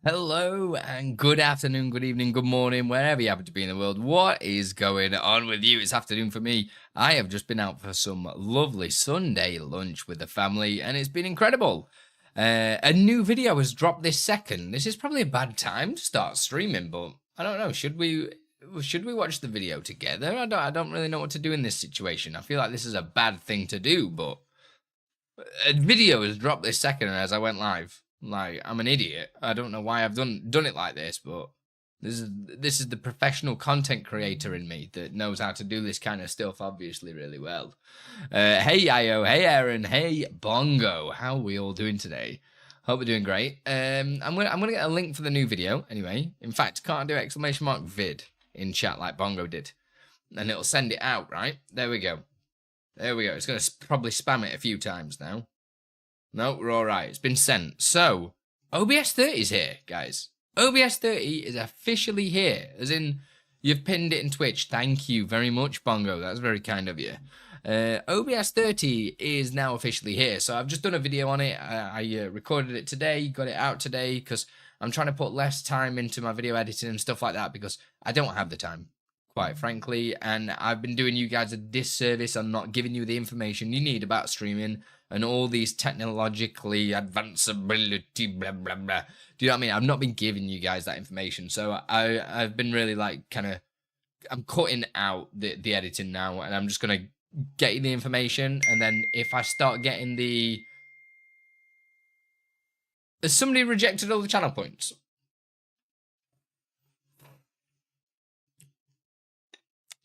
Hello and good afternoon, good evening, good morning, wherever you happen to be in the world. What is going on with you? It's afternoon for me. I have just been out for some lovely Sunday lunch with the family and it's been incredible. A new video has dropped this second. This is probably a bad time to start streaming, but I don't know. Should we watch the video together? I don't really know what to do in this situation. I feel like this is a bad thing to do, but a video has dropped this second as I went live. Like, I'm an idiot. I don't know why I've done it like this, but this is the professional content creator in me that knows how to do this kind of stuff, obviously, really well. Hey, Io. Hey, Aaron. Hey, Bongo. How are we all doing today? Hope we're doing great. I'm gonna get a link for the new video anyway. In fact, can't do !vid in chat like Bongo did, and it'll send it out. Right there we go. There we go. It's gonna probably spam it a few times now. No, we're all right. It's been sent. So, OBS 30 is here, guys. OBS 30 is officially here. As in, you've pinned it in Twitch. Thank you very much, Bongo. That's very kind of you. OBS 30 is now officially here. So, I've just done a video on it. I recorded it today, got it out today, because I'm trying to put less time into my video editing and stuff like that, because I don't have the time, quite frankly. And I've been doing you guys a disservice on not giving you the information you need about streaming and all these technologically advanceability, blah, blah, blah. Do you know what I mean? I've not been giving you guys that information. So I've been really like I'm cutting out the editing now, and I'm just going to get you the information. And then if I start getting Has somebody rejected all the channel points?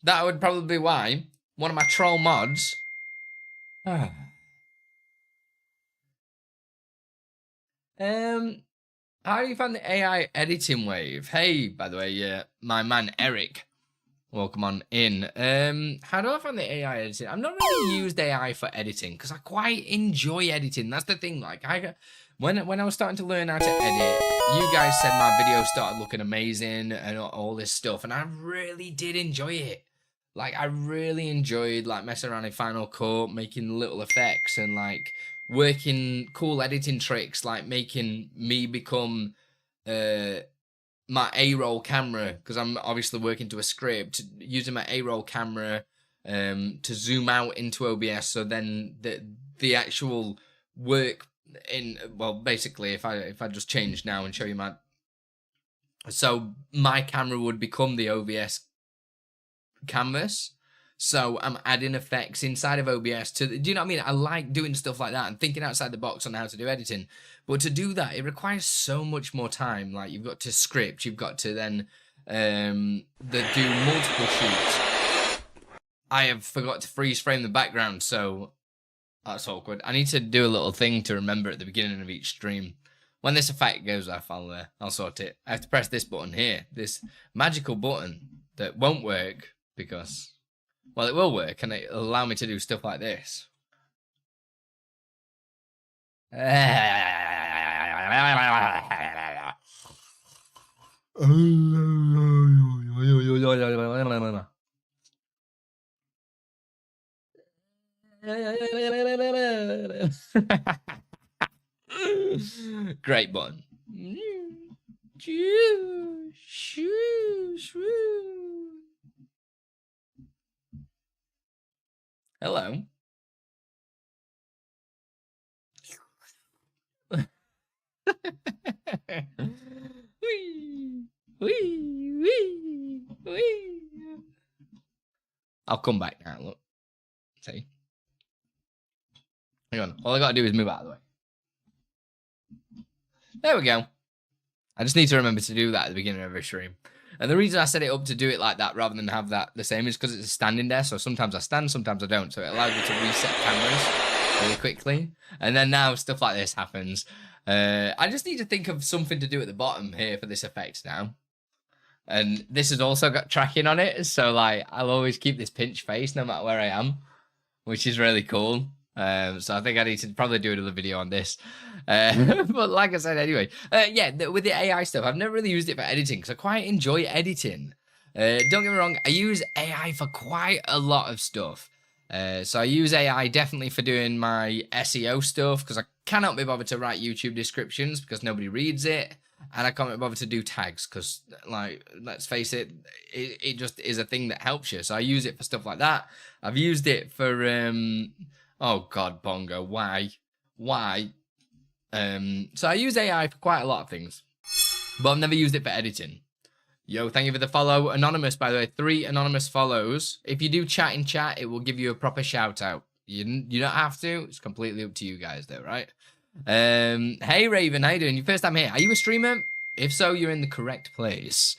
That would probably be why one of my troll mods... How do you find the AI editing wave? Hey, by the way, my man Eric, welcome on in. How do I find the AI editing? I've not really used AI for editing because I quite enjoy editing. That's the thing. Like, when I was starting to learn how to edit, you guys said my videos started looking amazing and all this stuff, and I really did enjoy it. Like, I really enjoyed like messing around in Final Cut, making little effects and like working cool editing tricks, like making me become my A-roll camera, because I'm obviously working to a script, using my A-roll camera to zoom out into OBS, so then the actual work in, well, basically if I just change now and show you so my camera would become the OBS canvas. So I'm adding effects inside of OBS do you know what I mean? I like doing stuff like that and thinking outside the box on how to do editing. But to do that, it requires so much more time. Like, you've got to script, you've got to then do multiple shoots. I have forgot to freeze frame the background, so that's awkward. I need to do a little thing to remember at the beginning of each stream. When this effect goes off, I'll sort it. I have to press this button here, this magical button that won't work because... well, it will work, and it'll allow me to do stuff like this. Great button. Hello. I'll come back now, look. See? Hang on. All I gotta do is move out of the way. There we go. I just need to remember to do that at the beginning of every stream. And the reason I set it up to do it like that rather than have that the same is because it's a standing there. So sometimes I stand, sometimes I don't. So it allows me to reset cameras really quickly. And then now stuff like this happens. I just need to think of something to do at the bottom here for this effect now. And this has also got tracking on it. So like, I'll always keep this pinch face no matter where I am, which is really cool. So I think I need to probably do another video on this. But like I said, anyway, yeah, with the AI stuff, I've never really used it for editing because I quite enjoy editing. Don't get me wrong, I use AI for quite a lot of stuff. So I use AI definitely for doing my SEO stuff because I cannot be bothered to write YouTube descriptions because nobody reads it. and I can't bother to do tags because, like, let's face it, it just is a thing that helps you. So I use it for stuff like that. I've used it for oh god, Bongo, why? So I use AI for quite a lot of things, but I've never used it for editing. Yo, thank you for the follow. Anonymous, by the way, 3 anonymous follows. If you do chat in chat, it will give you a proper shout out. You don't have to. It's completely up to you guys though, right? Hey Raven, how you doing? Your first time here. Are you a streamer? If so, you're in the correct place.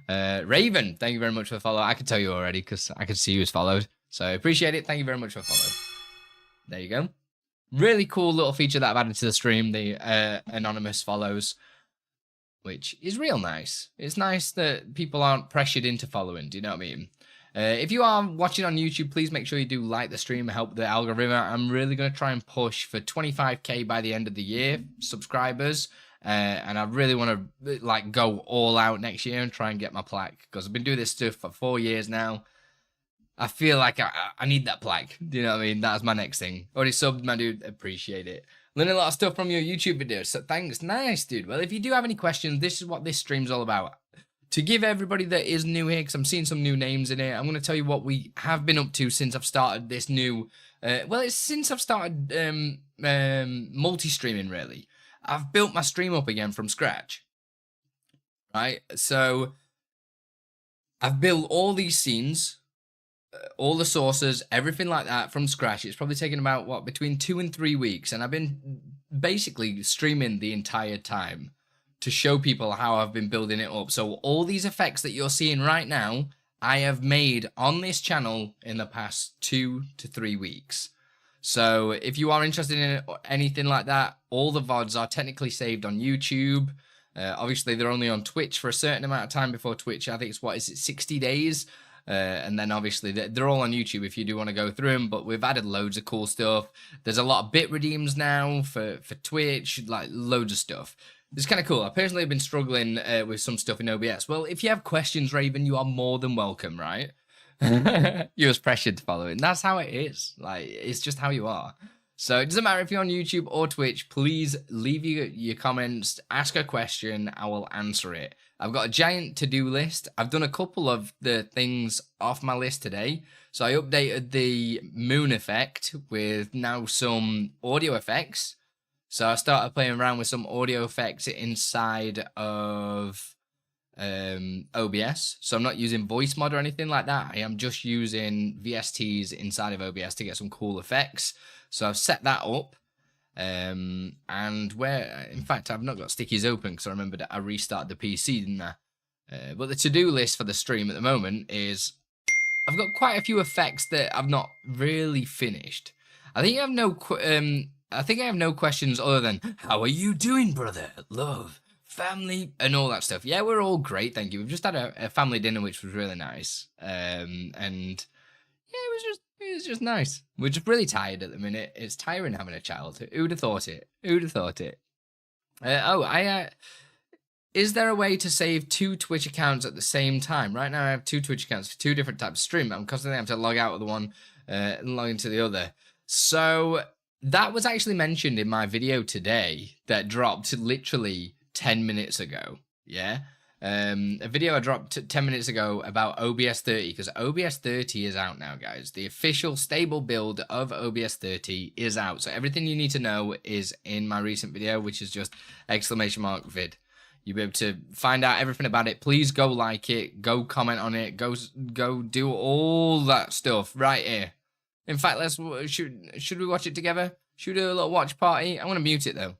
Raven, thank you very much for the follow. I can tell you already because I can see you as followed. So I appreciate it. Thank you very much for the follow. There you go. Really cool little feature that I've added to the stream, the anonymous follows, which is real nice. It's nice that people aren't pressured into following. Do you know what I mean? If you are watching on YouTube, please make sure you do like the stream, help the algorithm. I'm really going to try and push for 25k by the end of the year, subscribers. And I really want to like go all out next year and try and get my plaque, because I've been doing this stuff for 4 years now. I feel like I need that plaque. Do you know what I mean? That's my next thing. Already subbed, my dude. Appreciate it. Learning a lot of stuff from your YouTube videos. So thanks. Nice, dude. Well, if you do have any questions, this is what this stream's all about. To give everybody that is new here, because I'm seeing some new names in here, I'm going to tell you what we have been up to since I've started this new... well, it's since I've started multi-streaming, really. I've built my stream up again from scratch. Right? So, I've built all these scenes, all the sources, everything like that from scratch. It's probably taken about, what, between 2 and 3 weeks. And I've been basically streaming the entire time to show people how I've been building it up. So all these effects that you're seeing right now, I have made on this channel in the past 2 to 3 weeks. So if you are interested in anything like that, all the VODs are technically saved on YouTube. Obviously, they're only on Twitch for a certain amount of time before Twitch. I think it's, what is it, 60 days? And then obviously they're all on YouTube if you do want to go through them, but we've added loads of cool stuff. There's a lot of bit redeems now for Twitch, like loads of stuff. It's kind of cool. I personally have been struggling with some stuff in OBS. Well, if you have questions, Raven, you are more than welcome, right? You're as pressured to follow it. And that's how it is. Like, it's just how you are. So it doesn't matter if you're on YouTube or Twitch, please leave your comments, ask a question, I will answer it. I've got a giant to-do list. I've done a couple of the things off my list today. So I updated the moon effect with now some audio effects. So I started playing around with some audio effects inside of OBS. So I'm not using voice mod or anything like that. I am just using VSTs inside of OBS to get some cool effects. So I've set that up. And where, in fact, I've not got stickies open because I remembered that I restarted the PC, didn't I? But the to-do list for the stream at the moment is I've got quite a few effects that I've not really finished. I think I have no questions other than, how are you doing, brother? Love, family, and all that stuff. Yeah, we're all great, thank you. We've just had a family dinner, which was really nice. And yeah, it was just nice. We're just really tired at the minute. It's tiring having a child. Who'd have thought it? Who'd have thought it? Is there a way to save 2 Twitch accounts at the same time? Right now I have 2 Twitch accounts for 2 different types of stream. I'm constantly having to log out of the one and log into the other. So that was actually mentioned in my video today that dropped literally 10 minutes ago. Yeah. A video I dropped 10 minutes ago about OBS 30, because OBS 30 is out now, guys. The official stable build of OBS 30 is out. So everything you need to know is in my recent video, which is just ! vid. You'll be able to find out everything about it. Please go like it, go comment on it, go do all that stuff right here. In fact, should we watch it together? Should we do a little watch party? I'm going to mute it though.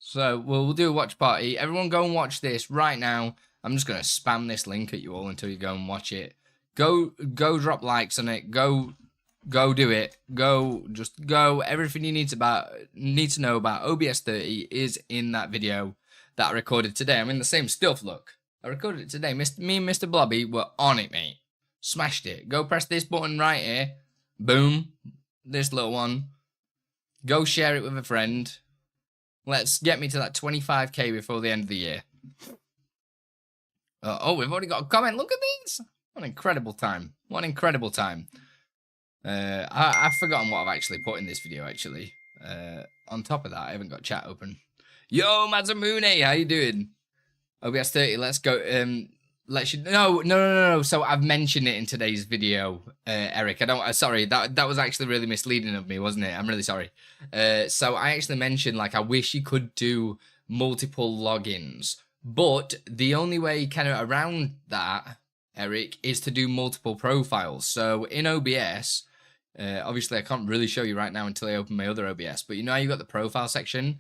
So we'll do a watch party. Everyone go and watch this right now. I'm just going to spam this link at you all until you go and watch it. Go drop likes on it. Go do it. Just go. Everything you need to know about OBS 30 is in that video that I recorded today. I'm in the same stuff, look. I recorded it today. Me and Mr. Blobby were on it, mate. Smashed it. Go press this button right here. Boom. This little one. Go share it with a friend. Let's get me to that 25k before the end of the year. Oh, we've already got a comment. Look at these. What an incredible time. What an incredible time. I've forgotten what I've actually put in this video, actually. On top of that, I haven't got chat open. Yo, Mazamune, how you doing? OBS 30. Let's go. No. So I've mentioned it in today's video, Eric. Sorry, that was actually really misleading of me, wasn't it? I'm really sorry. So I actually mentioned, like, I wish you could do multiple logins, but the only way kind of around that, Eric, is to do multiple profiles. So in OBS, obviously I can't really show you right now until I open my other OBS, but you know how you got the profile section?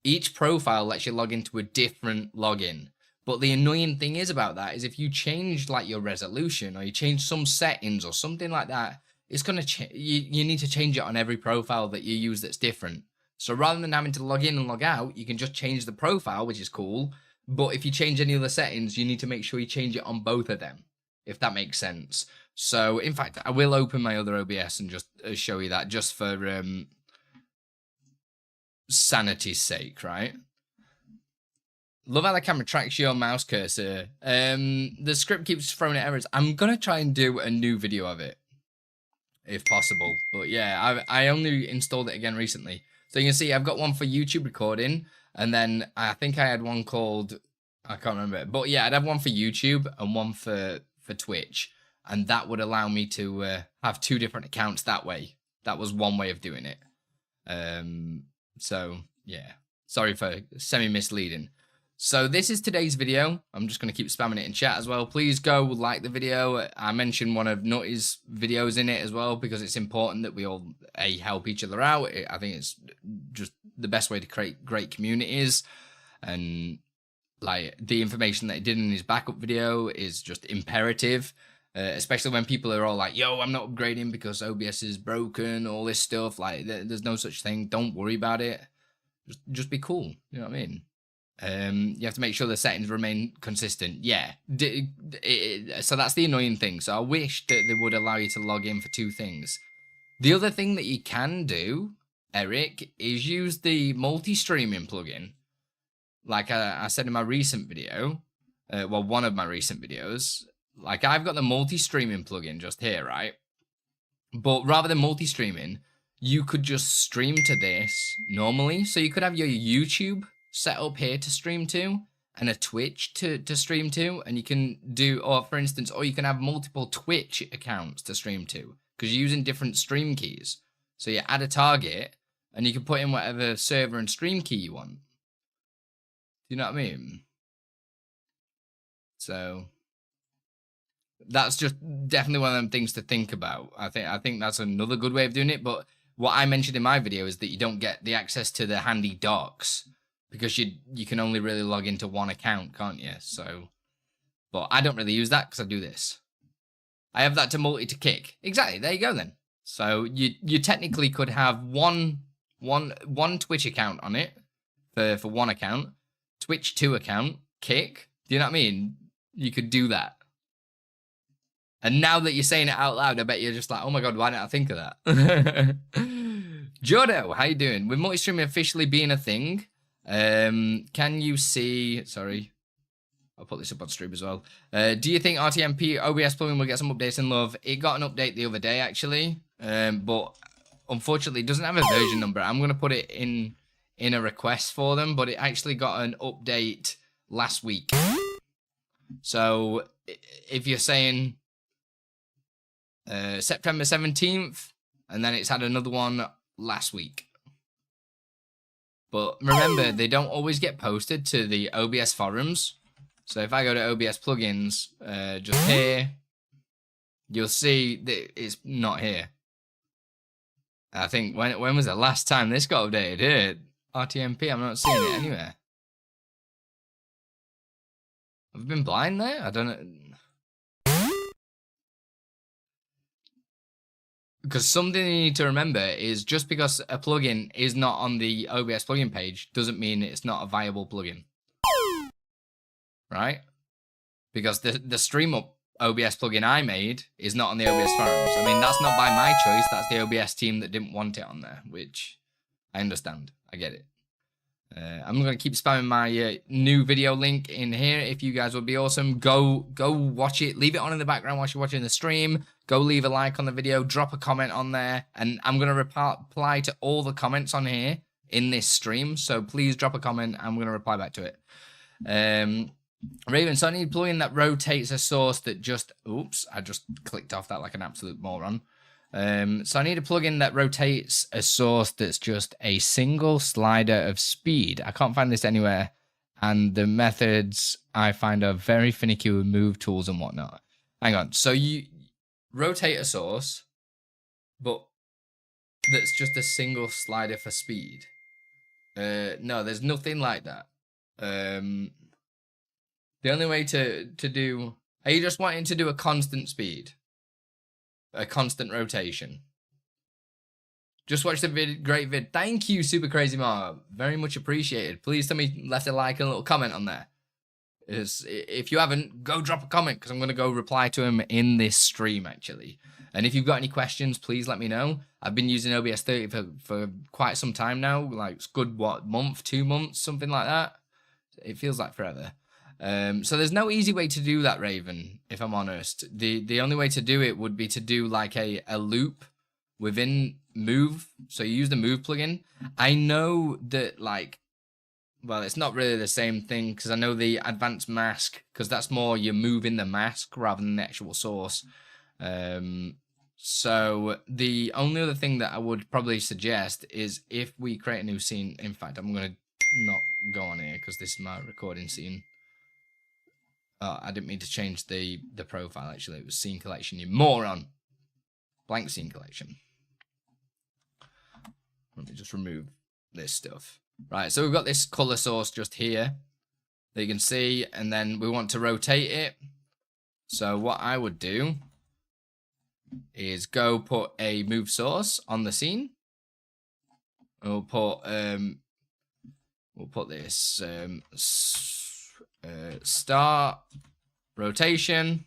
Each profile lets you log into a different login. But the annoying thing is about that is if you change like your resolution or you change some settings or something like that, it's going to you need to change it on every profile that you use that's different. So rather than having to log in and log out, you can just change the profile, which is cool. But if you change any other settings, you need to make sure you change it on both of them, if that makes sense. So in fact, I will open my other OBS and just show you that just for sanity's sake, right? Love how the camera tracks your mouse cursor. The script keeps throwing errors. I'm going to try and do a new video of it, if possible. But yeah, I only installed it again recently. So you can see I've got one for YouTube recording. And then I think I had one called, I can't remember. But yeah, I'd have one for YouTube and one for Twitch. And that would allow me to have two different accounts that way. That was one way of doing it. So yeah, sorry for semi-misleading. So this is today's video. I'm just going to keep spamming it in chat as well. Please go like the video. I mentioned one of Nutty's videos in it as well because it's important that we all help each other out. I think it's just the best way to create great communities. And like the information that he did in his backup video is just imperative. Especially when people are all like, yo, I'm not upgrading because OBS is broken, all this stuff. Like there's no such thing. Don't worry about it. Just be cool. You know what I mean? You have to make sure the settings remain consistent. Yeah. So that's the annoying thing. So I wish that they would allow you to log in for two things. The other thing that you can do, Eric, is use the multi-streaming plugin. Like I said in my recent video, well, one of my recent videos, like I've got the multi-streaming plugin just here, right? But rather than multi-streaming, you could just stream to this normally. So you could have your YouTube set up here to stream to and a Twitch to stream to, and you can do, or for instance, or you can have multiple Twitch accounts to stream to because you're using different stream keys. So you add a target and you can put in whatever server and stream key you want. Do you know what I mean? So that's just definitely one of them things to think about. I think that's another good way of doing it. But what I mentioned in my video is that you don't get the access to the handy docs because you can only really log into one account, can't you? So, but I don't really use that because I do this. I have that to multi to kick. Exactly. There you go then. So you technically could have one Twitch account on it for one account, Twitch 2 account, kick. Do you know what I mean? You could do that. And now that you're saying it out loud, I bet you're just like, oh my God, why didn't I think of that? Jodo, how you doing? With multi-streaming officially being a thing, can you see, sorry, I'll put this up on stream as well. Do you think RTMP OBS plugin will get some updates in love? It got an update the other day, actually, but unfortunately it doesn't have a version number. I'm going to put it in a request for them, but it actually got an update last week. So if you're saying September 17th, and then it's had another one last week. But remember, they don't always get posted to the OBS forums. So if I go to OBS plugins, just here, you'll see that it's not here. I think, when was the last time this got updated? Here, RTMP, I'm not seeing it anywhere. Have I been blind there? I don't know. Because something you need to remember is just because a plugin is not on the OBS plugin page doesn't mean it's not a viable plugin. Right? Because the StreamUp OBS plugin I made is not on the OBS forums. I mean, that's not by my choice. That's the OBS team that didn't want it on there, which I understand. I get it. I'm going to keep spamming my new video link in here. If you guys would be awesome, go watch it. Leave it on in the background while you're watching the stream. Go leave a like on the video. Drop a comment on there. And I'm going to reply to all the comments on here in this stream. So please drop a comment. I'm going to reply back to it. Raven, so I need a plugin that rotates a source that just... Oops, I just clicked off that like an absolute moron. So I need a plugin that rotates a source that's just a single slider of speed. I can't find this anywhere. And the methods I find are very finicky with move tools and whatnot. Hang on. So you rotate a source, but that's just a single slider for speed. No, there's nothing like that. The only way to do... Are you just wanting to do a constant speed? A constant rotation? Just watch the vid. Great vid. Thank you, Super Crazy Mar. Very much appreciated. Please tell me, left a like and a little comment on there. If you haven't, go drop a comment because I'm going to go reply to him in this stream, actually. And if you've got any questions, please let me know. I've been using OBS 30 for quite some time now. Like, it's good, what, month, 2 months, something like that? It feels like forever. So there's no easy way to do that, Raven, if I'm honest. The only way to do it would be to do like a loop within Move. So you use the Move plugin. I know that, like, well, it's not really the same thing because I know the advanced mask, because that's more you're moving the mask rather than the actual source. So the only other thing that I would probably suggest is if we create a new scene. In fact, I'm going to not go on here because this is my recording scene. Oh, I didn't mean to change the profile, actually. It was scene collection, you moron. Blank scene collection. Let me just remove this stuff. Right, so we've got this color source just here that you can see, and then we want to rotate it. So what I would do is go put a move source on the scene. We'll put this start rotation,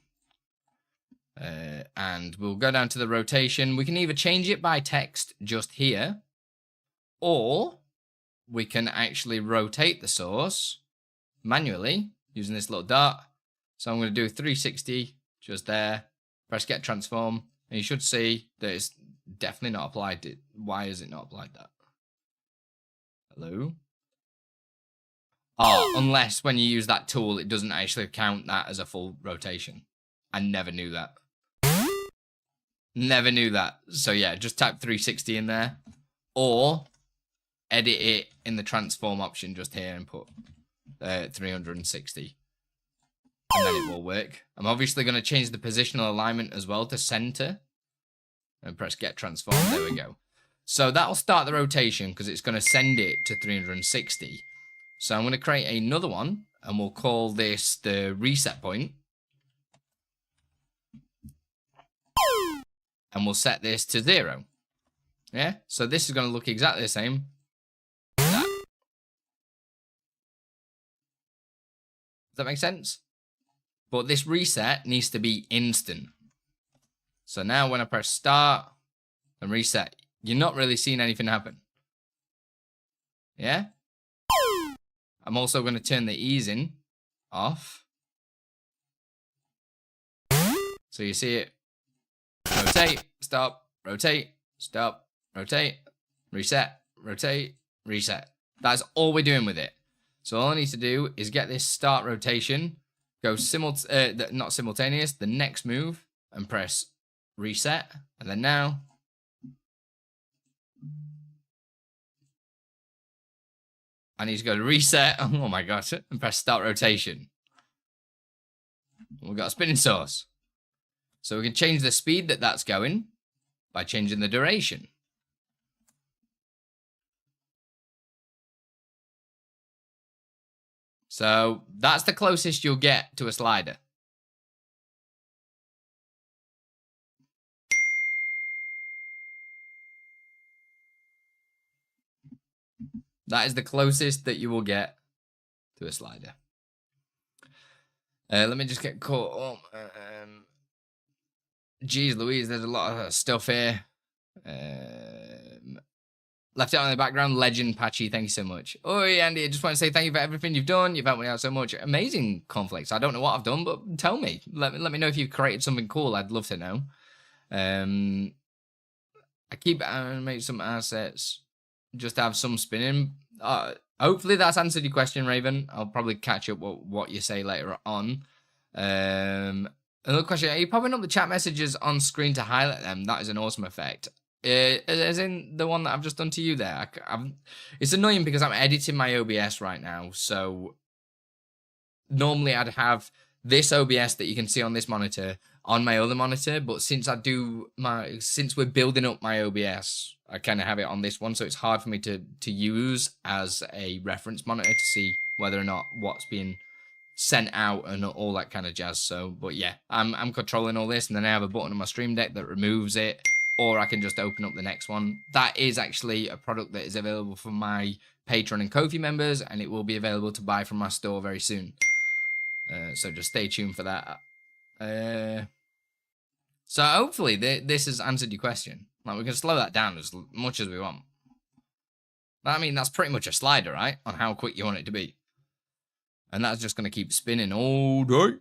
and we'll go down to the rotation. We can either change it by text just here, or we can actually rotate the source manually using this little dot. So I'm going to do 360 just there, press get transform, and you should see that it's definitely not applied. Why is it not applied that? Hello? Oh, unless when you use that tool, it doesn't actually count that as a full rotation. I never knew that. Never knew that. So yeah, just type 360 in there, or edit it in the transform option just here and put 360. And then it will work. I'm obviously going to change the positional alignment as well to center. And press get transform. There we go. So that'll start the rotation because it's going to send it to 360. So I'm going to create another one. And we'll call this the reset point. And we'll set this to 0. Yeah. So this is going to look exactly the same. Does that make sense? But this reset needs to be instant. So now when I press start and reset, you're not really seeing anything happen. Yeah? I'm also going to turn the easing off. So you see it. Rotate, stop, rotate, stop, rotate, reset, rotate, reset. That's all we're doing with it. So all I need to do is get this start rotation, go not simultaneous, the next move, and press reset. And then now, I need to go to reset. Oh my gosh, and press start rotation. We've got a spinning source. So we can change the speed that that's going by changing the duration. So that's the closest you'll get to a slider. That is the closest that you will get to a slider. Let me just get caught up. Geez Louise, there's a lot of stuff here. Left it on in the background. Legend Patchy, thank you so much. Oh, yeah, Andy, I just want to say thank you for everything you've done. You've helped me out so much. Amazing conflicts. I don't know what I've done, but tell me. Let me know if you've created something cool. I'd love to know. I keep animate some assets. Just have some spinning. hopefully that's answered your question, Raven. I'll probably catch up what you say later on. Another question, are you popping up the chat messages on screen to highlight them? That is an awesome effect. As in the one that I've just done to you there. It's annoying because I'm editing my OBS right now, so normally I'd have this OBS that you can see on this monitor on my other monitor, but since we're building up my OBS, I kind of have it on this one, so it's hard for me to use as a reference monitor to see whether or not what's being sent out and all that kind of jazz. So, but yeah, I'm controlling all this, and then I have a button on my Stream Deck that removes it, or I can just open up the next one. That is actually a product that is available for my Patreon and Ko-fi members, and it will be available to buy from my store very soon. So just stay tuned for that. So hopefully this has answered your question. Like, we can slow that down as much as we want. I mean, that's pretty much a slider, right? On how quick you want it to be. And that's just going to keep spinning all day.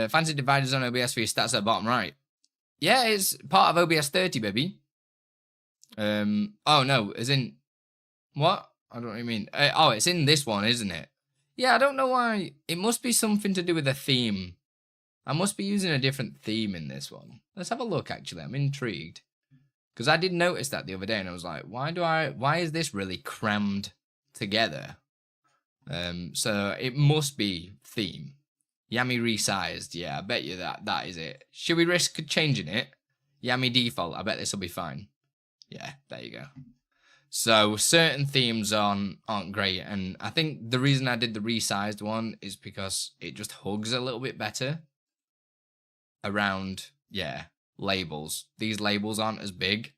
Fancy dividers on OBS for your stats at the bottom right. Yeah, it's part of OBS 30, baby. Oh, no, as in... What? I don't know what you mean. Oh, it's in this one, isn't it? Yeah, I don't know why. It must be something to do with a theme. I must be using a different theme in this one. Let's have a look, actually. I'm intrigued. Because I did notice that the other day, and I was like, why is this really crammed together? So it must be theme. Yami resized. Yeah, I bet you that is it. Should we risk changing it? Yami default. I bet this will be fine. Yeah, there you go. So certain themes aren't great, and I think the reason I did the resized one is because it just hugs a little bit better around, yeah, labels. These labels aren't as big,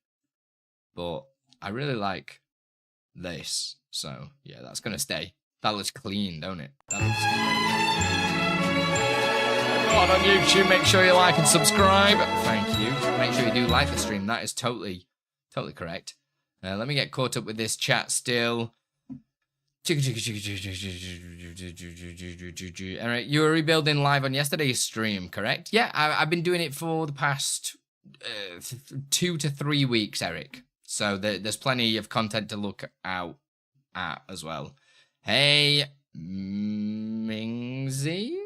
but I really like this. So yeah, that's gonna stay. That looks clean, don't it? That looks clean. On YouTube, make sure you like and subscribe. Thank you. Make sure you do like the stream. That is totally correct. Let me get caught up with this chat still. Alright, you were rebuilding live on yesterday's stream, correct? Yeah, I've been doing it for the past 2 to 3 weeks, Eric. So there's plenty of content to look out at as well. Hey, Mingsy?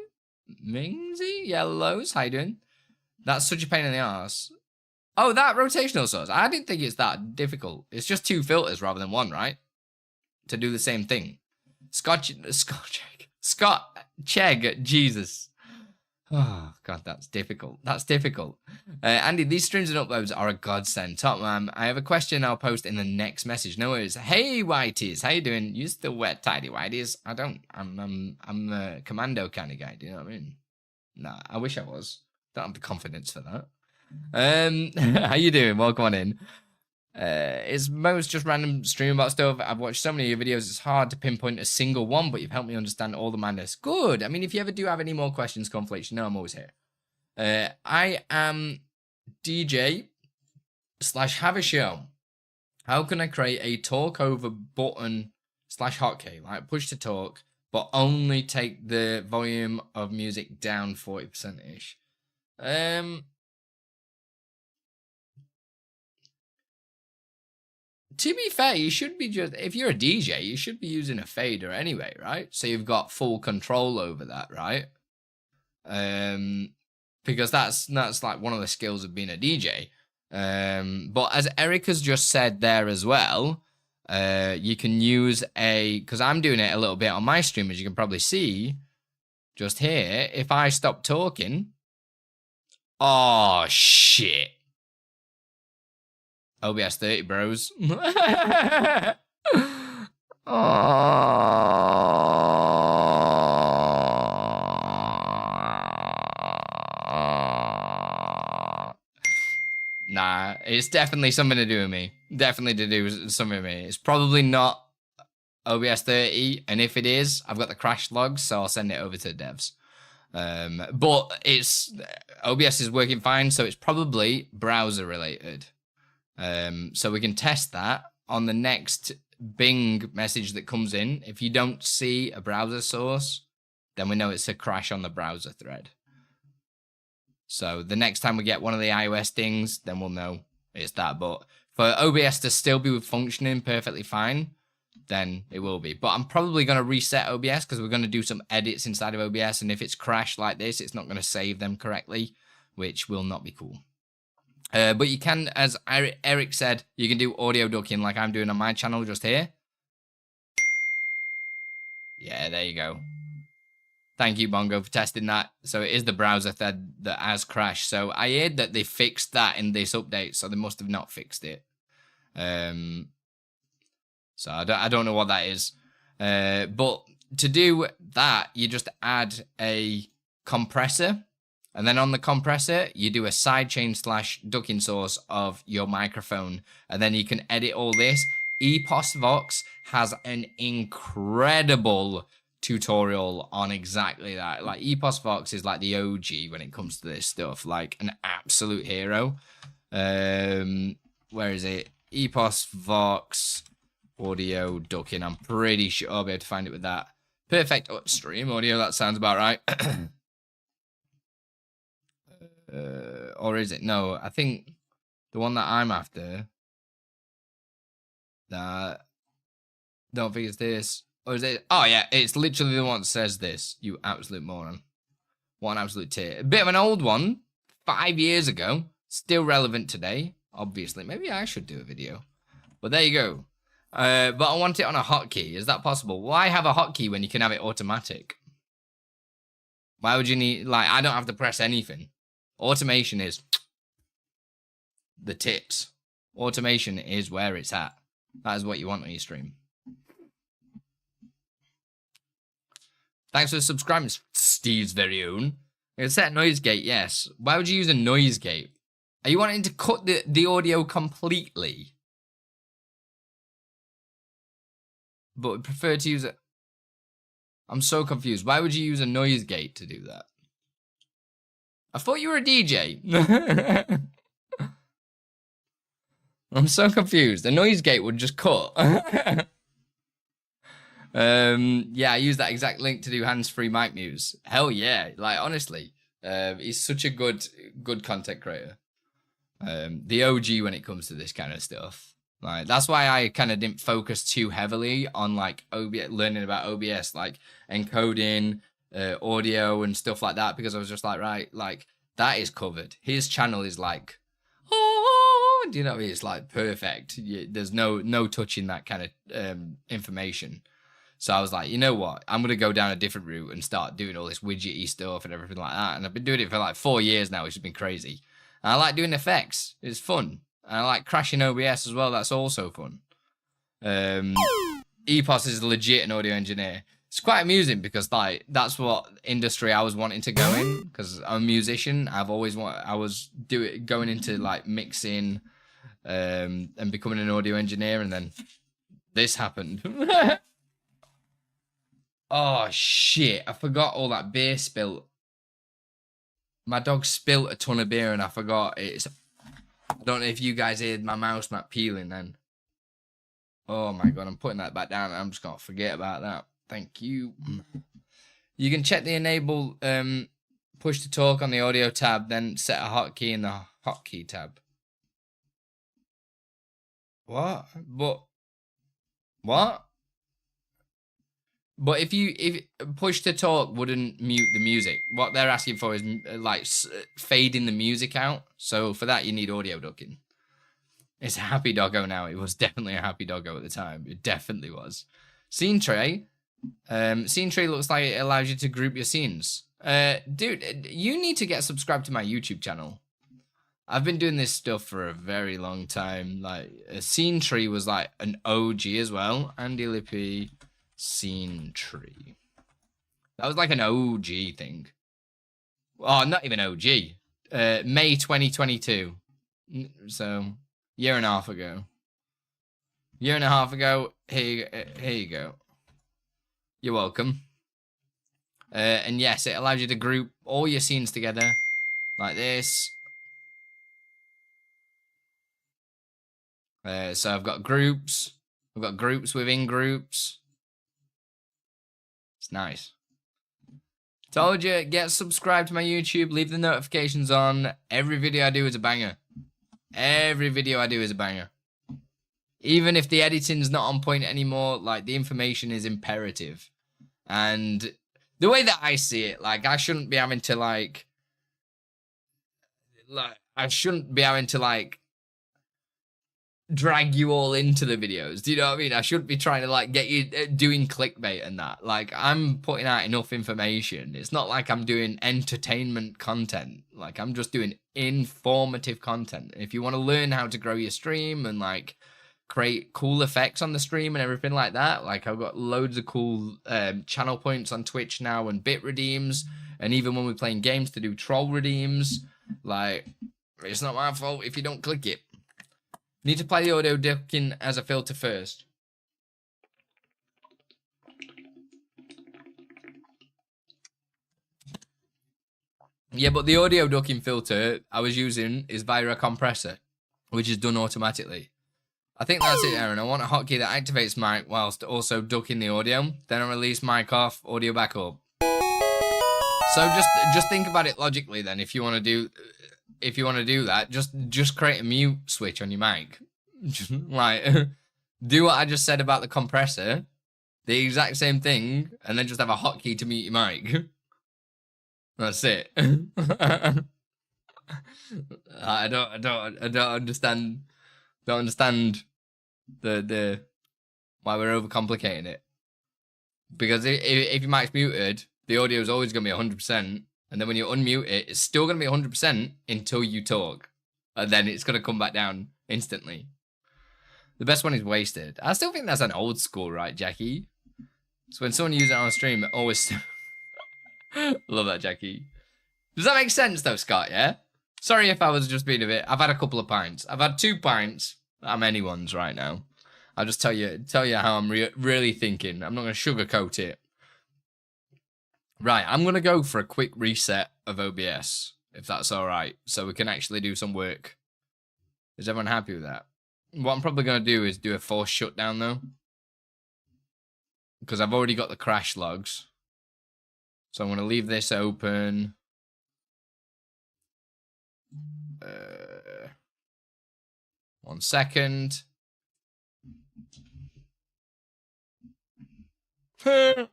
Yellows, how you doing? That's such a pain in the arse. Oh, that rotational source. I didn't think it's that difficult. It's just 2 filters rather than 1, right? To do the same thing. Scott Chegg, Jesus. Oh, God, that's difficult. That's difficult. Andy, these streams and uploads are a godsend. Top man, I have a question I'll post in the next message. No worries. Hey, Whiteys, how you doing? You still wet, tidy Whiteys? I don't. I'm a commando kind of guy. Do you know what I mean? Nah, I wish I was. Don't have the confidence for that. How you doing? Welcome on in. It's most just random stream about stuff. I've watched so many of your videos, it's hard to pinpoint a single one, but you've helped me understand all the madness. Good. I mean, if you ever do have any more questions, conflicts, you know I'm always here. I am DJ / have a show. How can I create a talk over button / hotkey, like push to talk, but only take the volume of music down 40%-ish? To be fair, you should be if you're a DJ, you should be using a fader anyway, right? So you've got full control over that, right? Because that's like one of the skills of being a DJ. But as Eric has just said there as well, you can use because I'm doing it a little bit on my stream, as you can probably see, just here. If I stop talking, oh shit. OBS 30, bros. Nah, it's definitely something to do with me. Definitely to do with something with me. It's probably not OBS 30, and if it is, I've got the crash logs, so I'll send it over to the devs. But OBS is working fine, so it's probably browser related. So we can test that on the next Bing message that comes in. If you don't see a browser source, then we know it's a crash on the browser thread. So the next time we get one of the iOS things, then we'll know it's that. But for OBS to still be functioning perfectly fine, then it will be. But I'm probably going to reset OBS because we're going to do some edits inside of OBS. And if it's crashed like this, it's not going to save them correctly, which will not be cool. But you can, as Eric said, you can do audio ducking like I'm doing on my channel just here. Yeah, there you go. Thank you, Bongo, for testing that. So it is the browser that has crashed. So I heard that they fixed that in this update, so they must have not fixed it. So I don't know what that is. But to do that, you just add a compressor. And then on the compressor, you do a sidechain / ducking source of your microphone. And then you can edit all this. EPOS Vox has an incredible tutorial on exactly that. Like, EPOS Vox is like the OG when it comes to this stuff. Like, an absolute hero. Where is it? EPOS Vox audio ducking. I'm pretty sure I'll be able to find it with that. Perfect upstream audio. That sounds about right. Or is it? No, I think the one that I'm after, that don't think it's this. Or is it? Oh yeah, it's literally the one that says this. You absolute moron. What an absolute tear. A bit of an old one, 5 years ago. Still relevant today, obviously. Maybe I should do a video. But there you go. But I want it on a hotkey. Is that possible? Why have a hotkey when you can have it automatic? Why would you need, like, I don't have to press anything. Automation is the tits. Automation is where it's at. That is what you want on your stream. Thanks for subscribing, Steve's very own. It's set noise gate, yes. Why would you use a noise gate? Are you wanting to cut the audio completely? But would prefer to use it. I'm so confused. Why would you use a noise gate to do that? I thought you were a DJ. I'm so confused. The noise gate would just cut. Yeah, I use that exact link to do hands-free mic muse. Hell yeah. Like, honestly, he's such a good content creator. The OG when it comes to this kind of stuff. Like, that's why I kind of didn't focus too heavily on, like, OBS, learning about OBS, like encoding, audio and stuff like that, because I was just like, right, like, that is covered. His channel is like, oh, do you know what I mean? It's like perfect. There's no touching that kind of information. So I was like, you know what? I'm going to go down a different route and start doing all this widgety stuff and everything like that. And I've been doing it for like 4 years now, which has been crazy. And I like doing effects. It's fun. And I like crashing OBS as well. That's also fun. EPOS is legit an audio engineer. It's quite amusing because, like, that's what industry I was wanting to go in, because I'm a musician. I was going into like mixing and becoming an audio engineer, and then this happened. Oh shit, I forgot all that beer spilt. My dog spilt a ton of beer and I forgot. I don't know if you guys heard my mouse mat peeling then. Oh my god, I'm putting that back down. I'm just gonna forget about that. Thank you. You can check the enable push to talk on the audio tab, then set a hotkey in the hotkey tab. What? What? But if push to talk wouldn't mute the music. What they're asking for is like fading the music out. So for that you need audio ducking. It's a happy doggo now. It was definitely a happy doggo at the time. It definitely was. Scene tray. Scene tray looks like it allows you to group your scenes. Dude, you need to get subscribed to my YouTube channel. I've been doing this stuff for a very long time. Like, a scene tree was like an OG as well. Andi Lippy scene tree. That was like an OG thing. Oh, not even OG. May 2022. So, year and a half ago. Here you go. You're welcome. And yes, it allows you to group all your scenes together like this. So I've got groups. I've got groups within groups. It's nice. Told you, get subscribed to my YouTube. Leave the notifications on. Every video I do is a banger. Every video I do is a banger. even if the editing's not on point anymore, like the information is imperative. And the way that I see it, like I shouldn't be having to like I shouldn't be having to like drag you all into the videos. Do you know what I mean? I shouldn't be trying to like get you doing clickbait and that. Like I'm putting out enough information. It's not like I'm doing entertainment content. Like I'm just doing informative content. If you want to learn how to grow your stream and like create cool effects on the stream and everything like that, like I've got loads of cool channel points on Twitch now and bit redeems, and even when we're playing games to do troll redeems, like it's not my fault if you don't click it. Need to play the audio ducking as a filter first. Yeah, but the audio ducking filter I was using is via a compressor, which is done automatically. I think that's it, Aaron. I want a hotkey that activates mic whilst also ducking the audio. Then I release mic off, audio back up. So just think about it logically then. If you want to do that, just create a mute switch on your mic. Like, do what I just said about the compressor, the exact same thing, and then just have a hotkey to mute your mic. That's it. I don't understand. Don't understand the why we're overcomplicating it. Because if your mic's muted, the audio is always gonna be 100%, and then when you unmute it, it's still gonna be 100% until you talk, and then it's gonna come back down instantly. The best one is wasted. I still think that's an old school, right, Jackie? So when someone uses it on stream, it always... Love that, Jackie. Does that make sense, though, Scott, yeah? Sorry if I was just being a bit... I've had a couple of pints. I've had 2 pints. I'm anyone's right now. I'll just tell you how I'm really thinking. I'm not going to sugarcoat it. Right, I'm going to go for a quick reset of OBS, if that's all right, so we can actually do some work. Is everyone happy with that? What I'm probably going to do is do a forced shutdown, though. Because I've already got the crash logs. So I'm going to leave this open. 1 second. Hopefully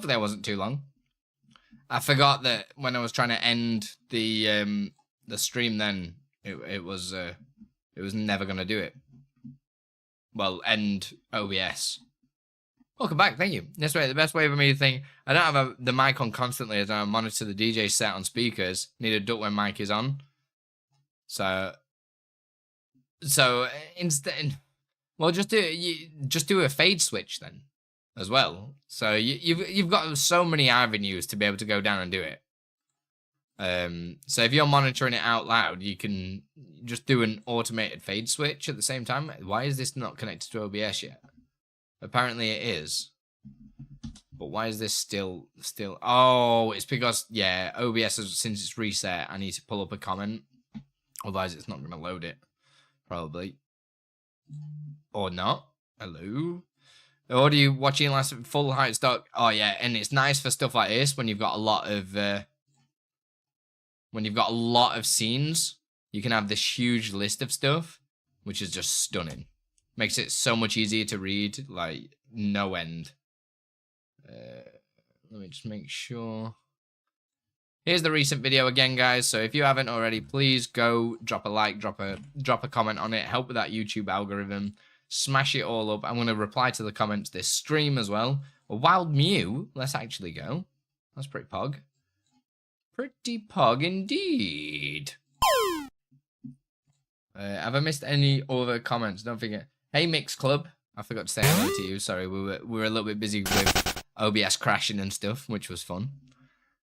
that wasn't too long. I forgot that when I was trying to end the stream, then it was never gonna do it. Well, end OBS. Welcome back, thank you. That's right. The best way for me to think, I don't have the mic on constantly as I monitor the DJ set on speakers. Need a duck when mic is on. So instead, well, just do a fade switch then, as well. So you've got so many avenues to be able to go down and do it. So if you're monitoring it out loud, you can just do an automated fade switch at the same time. Why is this not connected to OBS yet? Apparently it is. But why is this still... Oh, it's because, yeah, OBS, since it's reset, I need to pull up a comment. Otherwise, it's not going to load it. Probably. Or not. Hello? Or do you watching last full height stock? Oh, yeah, and it's nice for stuff like this when you've got a lot of... when you've got a lot of scenes, you can have this huge list of stuff, which is just stunning. Makes it so much easier to read, like, no end. Let me just make sure. Here's the recent video again, guys. So if you haven't already, please go drop a like, drop a comment on it. Help with that YouTube algorithm. Smash it all up. I'm going to reply to the comments this stream as well. A wild Mew. Let's actually go. That's pretty pog. Pretty pog indeed. Have I missed any other comments? Don't forget. Hey, Mix Club. I forgot to say hello to you. Sorry, we were a little bit busy with OBS crashing and stuff, which was fun.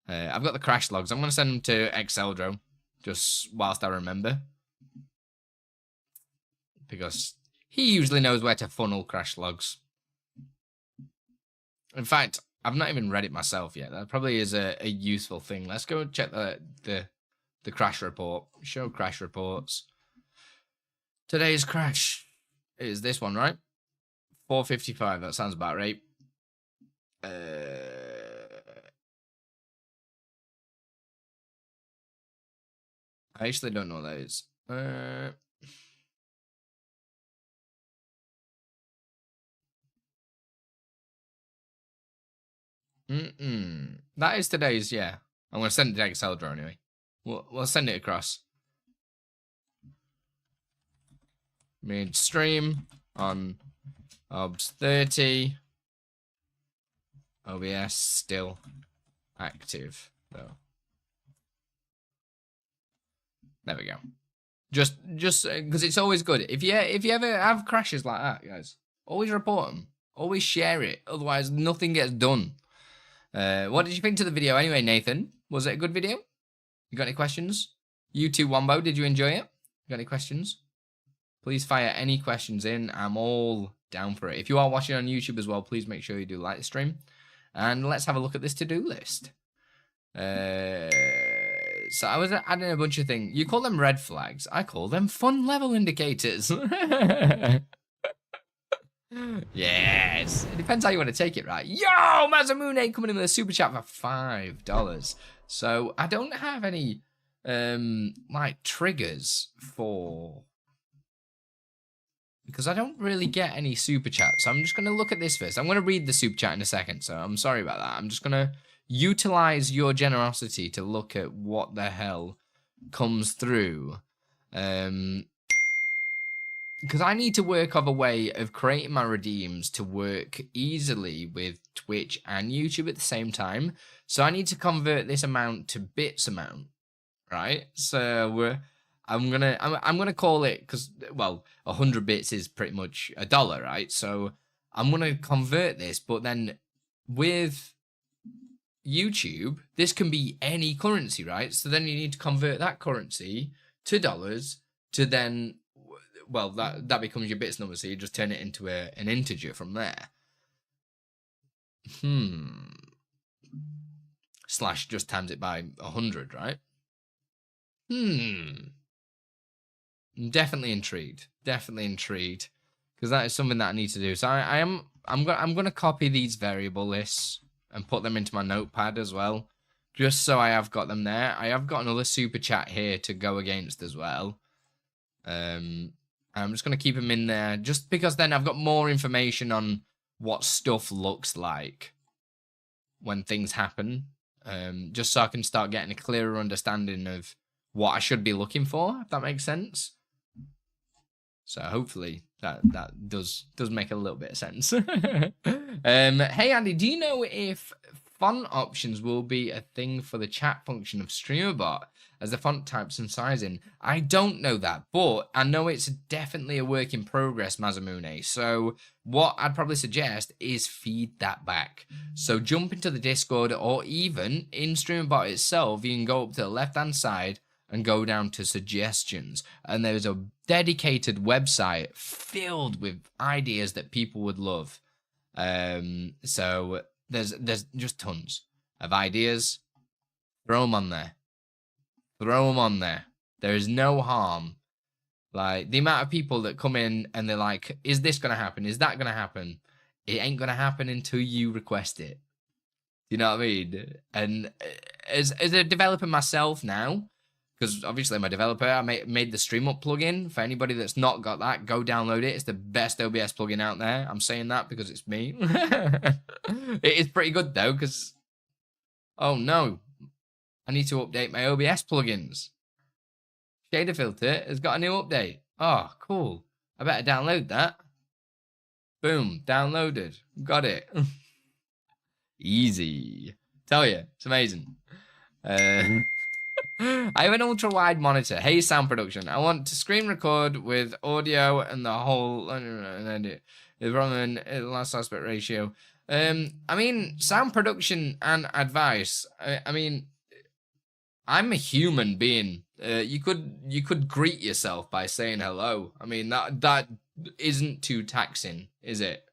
I've got the crash logs. I'm going to send them to Exceldro, just whilst I remember. Because he usually knows where to funnel crash logs. In fact, I've not even read it myself yet. That probably is a useful thing. Let's go check the crash report. Show crash reports. Today's crash is this one, right? 4:55. That sounds about right. I actually don't know what that is. That is today's, yeah. I'm going to send it to Excel drawer anyway. We'll send it across. Midstream on OBS 30. OBS still active, though. There we go. Just because it's always good. If you ever have crashes like that, guys, always report them. Always share it. Otherwise, nothing gets done. What did you think to the video anyway, Nathan? Was it a good video? You got any questions? You too, Wombo, did you enjoy it? You got any questions? Please fire any questions in. I'm all down for it. If you are watching on YouTube as well, please make sure you do like the stream. And let's have a look at this to-do list. So I was adding a bunch of things. You call them red flags. I call them fun level indicators. Yes. It depends how you want to take it, right? Yo, Mazamune coming in with a super chat for $5. So I don't have any like triggers for, because I don't really get any super chats. So I'm just going to look at this first. I'm going to read the super chat in a second. So I'm sorry about that. I'm just going to utilize your generosity to look at what the hell comes through. Because I need to work on a way of creating my redeems to work easily with Twitch and YouTube at the same time. So I need to convert this amount to bits amount, right? So I'm gonna call it, because, well, 100 bits is pretty much $1, right? So I'm gonna convert this, but then with YouTube, this can be any currency, right? So then you need to convert that currency to dollars to then, well, that becomes your bits number, so you just turn it into an integer from there. Slash just times it by 100, right? I'm definitely intrigued. Definitely intrigued, because that is something that I need to do. So I'm gonna copy these variable lists and put them into my notepad as well, just so I have got them there. I have got another super chat here to go against as well. I'm just going to keep them in there, just because then I've got more information on what stuff looks like when things happen, just so I can start getting a clearer understanding of what I should be looking for, if that makes sense. So hopefully that does make a little bit of sense. Hey Andy, do you know if font options will be a thing for the chat function of StreamerBot as the font types and sizing? I don't know that, but I know it's definitely a work in progress, Mazamune. So what I'd probably suggest is feed that back. So jump into the Discord, or even in StreamerBot itself, you can go up to the left-hand side and go down to suggestions, and there's a dedicated website filled with ideas that people would love. So there's just tons of ideas. Throw them on there. Throw them on there. There is no harm. Like, the amount of people that come in and they're like, is this going to happen? Is that going to happen? It ain't going to happen until you request it. You know what I mean? And as a developer myself now, because obviously I'm a developer, I made the Stream Up plugin. For anybody that's not got that, go download it. It's the best OBS plugin out there. I'm saying that because it's me. It is pretty good though, because, oh no, I need to update my OBS plugins. Shader filter has got a new update. Oh, cool. I better download that. Boom, downloaded. Got it. Easy. Tell you, it's amazing. I have an ultra-wide monitor. Hey, sound production. I want to screen record with audio and the whole... the problem in last aspect ratio. I mean, sound production and advice. I mean, I'm a human being. You could greet yourself by saying hello. I mean, that isn't too taxing, is it?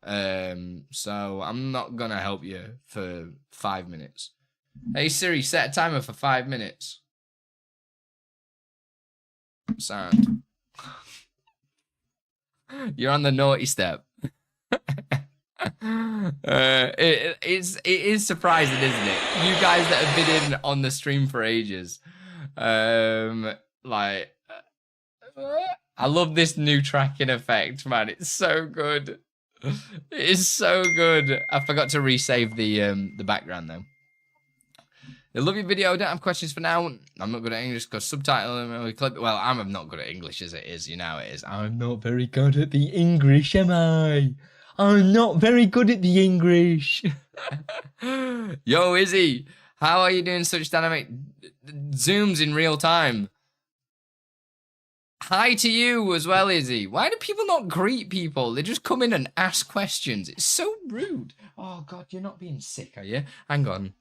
So I'm not gonna help you for 5 minutes. Hey Siri, set a timer for 5 minutes. Sound. You're on the naughty step. It is surprising, isn't it? You guys that have been in on the stream for ages, like, I love this new tracking effect, man. It's so good. It is so good. I forgot to resave the background though. I love your video. I don't have questions for now. I'm not good at English because subtitle clip. Well, I'm not good at English as it is. You know it is. I'm not very good at the English, am I? I'm not very good at the English. Yo, Izzy, how are you doing such dynamic zooms in real time? Hi to you as well, Izzy. Why do people not greet people? They just come in and ask questions. It's so rude. Oh, God, you're not being sick, are you? Hang on.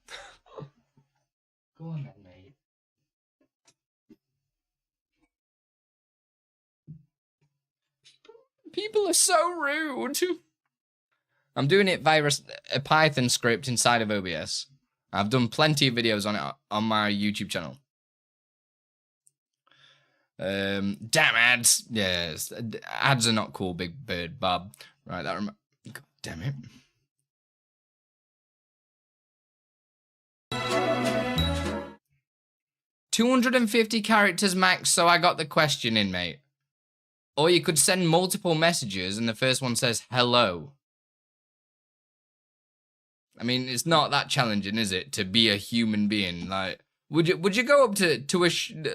Go on then, mate. People are so rude. I'm doing it via a Python script inside of OBS. I've done plenty of videos on it on my YouTube channel. Damn ads. Yes, ads are not cool, Big Bird Bob. Right, God damn it. $250 characters max, so I got the question in, mate. Or you could send multiple messages and the first one says hello. I mean, it's not that challenging, is it, to be a human being? Like, would you go up to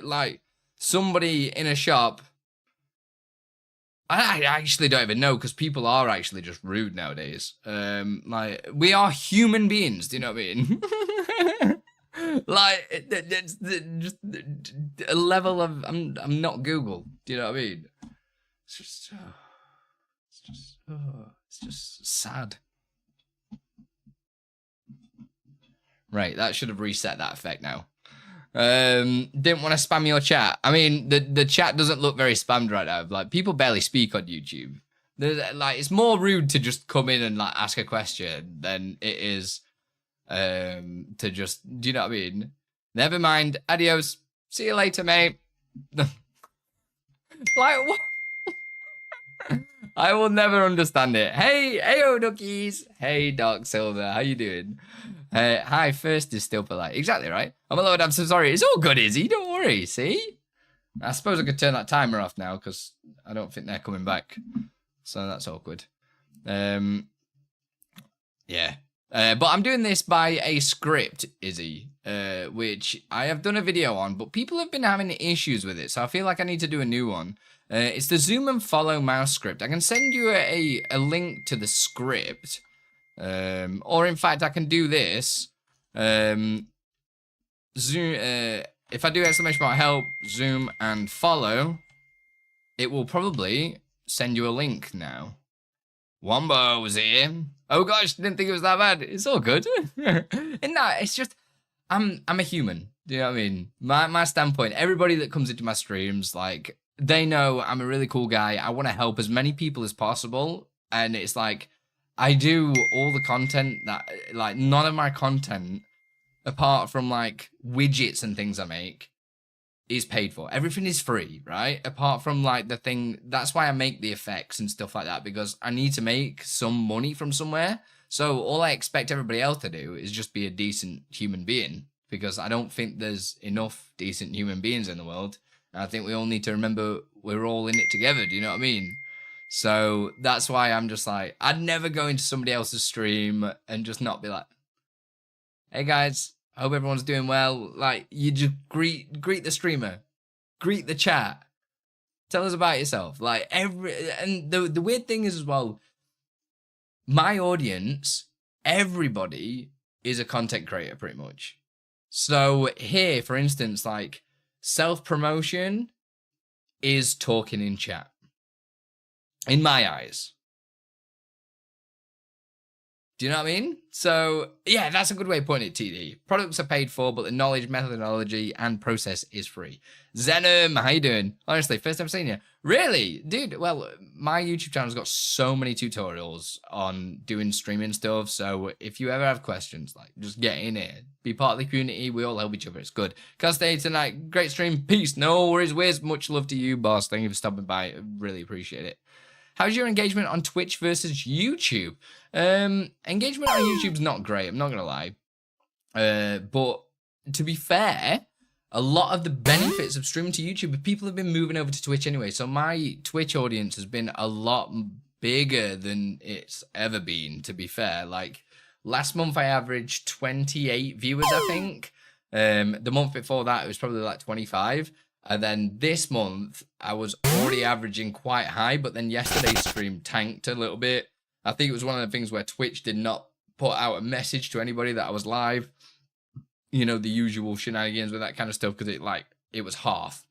like somebody in a shop? I actually don't even know, because people are actually just rude nowadays. Like, we are human beings. Do you know what I mean? Like, it's just a level of I'm not Google. Do you know what I mean? It's just sad. Right, that should have reset that effect now. Didn't want to spam your chat. I mean, the chat doesn't look very spammed right now. Like, people barely speak on YouTube. Like, it's more rude to just come in and like ask a question than it is to just, do you know what I mean? Never mind. Adios. See you later, mate. Like, what? I will never understand it. Hey, heyo, duckies. Hey, Dark Silver. How you doing? Hi, first is still polite. Exactly right. I'm a load. I'm so sorry. It's all good, Izzy. Don't worry. See? I suppose I could turn that timer off now because I don't think they're coming back. So that's awkward. Yeah. But I'm doing this by a script, Izzy, which I have done a video on, but people have been having issues with it. So I feel like I need to do a new one. It's the zoom and follow mouse script. I can send you a link to the script. Or in fact, I can do this. Zoom. If I do exclamation mark help, zoom and follow, it will probably send you a link now. Wombo's here. Oh gosh, didn't think it was that bad. It's all good. And no, it's just I'm a human. Do you know what I mean? My standpoint. Everybody that comes into my streams, like, they know I'm a really cool guy. I want to help as many people as possible, and it's like, I do all the content that, like, none of my content, apart from, like, widgets and things I make, is paid for. Everything is free, right? Apart from, like, the thing, that's why I make the effects and stuff like that, because I need to make some money from somewhere. So all I expect everybody else to do is just be a decent human being, because I don't think there's enough decent human beings in the world. And I think we all need to remember we're all in it together. Do you know what I mean? So that's why I'm just like, I'd never go into somebody else's stream and just not be like, hey guys, I hope everyone's doing well. Like, you just greet the streamer, greet the chat, tell us about yourself. Like, and the weird thing is as well, my audience, everybody is a content creator pretty much. So here, for instance, like, self-promotion is talking in chat. In my eyes. Do you know what I mean? So, yeah, that's a good way of putting it, TD. Products are paid for, but the knowledge, methodology, and process is free. Zenom, how you doing? Honestly, first time seeing you. Really? Dude, well, my YouTube channel's got so many tutorials on doing streaming stuff, so if you ever have questions, like, just get in here. Be part of the community. We all help each other. It's good. Can't stay tonight. Great stream. Peace. No worries, Wiz. Much love to you, boss. Thank you for stopping by. I really appreciate it. How's your engagement on Twitch versus YouTube? Engagement on YouTube's not great, I'm not going to lie. But to be fair, a lot of the benefits of streaming to YouTube, people have been moving over to Twitch anyway. So my Twitch audience has been a lot bigger than it's ever been, to be fair. Like last month I averaged 28 viewers, I think. The month before that it was probably like 25. And then this month I was already averaging quite high, but then yesterday's stream tanked a little bit. I think it was one of the things where Twitch did not put out a message to anybody that I was live. You know, the usual shenanigans with that kind of stuff, because it was half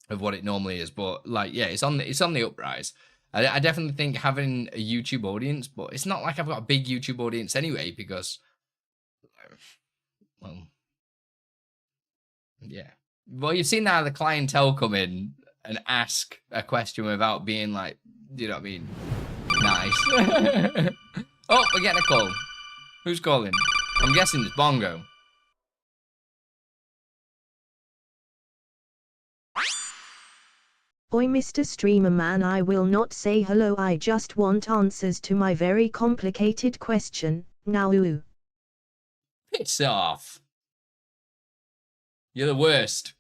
of what it normally is. But like, yeah, it's on the uprise. I definitely think having a YouTube audience, but it's not like I've got a big YouTube audience anyway, because, well, yeah. Well, you've seen now the clientele come in and ask a question without being like, you know what I mean? Nice. Oh, we're getting a call. Who's calling? I'm guessing it's Bongo. Oi, Mr. Streamer Man, I will not say hello, I just want answers to my very complicated question, now ooh. Piss off. You're the worst.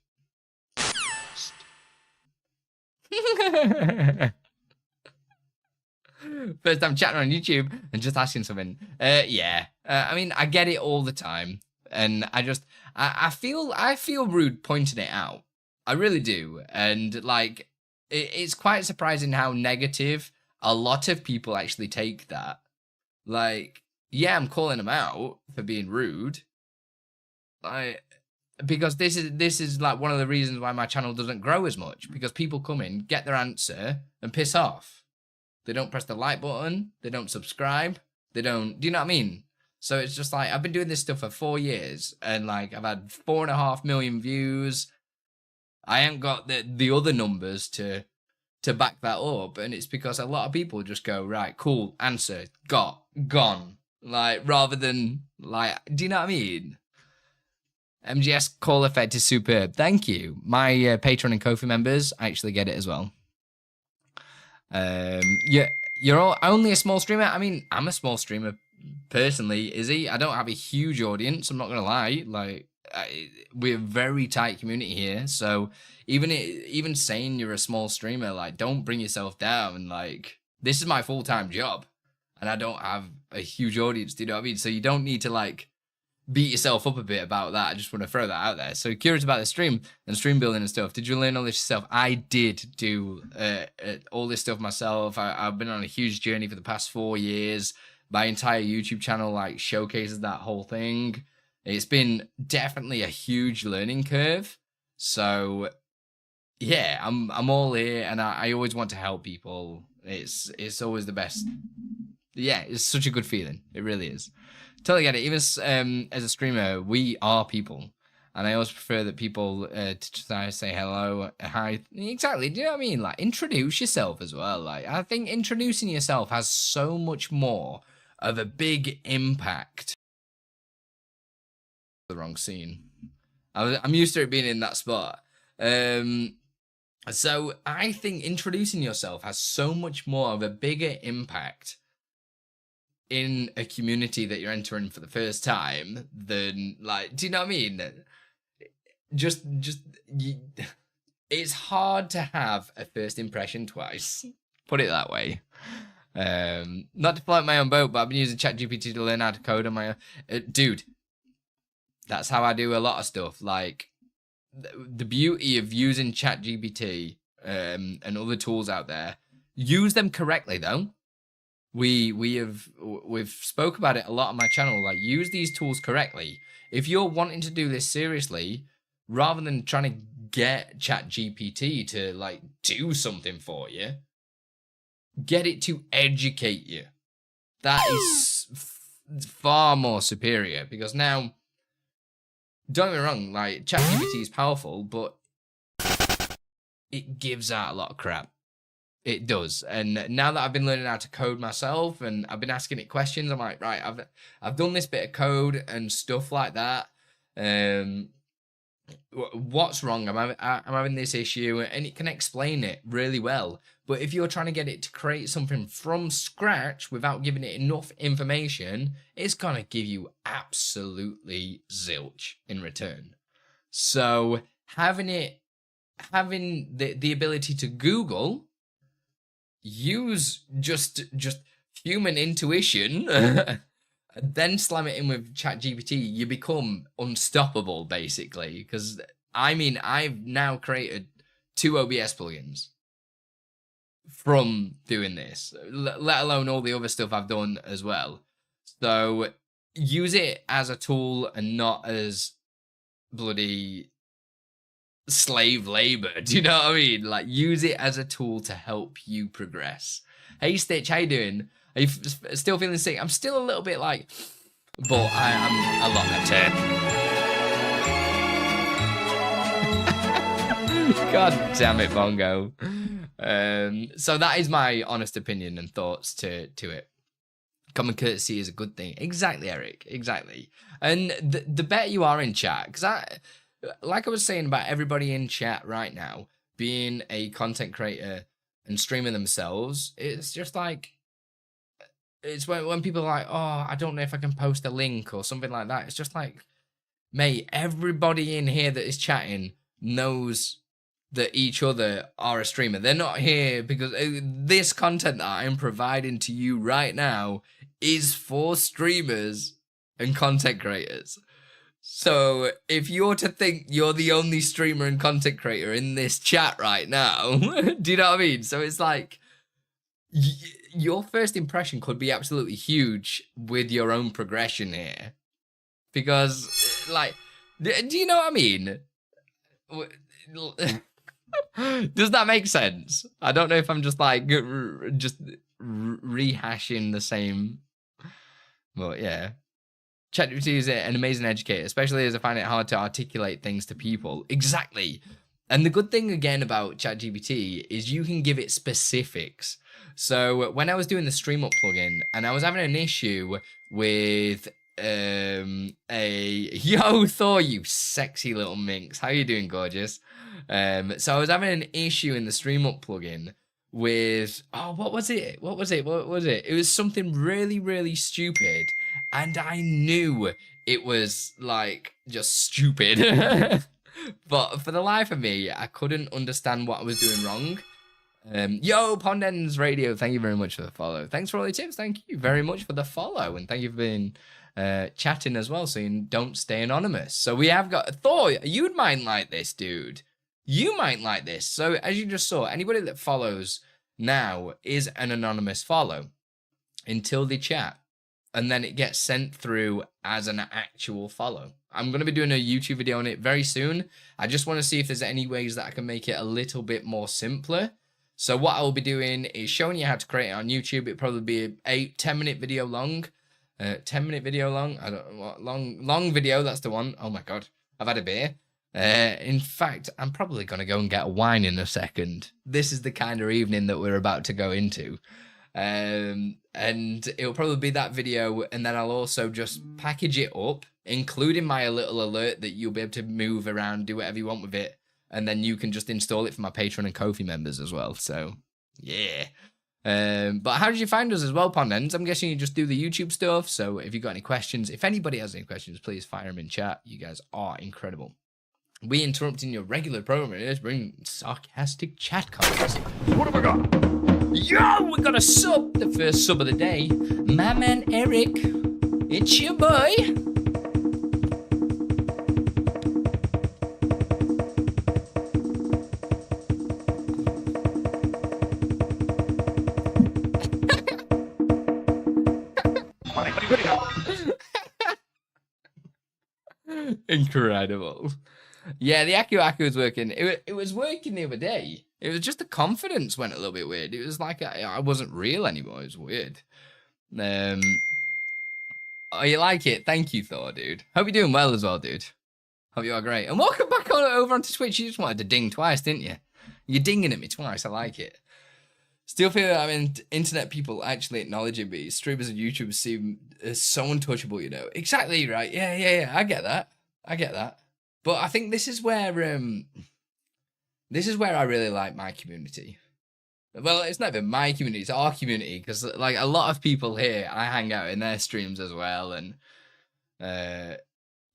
First time chatting on YouTube and just asking something. Yeah. I mean, I get it all the time. And I feel rude pointing it out. I really do. And like, it's quite surprising how negative a lot of people actually take that. Like, yeah, I'm calling them out for being rude. Because this is like one of the reasons why my channel doesn't grow as much, because people come in, get their answer, and piss off. They don't press the like button, they don't subscribe, do you know what I mean? So it's just like, I've been doing this stuff for 4 years, and like, I've had 4.5 million views. I ain't got the other numbers to back that up, and it's because a lot of people just go, right, cool, answer, gone. Like, rather than, like, do you know what I mean? MGS call effect is superb. Thank you. My Patreon and Ko-fi members actually get it as well. Yeah, you're all only a small streamer. I mean, I'm a small streamer personally, Izzy. I don't have a huge audience, I'm not gonna lie. Like, we're a very tight community here, so even saying you're a small streamer, like, don't bring yourself down. Like, this is my full-time job, and I don't have a huge audience, do you know what I mean? So you don't need to, like, beat yourself up a bit about that. I just want to throw that out there. So curious about the stream and stream building and stuff. Did you learn all this yourself? I did do all this stuff myself. I've been on a huge journey for the past 4 years. My entire YouTube channel like showcases that whole thing. It's been definitely a huge learning curve. So yeah, I'm all here, and I always want to help people. It's always the best. Yeah, it's such a good feeling. It really is. Totally get it. Even as a streamer, we are people, and I always prefer that people to say hello, hi. Exactly. Do you know what I mean? Like, introduce yourself as well. Like, I think introducing yourself has so much more of a big impact. The wrong scene. I'm used to it being in that spot. So I think introducing yourself has so much more of a bigger impact in a community that you're entering for the first time than, like, do you know what I mean? It's hard to have a first impression twice. Put it that way. Not to float my own boat, but I've been using ChatGPT to learn how to code on my own. Dude, that's how I do a lot of stuff. Like, the beauty of using ChatGPT and other tools out there, use them correctly though. We've spoke about it a lot on my channel. Like, use these tools correctly. If you're wanting to do this seriously, rather than trying to get ChatGPT to like do something for you, get it to educate you. That is far more superior, because now, don't get me wrong, like, ChatGPT is powerful, but it gives out a lot of crap. It does. And now that I've been learning how to code myself, and I've been asking it questions, I'm like, right, I've done this bit of code and stuff like that. What's wrong? I'm having this issue, and it can explain it really well. But if you're trying to get it to create something from scratch without giving it enough information, it's gonna give you absolutely zilch in return. So having the ability to Google, use just human intuition, then slam it in with ChatGPT, you become unstoppable, basically. Because I mean, I've now created 2 OBS plugins from doing this, let alone all the other stuff I've done as well. So use it as a tool and not as bloody slave labor. Do you know what I mean? Like, use it as a tool to help you progress. Hey Stitch, how you doing? Are you still feeling sick? I'm still a little bit like, but I am a lot better. God damn it, Bongo. So that is my honest opinion and thoughts to it. Common courtesy is a good thing. Exactly, Eric. Exactly. And the better you are in chat, because like I was saying about everybody in chat right now being a content creator and streaming themselves, it's just like, it's when people are like, oh, I don't know if I can post a link or something like that. It's just like, mate, everybody in here that is chatting knows that each other are a streamer. They're not here because this content that I'm providing to you right now is for streamers and content creators. So if you're to think you're the only streamer and content creator in this chat right now, do you know what I mean? So it's like, your first impression could be absolutely huge with your own progression here. Because, like, do you know what I mean? Does that make sense? I don't know if I'm just like, rehashing the same. But yeah. ChatGPT is an amazing educator, especially as I find it hard to articulate things to people. Exactly. And the good thing again about ChatGPT is you can give it specifics. So when I was doing the Stream Up plugin and I was having an issue with yo Thor, you sexy little minx, how you doing, gorgeous? So I was having an issue in the Stream Up plugin with what was it? It was something really stupid, and I knew it was like just stupid. But for the life of me, I couldn't understand what I was doing wrong. Yo, Pondens Radio, thank you very much for the follow. Thanks for all the tips. Thank you very much for the follow. And thank you for being chatting as well, so you don't stay anonymous. So we have got Thor. You'd might like this, dude. You might like this. So as you just saw, anybody that follows now is an anonymous follow until they chat. And then it gets sent through as an actual follow. I'm going to be doing a YouTube video on it very soon. I just want to see if there's any ways that I can make it a little bit more simpler. So what I will be doing is showing you how to create it on YouTube. It'll probably be an 8-10 minute video long. 10-minute video long. I don't know what long video. That's the one. Oh my God. I've had a beer. In fact, I'm probably going to go and get a wine in a second. This is the kind of evening that we're about to go into. And it'll probably be that video, and then I'll also just package it up, including my little alert that you'll be able to move around, do whatever you want with it, and then you can just install it for my Patreon and Ko-fi members as well. So, yeah. But how did you find us as well, Pondens? I'm guessing you just do the YouTube stuff, so if you've got any questions, if anybody has any questions, please fire them in chat. You guys are incredible. We interrupting your regular programming is bring sarcastic chat comments. What have we got? Yo, we got a sub, the first sub of the day. My man Eric, it's your boy. Incredible. Yeah, the Aku is working. It was working the other day. It was just the confidence went a little bit weird. It was like I wasn't real anymore. It was weird. Oh, you like it? Thank you, Thor, dude. Hope you're doing well as well, dude. Hope you are great. And welcome back over onto Twitch. You just wanted to ding twice, didn't you? You're dinging at me twice. I like it. Still feel that internet people actually acknowledging me. Streamers and YouTubers seem so untouchable, you know. Exactly right. Yeah. I get that. But I think this is where I really like my community. Well, it's not even my community, it's our community, because like a lot of people here, I hang out in their streams as well, and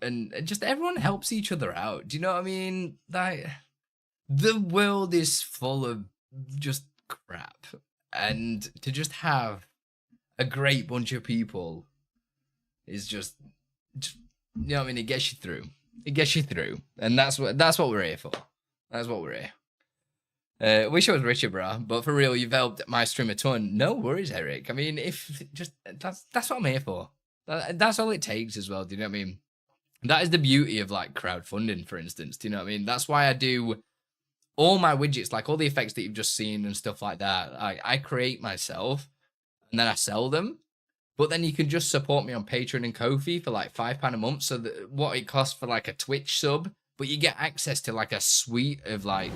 and just everyone helps each other out. Do you know what I mean? Like, the world is full of just crap, and to just have a great bunch of people is just you know what I mean. It gets you through. It gets you through, and that's what we're here for. That's what we're here. Wish I was richer, bro, but for real, you've helped my stream a ton. No worries, Eric. I mean, if just that's what I'm here for. That's all it takes as well. Do you know what I mean? That is the beauty of like crowdfunding, for instance. Do you know what I mean? That's why I do all my widgets, like all the effects that you've just seen and stuff like that. I create myself and then I sell them. But then you can just support me on Patreon and Ko-fi for like £5 a month. So that what it costs for like a Twitch sub, but you get access to like a suite of like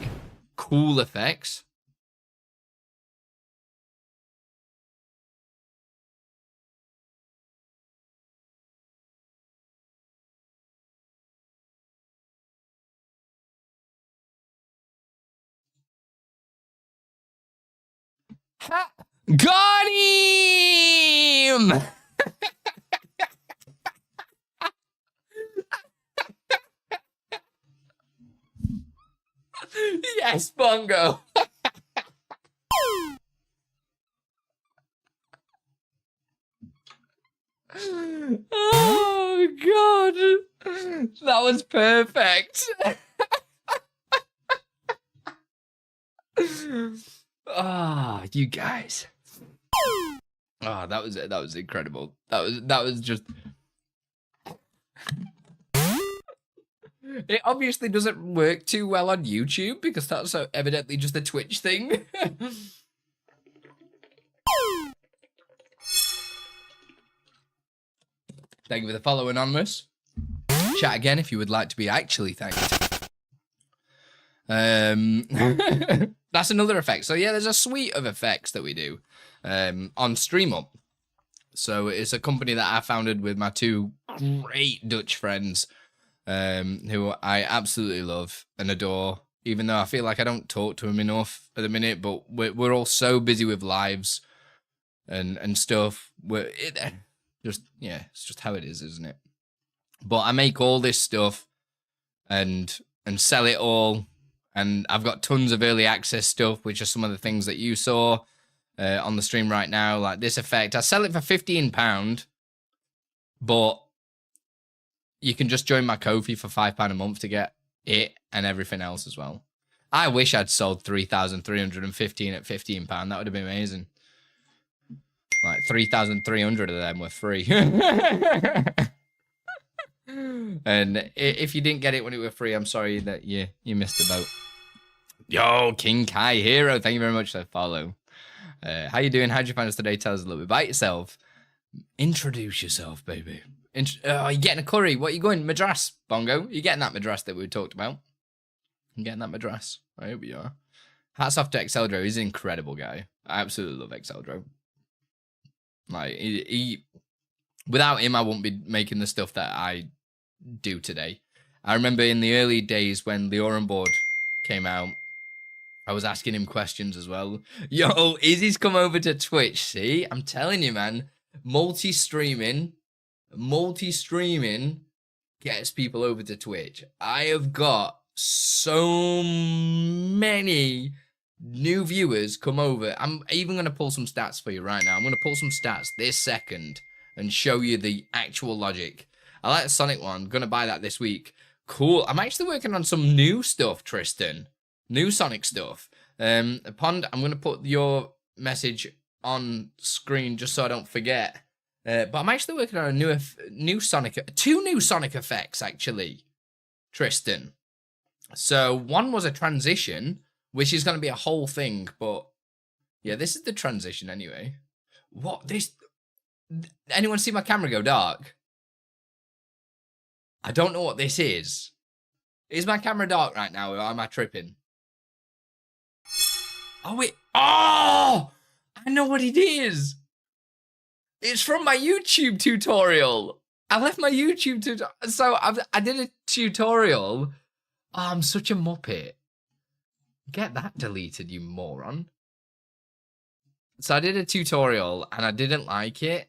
cool effects. Ha! Got him! Yes, Bongo. Oh, God. That was perfect. Ah, oh, you guys. Oh, that was incredible. That was just. It obviously doesn't work too well on YouTube because that's so evidently just a Twitch thing. Thank you for the follow, Anonymous. Chat again if you would like to be actually thanked. That's another effect. So yeah, there's a suite of effects that we do on StreamUp. So it's a company that I founded with my two great Dutch friends, who I absolutely love and adore, even though I feel like I don't talk to them enough at the minute, but we're all so busy with lives and stuff. It's just how it is, isn't it? But I make all this stuff and sell it all. And I've got tons of early access stuff, which are some of the things that you saw on the stream right now. Like this effect, I sell it for £15, but you can just join my Ko-fi for £5 a month to get it and everything else as well. I wish I'd sold 3,315 at £15. That would have been amazing. Like 3,300 of them were free. And if you didn't get it when it was free, I'm sorry that you missed the boat. Yo, King Kai Hero, thank you very much for the follow. How you doing? How'd you find us today? Tell us a little bit about yourself. Introduce yourself, baby. Oh, you getting a curry? What are you going? Madras, Bongo? You getting that Madras that we talked about? You getting that Madras? I hope you are. Hats off to Exceldro. He's an incredible guy. I absolutely love Exceldro. Like, he without him, I wouldn't be making the stuff that I do today. I remember in the early days when the Oran board came out, I was asking him questions as well. Yo, Izzy's come over to Twitch. See, I'm telling you, man, multi-streaming gets people over to Twitch. I have got so many new viewers come over. I'm even going to pull some stats for you right now. I'm going to pull some stats this second and show you the actual logic. I like the Sonic one. I'm going to buy that this week. Cool. I'm actually working on some new stuff, Tristan. New Sonic stuff. Pond, I'm going to put your message on screen just so I don't forget. But I'm actually working on a new Sonic, two new Sonic effects, actually, Tristan. So one was a transition, which is going to be a whole thing. But yeah, this is the transition anyway. What? Anyone see my camera go dark? I don't know what this is. Is my camera dark right now, or am I tripping? Oh, wait. Oh! I know what it is. It's from my YouTube tutorial. I left my YouTube tutorial. So I did a tutorial. Oh, I'm such a muppet. Get that deleted, you moron. So I did a tutorial and I didn't like it.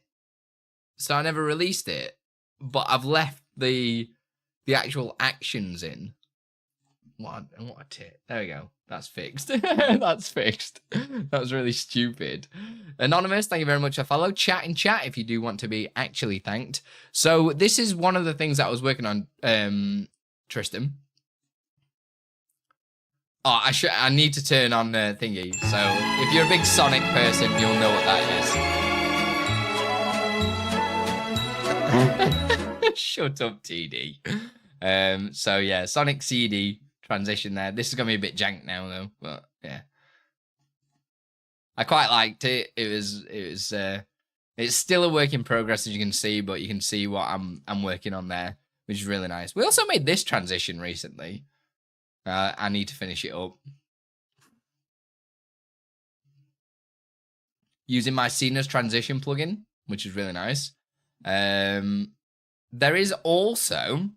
So I never released it. But I've left the the actual actions in. What a tit. There we go. That's fixed. That's fixed. That was really stupid. Anonymous, thank you very much for follow. Chat in chat if you do want to be actually thanked. So this is one of the things that I was working on, Tristan. Oh, I need to turn on the thingy. So if you're a big Sonic person, you'll know what that is. Shut up, TD. So yeah, Sonic CD transition there. This is gonna be a bit jank now though, but yeah. I quite liked it. It's still a work in progress, as you can see, but you can see what I'm working on there, which is really nice. We also made this transition recently. I need to finish it up. Using my Cena's transition plugin, which is really nice. There is also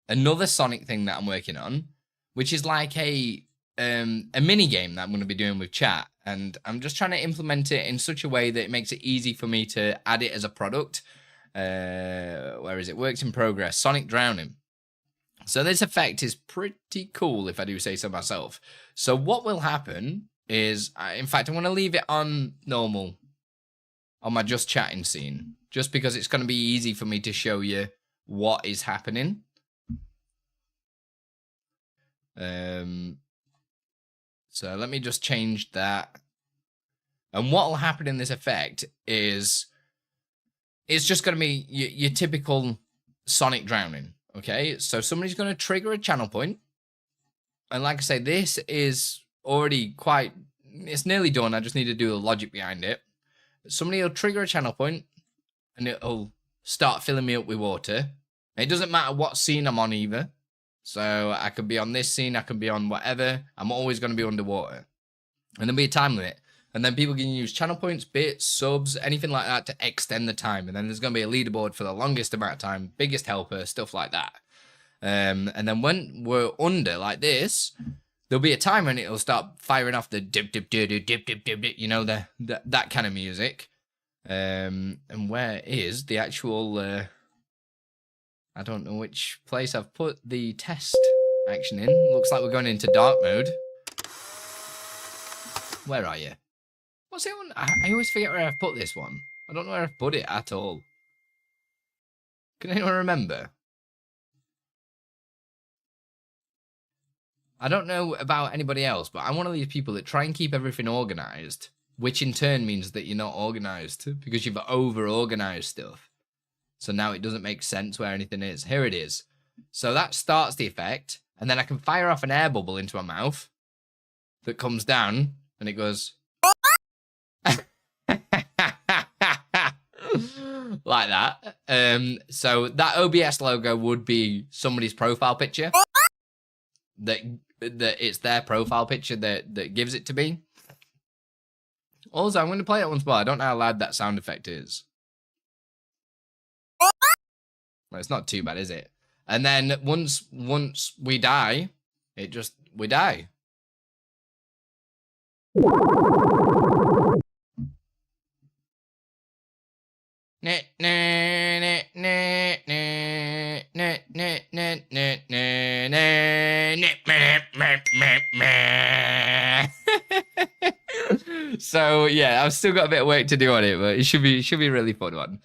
another Sonic thing that I'm working on, which is like a mini game that I'm going to be doing with chat, and I'm just trying to implement it in such a way that it makes it easy for me to add it as a product. Where is it? Works in progress. Sonic Drowning. So this effect is pretty cool, if I do say so myself. So what will happen is, in fact, I'm going to leave it on normal, on my just chatting scene, just because it's going to be easy for me to show you what is happening. So let me just change that. And what will happen in this effect is, it's just going to be your typical Sonic Drowning. Okay, so somebody's going to trigger a channel point. And like I say, this is already quite, it's nearly done. I just need to do the logic behind it. Somebody will trigger a channel point and it'll start filling me up with water. It doesn't matter what scene I'm on either. So I could be on this scene, I could be on whatever. I'm always going to be underwater. And there'll be a time limit. And then people can use channel points, bits, subs, anything like that to extend the time. And then there's going to be a leaderboard for the longest amount of time, biggest helper, stuff like that. And then when we're under like this, there'll be a timer and it'll start firing off the dip, dip, dip, dip, dip, dip, dip, you know, that kind of music. And where is the actual, I don't know which place I've put the test action in. Looks like we're going into dark mode. Where are you? What's it on? I always forget where I've put this one. I don't know where I've put it at all. Can anyone remember? I don't know about anybody else, but I'm one of these people that try and keep everything organized, which in turn means that you're not organized because you've over-organized stuff. So now it doesn't make sense where anything is. Here it is. So that starts the effect, and then I can fire off an air bubble into my mouth that comes down, and it goes... like that. So that OBS logo would be somebody's profile picture. That it's their profile picture that gives it to me. Also, I'm going to play it once more. I don't know how loud that sound effect is. Well, it's not too bad, is it? And then once we die, we die. So yeah, I've still got a bit of work to do on it, but it should be a really fun one.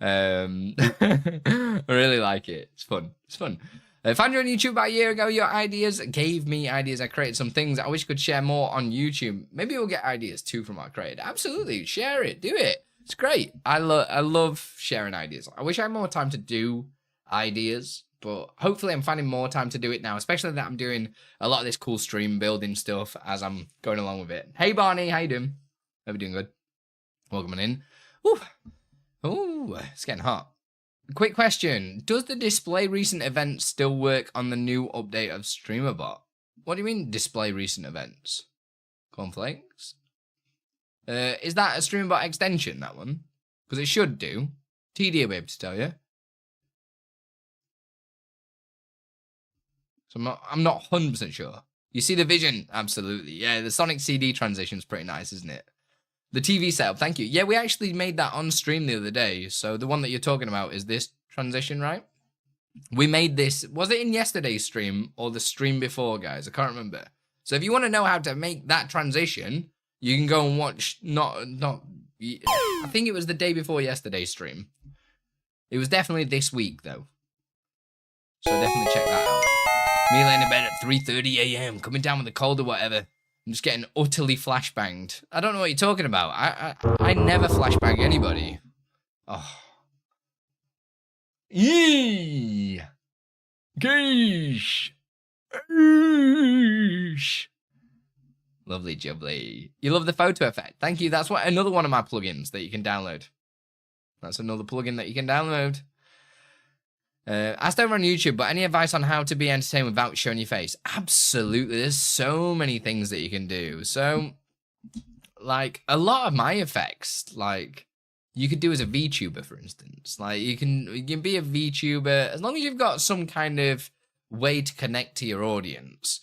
I really like it. It's fun. It's fun. I found you on YouTube about a year ago. Your ideas gave me ideas. I created some things. I wish I could share more on YouTube. Maybe we'll get ideas too from what I created. Absolutely. Share it. Do it. It's great. I love sharing ideas. I wish I had more time to do ideas, but hopefully I'm finding more time to do it now, especially that I'm doing a lot of this cool stream building stuff as I'm going along with it. Hey, Barney. How you doing? Hope you're doing good. Welcome on in. Ooh. Ooh, it's getting hot. Quick question. Does the display recent events still work on the new update of StreamerBot? What do you mean display recent events? Cornflakes? Is that a StreamerBot extension, that one? Because it should do. TD will be able to tell you. So I'm not 100% sure. You see the vision? Absolutely. Yeah, the Sonic CD transition's pretty nice, isn't it? The TV setup, thank you. Yeah, we actually made that on stream the other day. So the one that you're talking about is this transition, right? We made this, was it in yesterday's stream or the stream before, guys? I can't remember. So if you want to know how to make that transition, you can go and watch, I think it was the day before yesterday's stream. It was definitely this week, though. So definitely check that out. Me laying in bed at 3:30 a.m., coming down with a cold or whatever. I'm just getting utterly flashbanged. I don't know what you're talking about. I never flashbang anybody. Oh. Yee! Geesh! Eesh! Lovely jubbly. You love the photo effect. Thank you. That's another one of my plugins that you can download. That's another plugin that you can download. Asked over on YouTube, but any advice on how to be entertained without showing your face? Absolutely. There's so many things that you can do. So, like, a lot of my effects, like, you could do as a VTuber, for instance. Like, you can be a VTuber as long as you've got some kind of way to connect to your audience.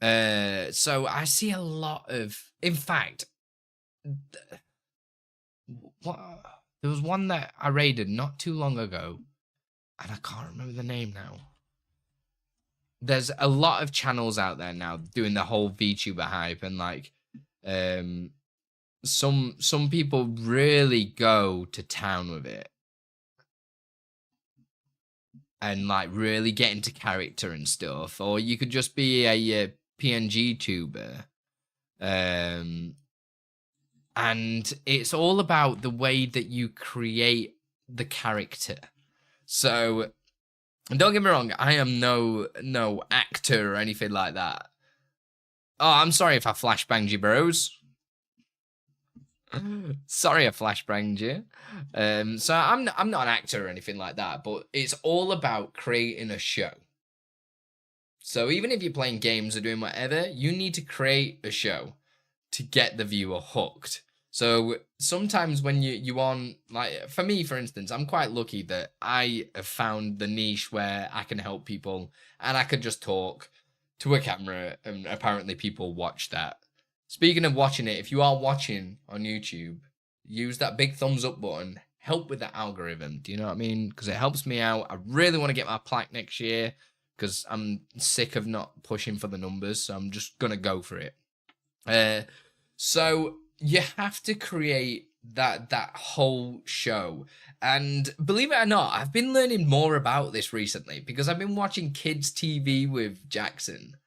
So I see a lot of, in fact, there was one that I raided not too long ago, and I can't remember the name now. There's a lot of channels out there now doing the whole VTuber hype, and like, some people really go to town with it, and like really get into character and stuff. Or you could just be a PNG tuber, and it's all about the way that you create the character. So don't get me wrong, I am no actor or anything like that. Oh, I'm sorry if I flashbanged you, bros. Sorry I flashbanged you. So I'm not an actor or anything like that, but it's all about creating a show. So even if you're playing games or doing whatever, you need to create a show to get the viewer hooked. So sometimes when you on, like, for me, for instance, I'm quite lucky that I have found the niche where I can help people and I could just talk to a camera, and apparently people watch that. Speaking of watching it, if you are watching on YouTube, use that big thumbs up button. Help with the algorithm. Do you know what I mean? Because it helps me out. I really want to get my plaque next year because I'm sick of not pushing for the numbers. So I'm just going to go for it. So you have to create that whole show. And believe it or not, I've been learning more about this recently because I've been watching kids TV with Jackson.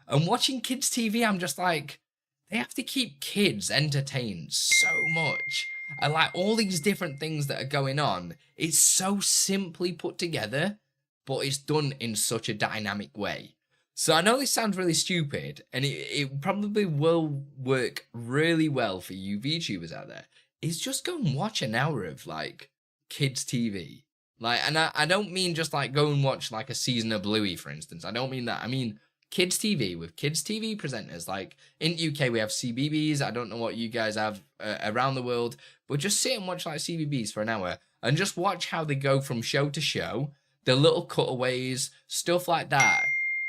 And watching kids TV, I'm just like, they have to keep kids entertained so much. And like all these different things that are going on, it's so simply put together, but it's done in such a dynamic way. So I know this sounds really stupid, and it probably will work really well for you VTubers out there. Is just go and watch an hour of like kids TV. Like, and I don't mean just like go and watch like a season of Bluey, for instance. I don't mean that. I mean kids TV with kids TV presenters. Like in UK we have CBBS. I don't know what you guys have around the world, but just sit and watch like CBBS for an hour and just watch how they go from show to show, the little cutaways, stuff like that.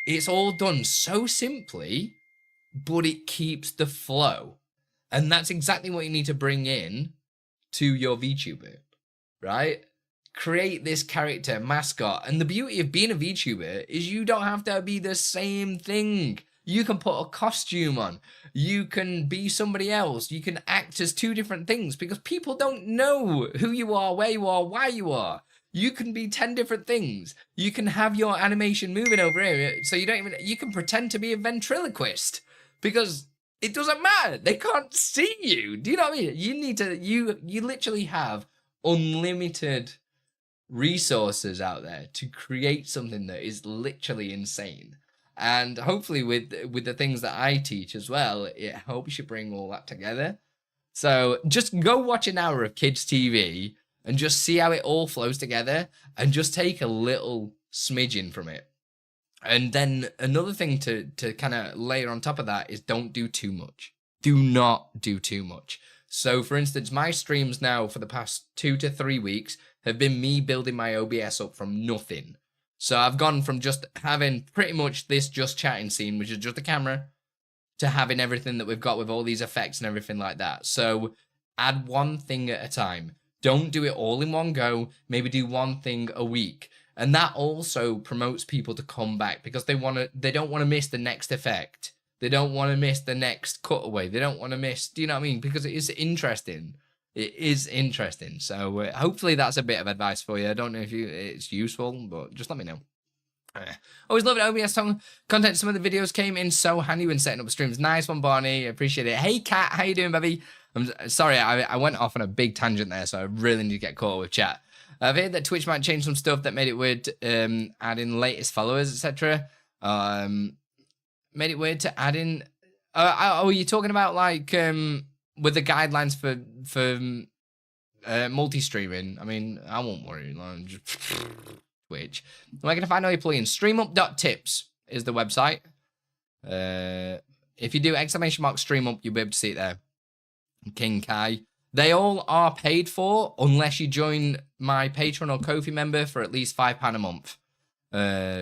It's all done so simply, but it keeps the flow. And that's exactly what you need to bring in to your VTuber, right? Create this character, mascot. And the beauty of being a VTuber is you don't have to be the same thing. You can put a costume on. You can be somebody else. You can act as two different things because people don't know who you are, where you are, why you are. You can be 10 different things. You can have your animation moving over here, so you can pretend to be a ventriloquist because it doesn't matter. They can't see you. Do you know what I mean? You literally have unlimited resources out there to create something that is literally insane. And hopefully with the things that I teach as well, it helps you bring all that together. So just go watch an hour of kids TV and just see how it all flows together and just take a little smidgen from it. And then another thing to kind of layer on top of that is don't do too much. Do not do too much. So for instance, my streams now for the past 2 to 3 weeks have been me building my OBS up from nothing. So I've gone from just having pretty much this just chatting scene, which is just a camera, to having everything that we've got with all these effects and everything like that. So add one thing at a time. Don't do it all in one go. Maybe do one thing a week. And that also promotes people to come back because they don't want to miss the next effect. They don't want to miss the next cutaway. They don't want to miss, do you know what I mean? Because it is interesting. It is interesting. So hopefully that's a bit of advice for you. I don't know if it's useful, but just let me know. Always love it. OBS content. Some of the videos came in so handy when setting up streams. Nice one, Barney. Appreciate it. Hey, Kat. How you doing, baby? I'm sorry. I went off on a big tangent there, so I really need to get caught up with chat. I've heard that Twitch might change some stuff that made it weird, adding latest followers, etc. Made it weird to add in. Are you talking about like with the guidelines for multi-streaming? I mean, I won't worry. Just Twitch. Where can I find all your plugins? Streamup.tips is the website. If you do !streamup, you'll be able to see it there. King Kai. They all are paid for unless you join my Patreon or Ko-fi member for at least £5 a month.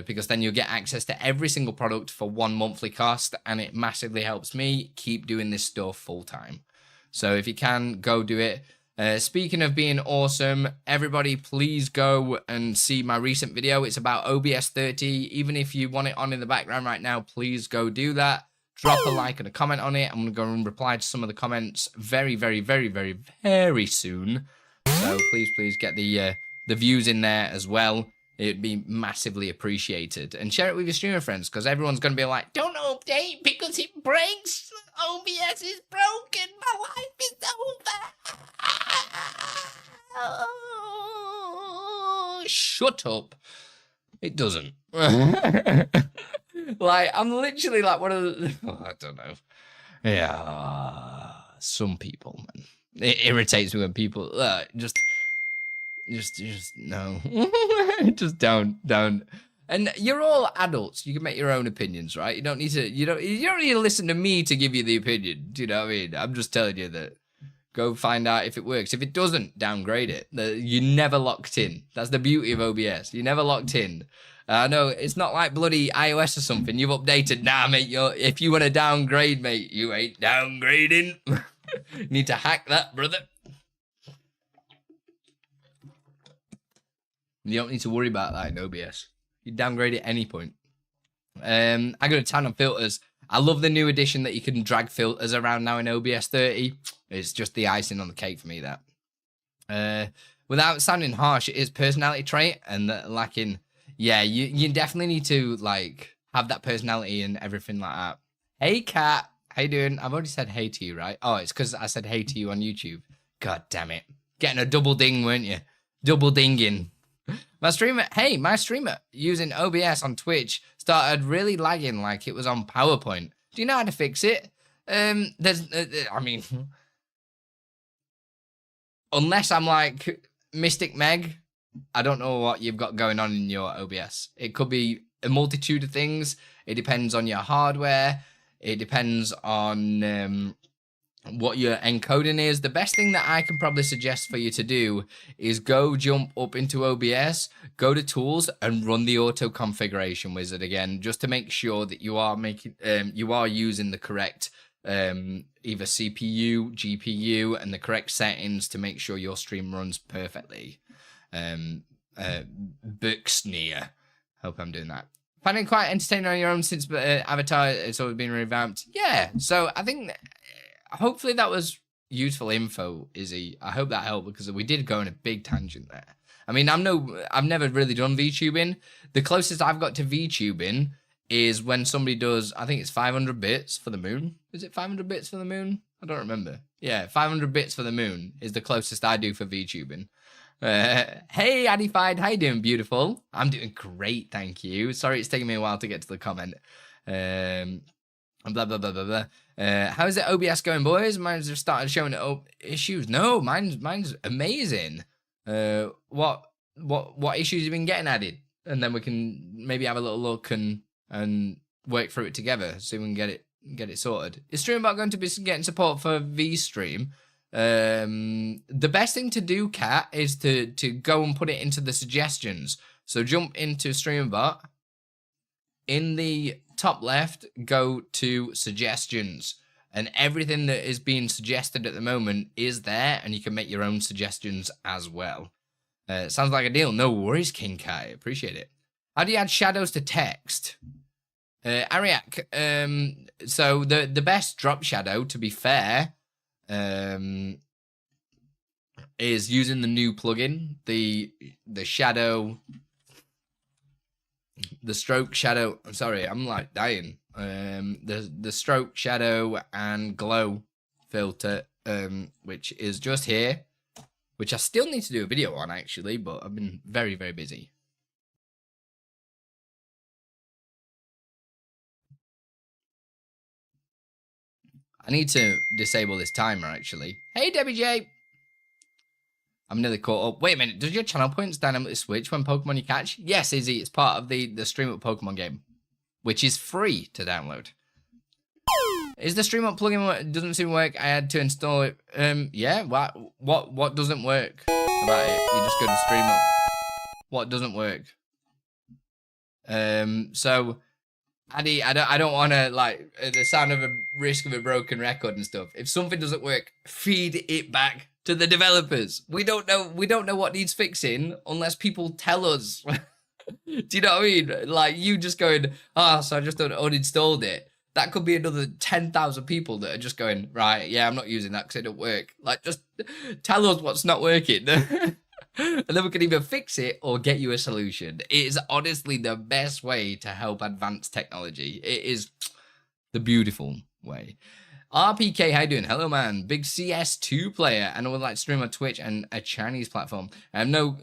Because then you'll get access to every single product for one monthly cost, and it massively helps me keep doing this stuff full time. So if you can, go do it. Speaking of being awesome, everybody please go and see my recent video. It's about OBS 30. Even if you want it on in the background right now, please go do that. Drop a like and a comment on it. I'm going to go and reply to some of the comments very, very, very, very, very soon. So please get the views in there as well. It'd be massively appreciated. And share it with your streamer friends, because everyone's going to be like, don't update because it breaks. OBS is broken. My life is over. Oh, shut up. It doesn't. Like, I'm literally like one of the... Oh, I don't know. Yeah. Some people, man. It irritates me when people... Just no. Just down. And you're all adults. You can make your own opinions, right? You don't need to listen to me to give you the opinion. Do you know what I mean? I'm just telling you that. Go find out if it works. If it doesn't, downgrade it. You're never locked in. That's the beauty of OBS. You're never locked in. I know it's not like bloody iOS or something. You've updated. Nah, mate. If you want to downgrade, mate, you ain't downgrading. Need to hack that, brother. You don't need to worry about that in OBS. You downgrade at any point. I got a ton of filters. I love the new addition that you can drag filters around now in OBS 30. It's just the icing on the cake for me, that. Without sounding harsh, it is personality trait and lacking... Yeah, you definitely need to, like, have that personality and everything like that. Hey, Kat. How you doing? I've already said hey to you, right? Oh, it's because I said hey to you on YouTube. God damn it. Getting a double ding, weren't you? Double dinging. My streamer using OBS on Twitch started really lagging like it was on PowerPoint. Do you know how to fix it? I mean, unless I'm like Mystic Meg, I don't know what you've got going on in your OBS. It could be a multitude of things. It depends on your hardware. It depends on what your encoding is. The best thing that I can probably suggest for you to do is go jump up into OBS, go to tools and run the auto configuration wizard again, just to make sure that you are using the correct either CPU, GPU, and the correct settings to make sure your stream runs perfectly. Buxneer. Hope I'm doing that. Finding it quite entertaining on your own since Avatar it's always been revamped. Yeah, so I think hopefully that was useful info, Izzy. I hope that helped because we did go in a big tangent there. I mean, I've never really done VTubing. The closest I've got to VTubing is when somebody does, I think it's 500 bits for the moon. Is it 500 bits for the moon? I don't remember. Yeah, 500 bits for the moon is the closest I do for VTubing. Hey, Addified, how you doing, beautiful? I'm doing great, thank you. Sorry it's taking me a while to get to the comment. Blah, blah, blah, blah, blah. How's the OBS going, boys? Mine's just started showing issues. No, mine's amazing. What issues have been getting added? And then we can maybe have a little look and work through it together so we can get it sorted. Is Streambot going to be getting support for VStream? The best thing to do, Kat, is to go and put it into the suggestions. So jump into Streambot. In the top left, go to suggestions. And everything that is being suggested at the moment is there, and you can make your own suggestions as well. Sounds like a deal. No worries, King Kai. Appreciate it. How do you add shadows to text? Ariak, so the best drop shadow, to be fair, is using the new plugin, the shadow, the stroke shadow. I'm sorry, I'm like dying. The stroke shadow and glow filter, which is just here, which I still need to do a video on actually, but I've been very, very busy. I need to disable this timer, actually. Hey, Debbie J. I'm nearly caught up. Wait a minute. Does your channel points dynamically switch when Pokemon you catch? Yes, Izzy. It's part of the Stream Up Pokemon game, which is free to download. Is the Stream Up plugin doesn't seem to work? I had to install it. Yeah. What doesn't work about it? You just go to Stream Up. What doesn't work? So. Andi, I don't want to, like, the sound of a risk of a broken record and stuff. If something doesn't work, feed it back to the developers. We don't know what needs fixing unless people tell us. Do you know what I mean? Like, you just going, so I just uninstalled it. That could be another 10,000 people that are just going, right, yeah, I'm not using that because it don't work. Like, just tell us what's not working. And then we can either fix it or get you a solution. It is honestly the best way to help advance technology. It is the beautiful way. RPK, how you doing? Hello, man. Big CS2 player, and I would like to stream on Twitch and a Chinese platform. I have no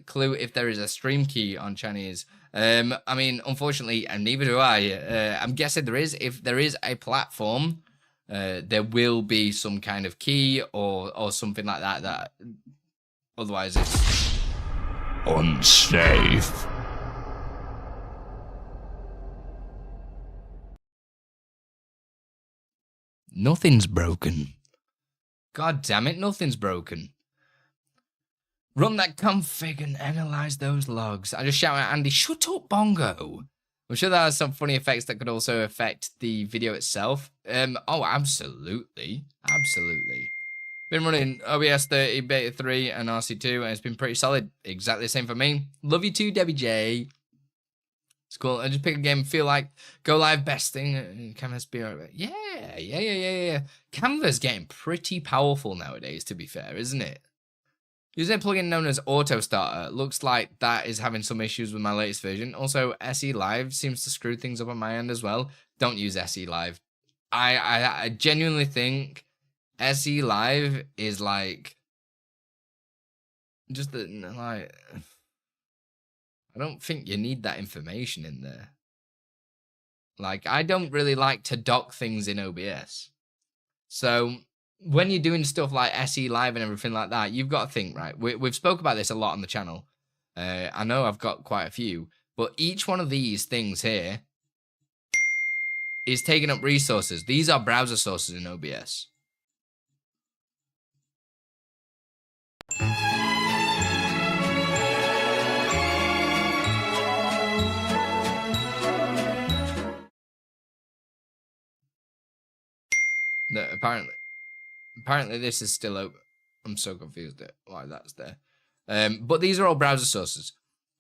clue if there is a stream key on Chinese. I mean, unfortunately, and neither do I. I'm guessing there is. If there is a platform, there will be some kind of key or something like that. Otherwise, it's unsafe. Nothing's broken. God damn it, nothing's broken. Run that config and analyze those logs. I just shout at Andi, shut up, Bongo. I'm sure that has some funny effects that could also affect the video itself. Oh, absolutely. Absolutely. Been running OBS 30, Beta 3, and RC2, and it's been pretty solid. Exactly the same for me. Love you too, Debbie J. It's cool. I just pick a game and feel like go live best thing. Canva's be alright. Yeah. Canva's getting pretty powerful nowadays, to be fair, isn't it? Using a plugin known as Auto Starter. Looks like that is having some issues with my latest version. Also, SE Live seems to screw things up on my end as well. Don't use SE Live. I genuinely think SE Live is like just like I don't think you need that information in there. Like, I don't really like to dock things in OBS. So when you're doing stuff like SE Live and everything like that, you've got to think, right? We've spoke about this a lot on the channel. I know I've got quite a few, but each one of these things here is taking up resources. These are browser sources in OBS. No, apparently this is still open. I'm so confused at why that's there. But these are all browser sources,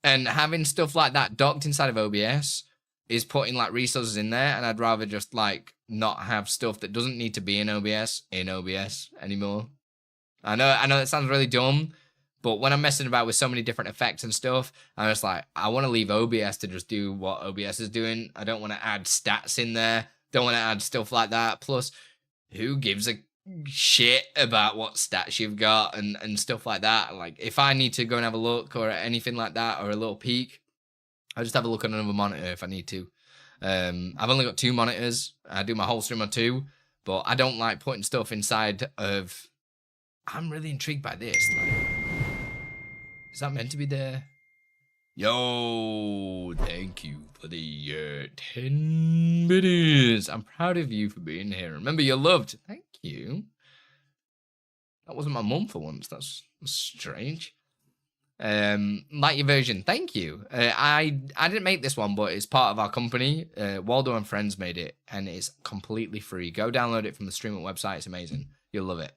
and having stuff like that docked inside of OBS is putting like resources in there, and I'd rather just like not have stuff that doesn't need to be in OBS anymore. I know that sounds really dumb, but when I'm messing about with so many different effects and stuff, I'm just like, I want to leave OBS to just do what OBS is doing. I don't want to add stats in there. Don't want to add stuff like that. Plus, who gives a shit about what stats you've got and stuff like that? Like, if I need to go and have a look or anything like that, or a little peek, I'll just have a look at another monitor if I need to. I've only got 2 monitors. I do my whole stream on 2, but I don't like putting stuff inside of... I'm really intrigued by this. Like, is that meant to be there? Yo, thank you for the 10 minutes. I'm proud of you for being here. Remember, you're loved. Thank you. That wasn't my mum for once. That's strange. Like your version. Thank you. I didn't make this one, but it's part of our company. Waldo and Friends made it, and it's completely free. Go download it from the Stream Up website. It's amazing. You'll love it.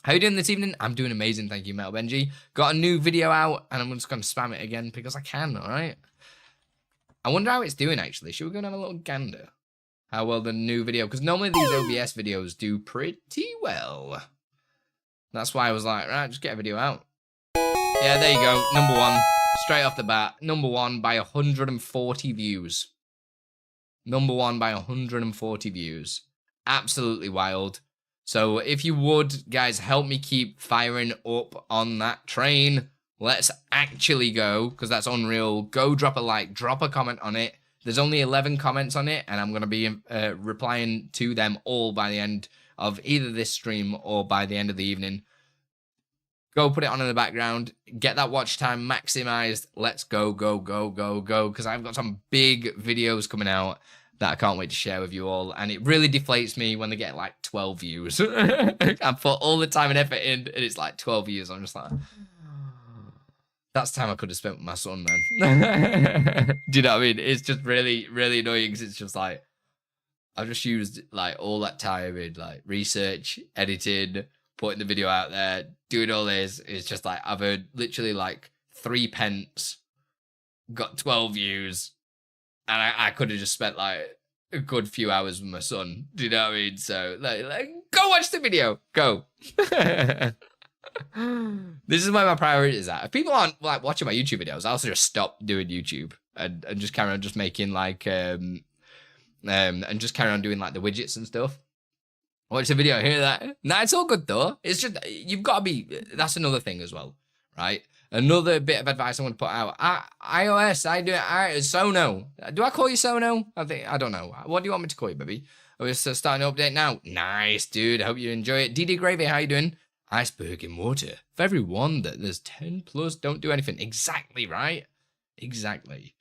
How you doing this evening? I'm doing amazing, thank you, Metal Benji. Got a new video out, and I'm just going to spam it again because I can, all right? I wonder how it's doing, actually. Should we go and have a little gander? How well the new video... Because normally these OBS videos do pretty well. That's why I was like, right, just get a video out. Yeah, there you go. Number one. Straight off the bat. Number one by 140 views. Number one by 140 views. Absolutely wild. So if you would, guys, help me keep firing up on that train. Let's actually go, because that's unreal. Go drop a like, drop a comment on it. There's only 11 comments on it, and I'm going to be replying to them all by the end of either this stream or by the end of the evening. Go put it on in the background. Get that watch time maximized. Let's go, go, go, go, go, because I've got some big videos coming out that I can't wait to share with you all, and it really deflates me when they get like 12 views. I put all the time and effort in, and it's like 12 views. I'm just like, that's time I could have spent with my son, man. Do you know what I mean? It's just really, really annoying because it's just like, I've just used like all that time in like research, editing, putting the video out there, doing all this. It's just like, I've earned literally like 3 pence, got 12 views, and I could have just spent like a good few hours with my son. Do you know what I mean? So like go watch the video. Go. This is where my priority is at. If people aren't like watching my YouTube videos, I'll also just stop doing YouTube and just carry on just making like and just carry on doing like the widgets and stuff. Watch the video, hear that? Nah, it's all good though. It's just you've got to be. That's another thing as well, right? Another bit of advice I want to put out. iOS, Sono. Do I call you Sono? I don't know. What do you want me to call you, baby? Oh, it's starting to update now. Nice, dude. I hope you enjoy it. DD Gravy, how you doing? Iceberg in water. For everyone that there's 10 plus, don't do anything. Exactly, right? Exactly.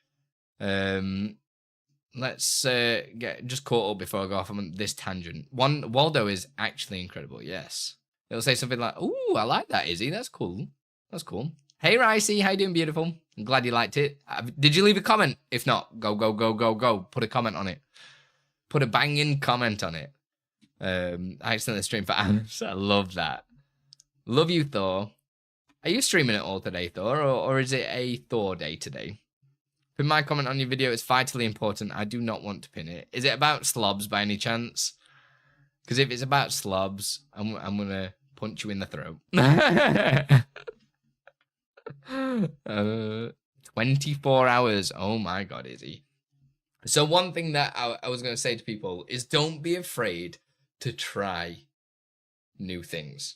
Let's get just caught up before I go off on this tangent. Waldo is actually incredible, yes. It'll say something like, ooh, I like that, Izzy. That's cool. That's cool. Hey, Ricey, how you doing, beautiful? I'm glad you liked it. Did you leave a comment? If not, go, go, go, go, go. Put a comment on it. Put a banging comment on it. I accidentally streamed for hours. I love that. Love you, Thor. Are you streaming it all today, Thor, or is it a Thor day today? Pin my comment on your video. It's vitally important. I do not want to pin it. Is it about slobs by any chance? Because if it's about slobs, I'm going to punch you in the throat. 24 hours. Oh my God, Izzy. So one thing that I was going to say to people is don't be afraid to try new things.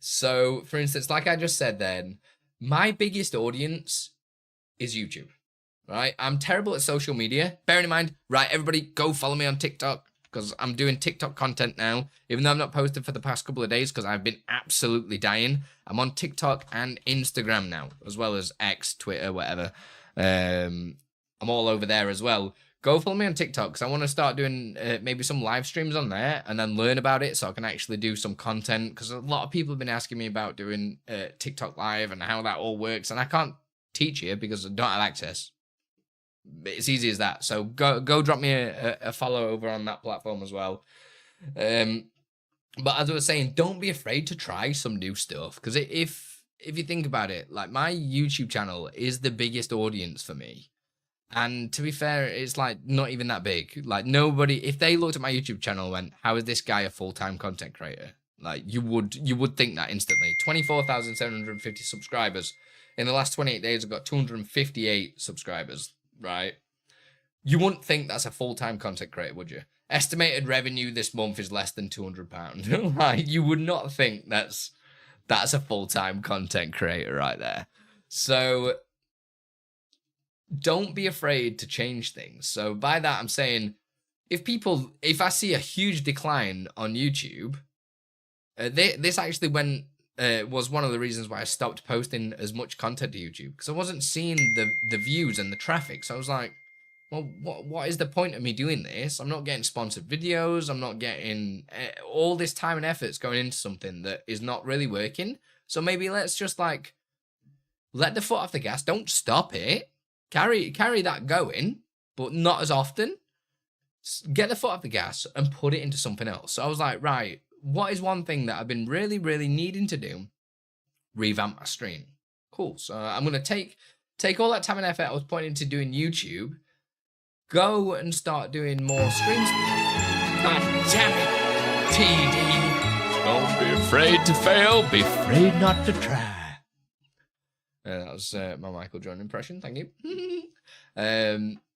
So, for instance, like I just said then, my biggest audience is YouTube, right? I'm terrible at social media. Bearing in mind, right, everybody go follow me on TikTok because I'm doing TikTok content now, even though I've not posted for the past couple of days because I've been absolutely dying. I'm on TikTok and Instagram now, as well as X, Twitter, whatever. I'm all over there as well. Go follow me on TikTok because I want to start doing maybe some live streams on there and then learn about it so I can actually do some content because a lot of people have been asking me about doing TikTok live and how that all works and I can't teach you because I don't have access. It's easy as that. So go drop me a follow over on that platform as well. But as I was saying, don't be afraid to try some new stuff because if you think about it, like my YouTube channel is the biggest audience for me. And to be fair, it's like not even that big. Like nobody, if they looked at my YouTube channel and went, how is this guy a full-time content creator? Like you would think that instantly. 24,750 subscribers. In the last 28 days, I've got 258 subscribers, right? You wouldn't think that's a full-time content creator, would you? Estimated revenue this month is less than £200. Like you would not think that's a full-time content creator right there. So don't be afraid to change things. So by that, I'm saying if I see a huge decline on YouTube, this actually was one of the reasons why I stopped posting as much content to YouTube because I wasn't seeing the views and the traffic. So I was like, well, what is the point of me doing this? I'm not getting sponsored videos. I'm not getting all this time and effort's going into something that is not really working. So maybe let's just like let the foot off the gas. Don't stop it. Carry that going, but not as often. Get the foot off the gas and put it into something else. So I was like, right, what is one thing that I've been really, really needing to do? Revamp my stream. Cool. So I'm going to take all that time and effort I was putting into doing YouTube, go and start doing more streams. God damn it, TD. Don't be afraid to fail, be afraid not to try. That was my Michael Jordan impression. Thank you.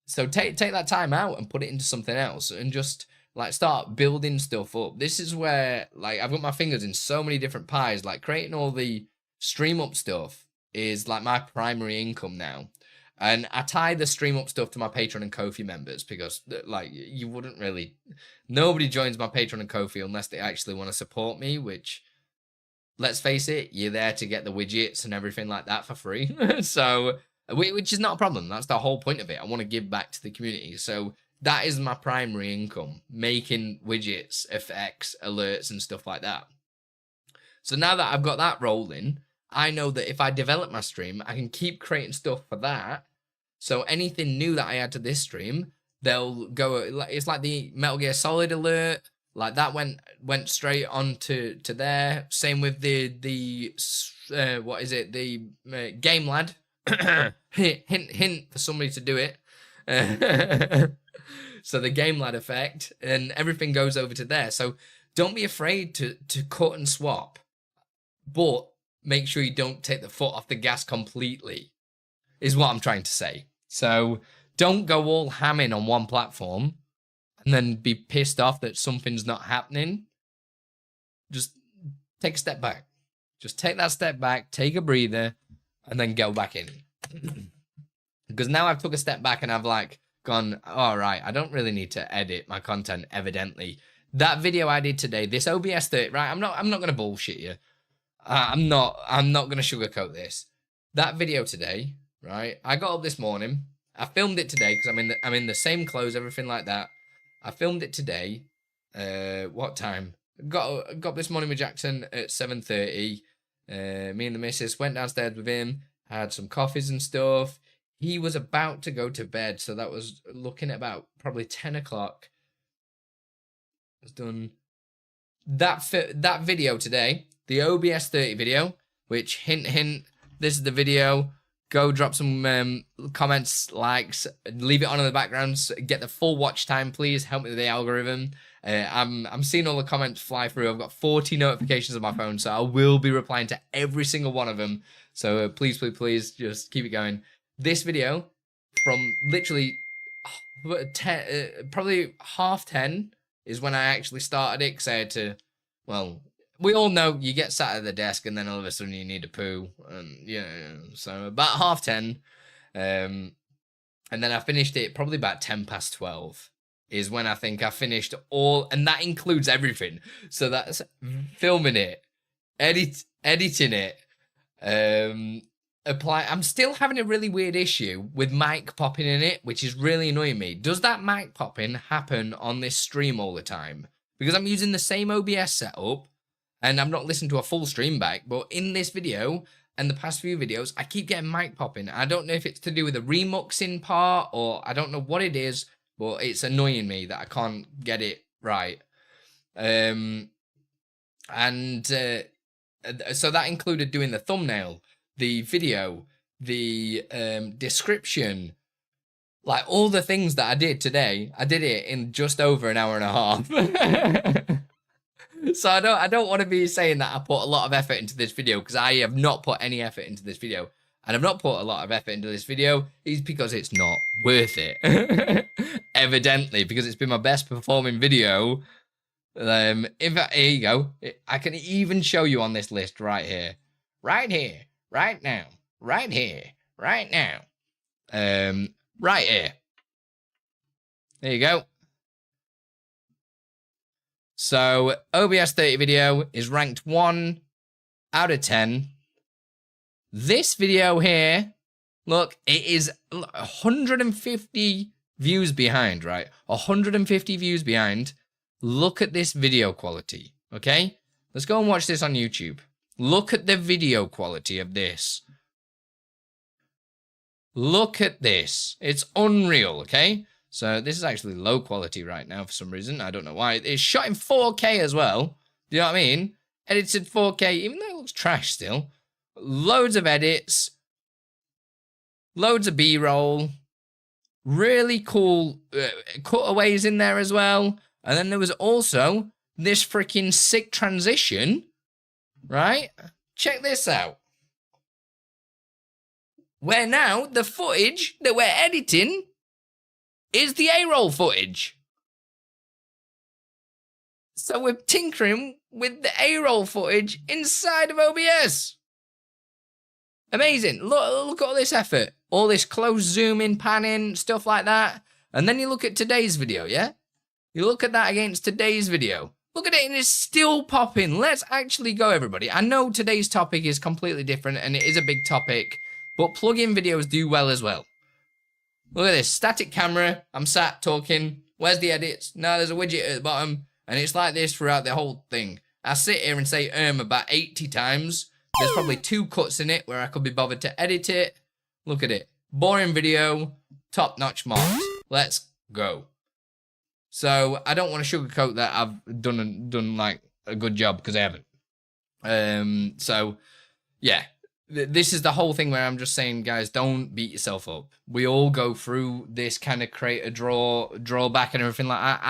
So take that time out and put it into something else, and just like start building stuff up. This is where like I've got my fingers in so many different pies. Like creating all the stream up stuff is like my primary income now, and I tie the stream up stuff to my Patreon and Ko-fi members, because like you wouldn't really, nobody joins my Patreon and Ko-fi unless they actually want to support me, which, let's face it, you're there to get the widgets and everything like that for free. So, which is not a problem. That's the whole point of it. I want to give back to the community. So that is my primary income, making widgets, effects, alerts, and stuff like that. So now that I've got that rolling, I know that if I develop my stream, I can keep creating stuff for that. So anything new that I add to this stream, they'll go, it's like the Metal Gear Solid alert. Like that went straight on to there. Same with the what is it? The Game Lad. hint for somebody to do it. So the Game Lad effect, and everything goes over to there. So don't be afraid to cut and swap, but make sure you don't take the foot off the gas completely, is what I'm trying to say. So don't go all hamming on one platform and then be pissed off that something's not happening. Just take a step back. Just take that step back, take a breather, and then go back in. Because now I've took a step back and I've like gone, all right, I don't really need to edit my content, evidently. That video I did today, this OBS 30, right? I'm not going to bullshit you. I'm not going to sugarcoat this. That video today, right? I got up this morning. I filmed it today because I'm in the same clothes, everything like that. I filmed it today. What time? Got up this morning with Jackson at 7:30. Me and the missus went downstairs with him, had some coffees and stuff. He was about to go to bed, so that was looking at about probably 10 o'clock. I was done. That video today, the OBS 30 video, which hint, this is the video. Go drop some comments, likes, leave it on in the background. Get the full watch time, please. Help me with the algorithm. I'm seeing all the comments fly through. I've got 40 notifications on my phone, so I will be replying to every single one of them. So please, just keep it going. This video, from literally probably 10:30 is when I actually started it, because I had to, well, we all know you get sat at the desk and then all of a sudden you need to poo, and so about 10:30, and then I finished it probably about 12:10 is when I think I finished all, and that includes everything. So that's filming it, editing it, I'm still having a really weird issue with mic popping in it, which is really annoying me. Does that mic popping happen on this stream all the time? Because I'm using the same OBS setup, and I've not listened to a full stream back, but in this video and the past few videos, I keep getting mic popping. I don't know if it's to do with the remuxing part, or I don't know what it is, but it's annoying me that I can't get it right. So that included doing the thumbnail, the video, the description, like all the things that I did today. I did it in just over an hour and a half. So I don't want to be saying that I put a lot of effort into this video, because I have not put any effort into this video. And I've not put a lot of effort into this video is because it's not worth it. Evidently, because it's been my best performing video. Here you go. I can even show you on this list right here. Right here. Right now. Right here. Right now. Right here. There you go. So, OBS 30 video is ranked 1 out of 10. This video here, look, it is 150 views behind, right? 150 views behind. Look at this video quality, okay? Let's go and watch this on YouTube. Look at the video quality of this. Look at this. It's unreal, okay? So this is actually low quality right now for some reason. I don't know why. It's shot in 4K as well. Do you know what I mean? Edited 4K, even though it looks trash still. Loads of edits. Loads of B-roll. Really cool cutaways in there as well. And then there was also this freaking sick transition, right? Check this out. Where now the footage that we're editing is the A-roll footage. So we're tinkering with the A-roll footage inside of OBS. Amazing. Look at all this effort. All this close zooming, panning, stuff like that. And then you look at today's video, yeah? You look at that against today's video. Look at it and it's still popping. Let's actually go, everybody. I know today's topic is completely different and it is a big topic, but plug-in videos do well as well. Look at this. Static camera. I'm sat talking. Where's the edits? No, there's a widget at the bottom. And it's like this throughout the whole thing. I sit here and say about 80 times. There's probably 2 cuts in it where I could be bothered to edit it. Look at it. Boring video. Top-notch marks. Let's go. So I don't want to sugarcoat that I've done like a good job, because I haven't. So yeah, this is the whole thing where I'm just saying, guys, don't beat yourself up. We all go through this kind of create a draw back and everything like that.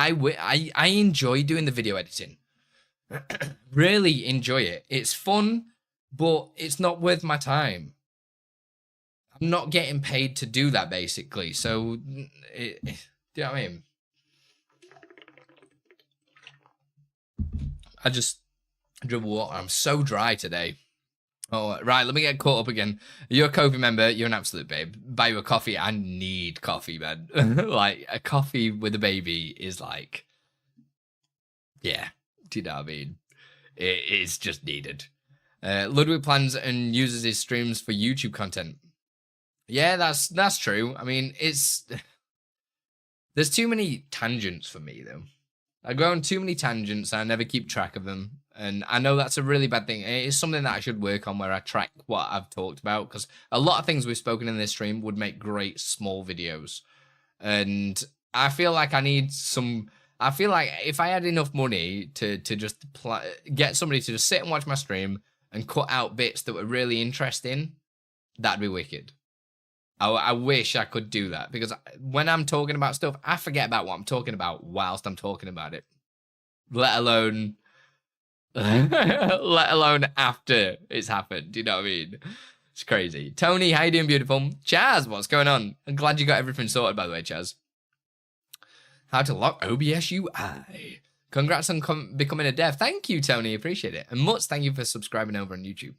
I enjoy doing the video editing. Really enjoy it. It's fun, but it's not worth my time. I'm not getting paid to do that, basically. So, do you know what I mean? I just dribble water. I'm so dry today. Oh, right. Let me get caught up again. You're a Kofi member. You're an absolute babe. Buy you a coffee. I need coffee, man. Like, a coffee with a baby is like, yeah. Do you know what I mean? It's just needed. Ludwig plans and uses his streams for YouTube content. Yeah, that's true. I mean, there's too many tangents for me, though. I go on too many tangents, and I never keep track of them. And I know that's a really bad thing. It's something that I should work on, where I track what I've talked about, because a lot of things we've spoken in this stream would make great small videos. And I feel like I need some... I feel like if I had enough money to just get somebody to just sit and watch my stream and cut out bits that were really interesting, that'd be wicked. I wish I could do that, because when I'm talking about stuff, I forget about what I'm talking about whilst I'm talking about it. Let alone after it's happened. Do you know what I mean? It's crazy. Tony, how you doing, beautiful? Chaz, what's going on? I'm glad you got everything sorted, by the way, Chaz. How to lock OBS UI. Congrats on becoming a dev. Thank you, Tony. Appreciate it. And Mutz, thank you for subscribing over on YouTube.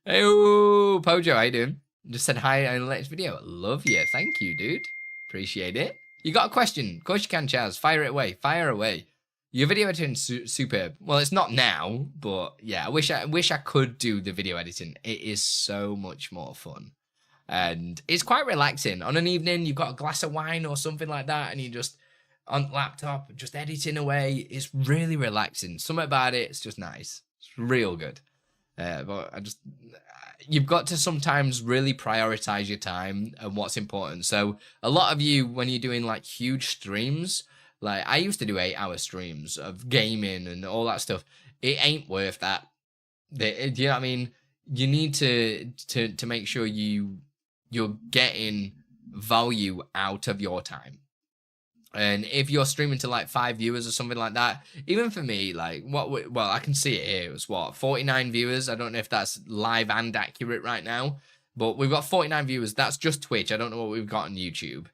Hey, Pojo, how you doing? Just said hi in the latest video. Love you. Thank you, dude. Appreciate it. You got a question? Of course you can, Chaz. Fire it away. Fire away. Your video editing superb. Well, it's not now, but yeah, I wish I could do the video editing. It is so much more fun. And it's quite relaxing. On an evening, you've got a glass of wine or something like that, and you just on laptop, just editing away. It's really relaxing. Something about it, it's just nice. It's real good. But you've got to sometimes really prioritize your time and what's important. So a lot of you, when you're doing like huge streams, like I used to do 8-hour streams of gaming and all that stuff. It ain't worth that. Do you know what I mean? You need to make sure you're getting value out of your time. And if you're streaming to like 5 viewers or something like that, even for me, like well, I can see it here. It was 49 viewers. I don't know if that's live and accurate right now, but we've got 49 viewers. That's just Twitch. I don't know what we've got on YouTube.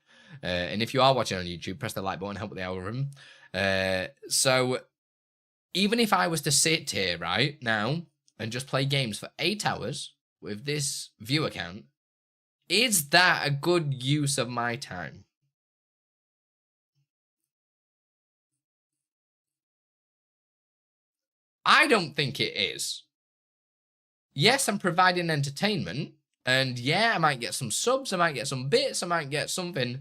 And if you are watching on YouTube, press the like button, help with the algorithm. So even if I was to sit here right now and just play games for 8 hours with this viewer count, is that a good use of my time? I don't think it is. Yes, I'm providing entertainment, and yeah, I might get some subs, I might get some bits, I might get something,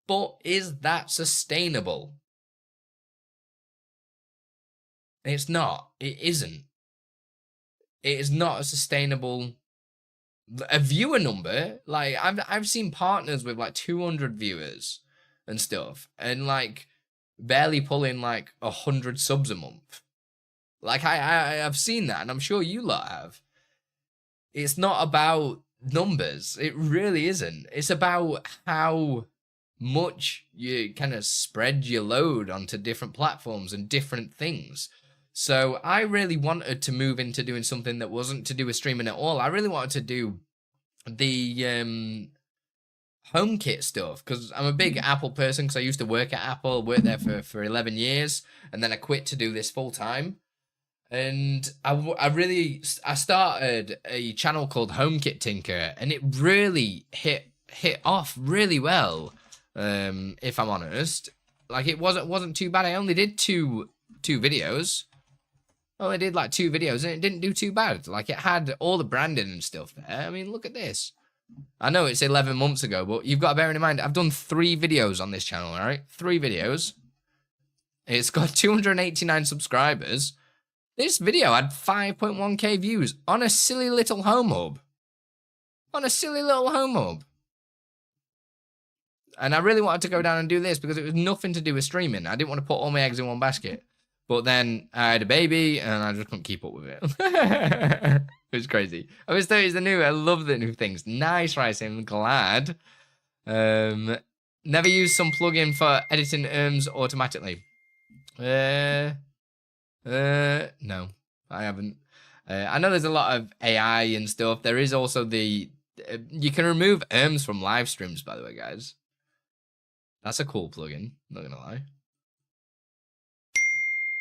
but is that sustainable? It's not. It isn't. It is not a sustainable viewer number. Like I've seen partners with like 200 viewers and stuff, and like barely pulling like 100 subs a month. Like I've seen that, and I'm sure you lot have. It's not about numbers. It really isn't. It's about how much you kind of spread your load onto different platforms and different things. So I really wanted to move into doing something that wasn't to do with streaming at all. I really wanted to do the HomeKit stuff, because I'm a big Apple person, because I used to work at Apple, worked there for 11 years, and then I quit to do this full time. And I started a channel called HomeKit Tinker, and it really hit off really well. If I'm honest, like it wasn't too bad. I only did two videos. I only did like 2 videos, and it didn't do too bad. Like it had all the branding and stuff there. I mean, look at this. I know it's 11 months ago, but you've got to bear in mind, I've done 3 videos on this channel, all right? 3 videos. It's got 289 subscribers. This video had 5.1k views on a silly little home hub. On a silly little home hub. And I really wanted to go down and do this because it was nothing to do with streaming. I didn't want to put all my eggs in one basket. But then I had a baby and I just couldn't keep up with it. It was crazy. I was 30 is the new. I love the new things. Nice, Rice. I'm glad. Never used some plugin for editing automatically. No, I haven't. I know there's a lot of AI and stuff. There is also the... you can remove from live streams, by the way, guys. That's a cool plugin. Not gonna lie.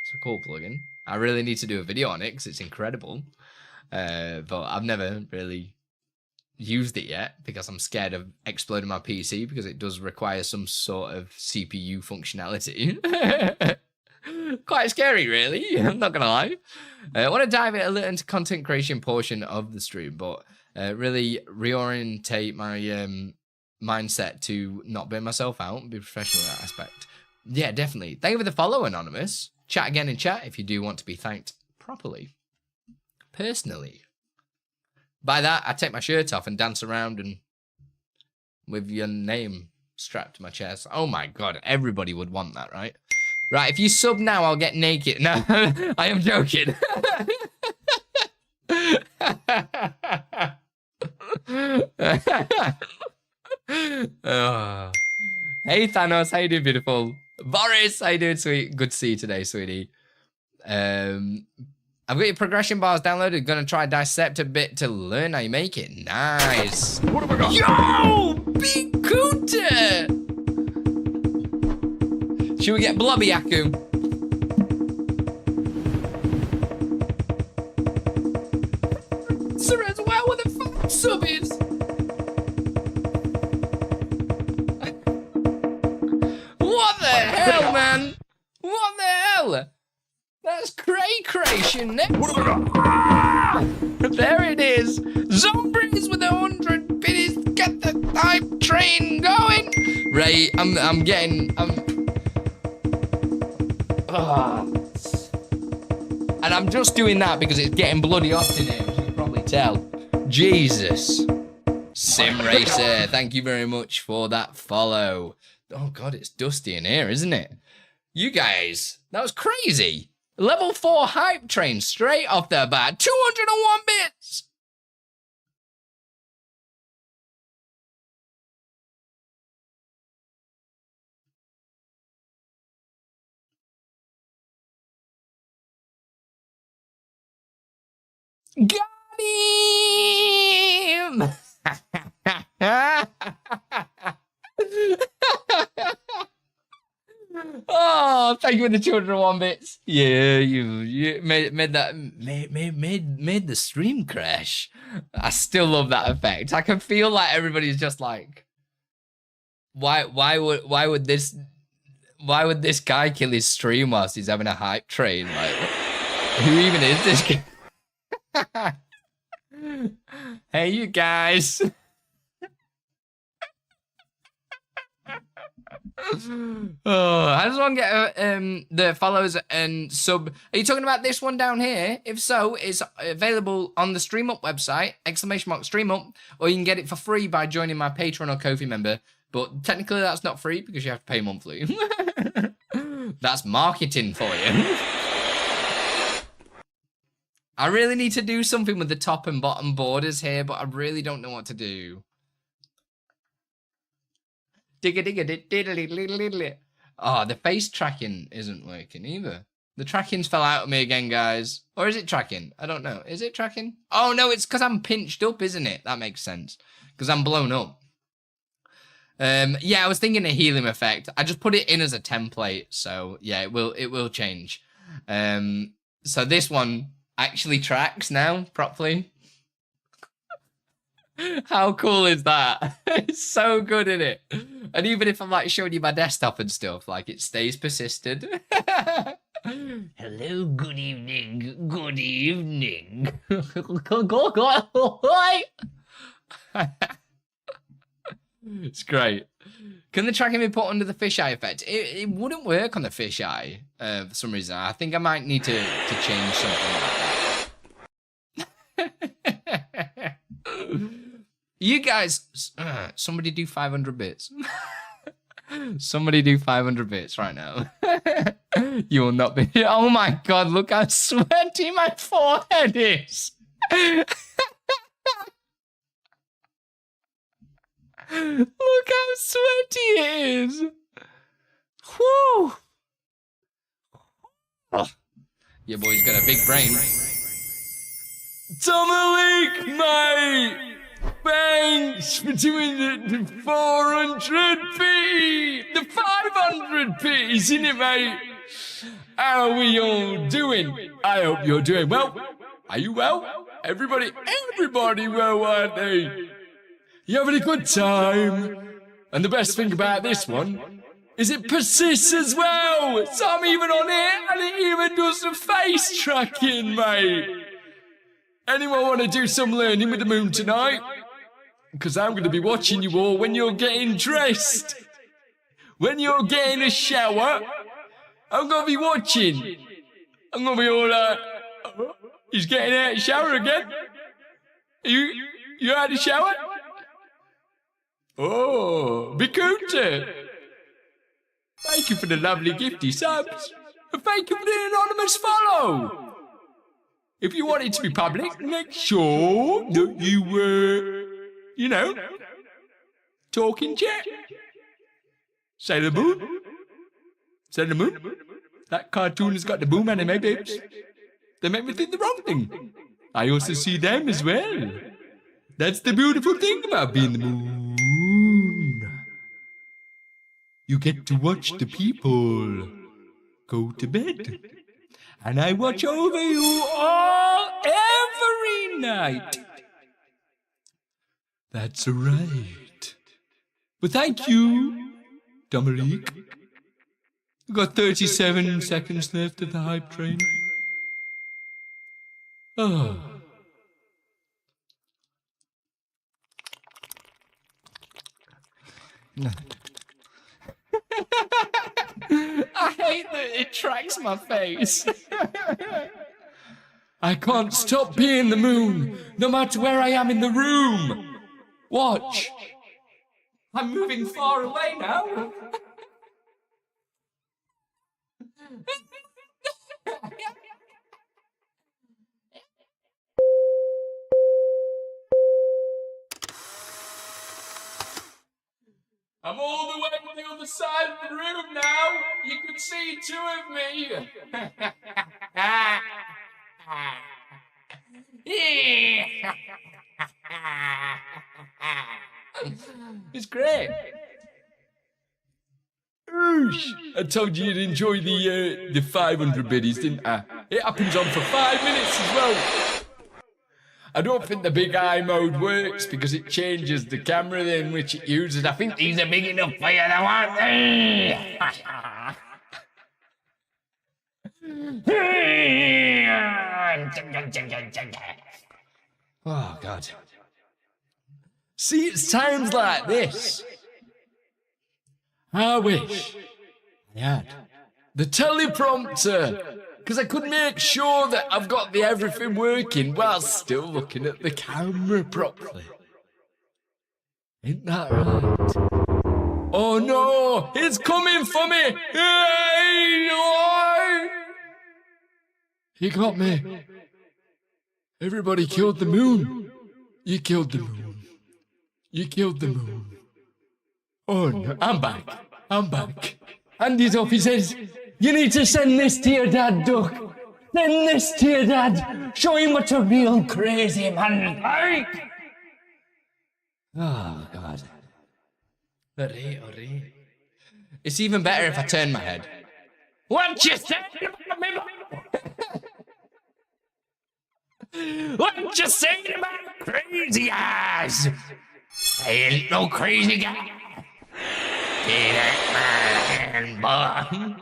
It's a cool plugin. I really need to do a video on it because it's incredible. But I've never really used it yet because I'm scared of exploding my PC because it does require some sort of CPU functionality. Quite scary, really. I'm not gonna lie. I want to dive a little into content creation portion of the stream, but really reorientate my mindset to not burn myself out and be professional in that aspect. Yeah, definitely. Thank you for the follow, Anonymous. Chat again in chat if you do want to be thanked properly. Personally. By that, I take my shirt off and dance around and with your name strapped to my chest. Oh my god, everybody would want that, right? Right, if you sub now, I'll get naked. No, I am joking. Oh. Hey Thanos, how you doing, beautiful? Boris, how you doing, sweet? Good to see you today, sweetie. I've got your progression bars downloaded. Gonna try dissect a bit to learn how you make it. Nice. What have I got? Yo, Big Cooter. Should we get Blobby Aku? Sir as well, what the fuck sub is? What the hell, man? What the hell? That's cray creation. What have I got? Ah! There it is. Zombies with 100 biddies. Get the hype train going. Right, I'm getting. And I'm just doing that because it's getting bloody hot in here, as you can probably tell. Jesus. Sim Racer, thank you very much for that follow. Oh god, it's dusty in here, isn't it? You guys, that was crazy. Level 4 hype train straight off the bat. 201 bits. Got him! Oh, thank you for the 201 bits. Yeah, you made the stream crash. I still love that effect. I can feel like everybody's just like, why would this guy kill his stream whilst he's having a hype train? Like, who even is this guy? Hey, you guys. Oh, I just want to get the follows and sub. Are you talking about this one down here? If so, it's available on the StreamUp website, !StreamUp, or you can get it for free by joining my Patreon or Ko-fi member. But technically that's not free because you have to pay monthly. That's marketing for you. I really need to do something with the top and bottom borders here, but I really don't know what to do. Oh, the face tracking isn't working either. The tracking's fell out of me again, guys. Or is it tracking? I don't know. Is it tracking? Oh, no, it's because I'm pinched up, isn't it? That makes sense. Because I'm blown up. Yeah, I was thinking a helium effect. I just put it in as a template. So, yeah, it will change. So this one actually tracks now properly. How cool is that? It's so good, isn't it? And even if I'm like showing you my desktop and stuff, like it stays persisted. Hello, good evening. Good evening. It's great. Can the tracking be put under the fisheye effect? It wouldn't work on the fisheye for some reason. I think I might need to change something like that. You guys, somebody do 500 bits. Somebody do 500 bits right now. You will not be. Oh my God, look how sweaty my forehead is. Look how sweaty it is. Whew. Oh. Your boy's got a big brain. Dominique, mate! Thanks for doing the 400p! The 500p, isn't it, mate? How are we all doing? I hope you're doing well. Are you well? Everybody well, aren't they? You having a good time? And the best thing about this one is it persists as well. So I'm even on it and it even does the face tracking, mate. Anyone want to do some learning with the moon tonight? Because I'm going to be watching you all when you're getting dressed. When you're getting a shower, I'm going to be watching. I'm going to be all like, oh, he's getting out of the shower again. You out of the shower? Oh, Bikuta. Thank you for the lovely gifty subs. And thank you for the anonymous follow. If you want it to be public, make sure that you know, talk in chat. Sailor Moon. Sailor Moon. That cartoon has got the boom anime, babes. They make me think the wrong thing. I also see them as well. That's the beautiful thing about being the moon. You get to watch the people go to bed. And I watch over you all every night. That's right. But thank you, Dominique. We've got 37 seconds left of the hype train. Oh. I hate that it tracks my face. I can't stop being the moon, no matter where I am in the room. Watch. I'm moving far away now. I'm all the way on the other side of the room now. You can see two of me. It's great. I told you you'd enjoy the 500 biddies, didn't I? It happens on for 5 minutes as well. I don't think the big eye mode works because it changes the camera in which it uses. I think these are big enough for you, though, aren't they? Oh, God. See, it's times like this. I wish I had the teleprompter, because I could make sure that I've got the everything working while still looking at the camera properly. Ain't that right? Oh no, it's coming for me! Hey, boy! He got me. Everybody killed the moon. You killed the moon. You killed the moon. Oh no, I'm back. I'm back. Andy's up, he says, you need to send this to your dad, Duck. Send this to your dad. Show him what a real crazy man like. Oh, God. It's even better if I turn my head. What you saying about me? What you saying about crazy eyes? I ain't no crazy guy. Get out my hand, boy.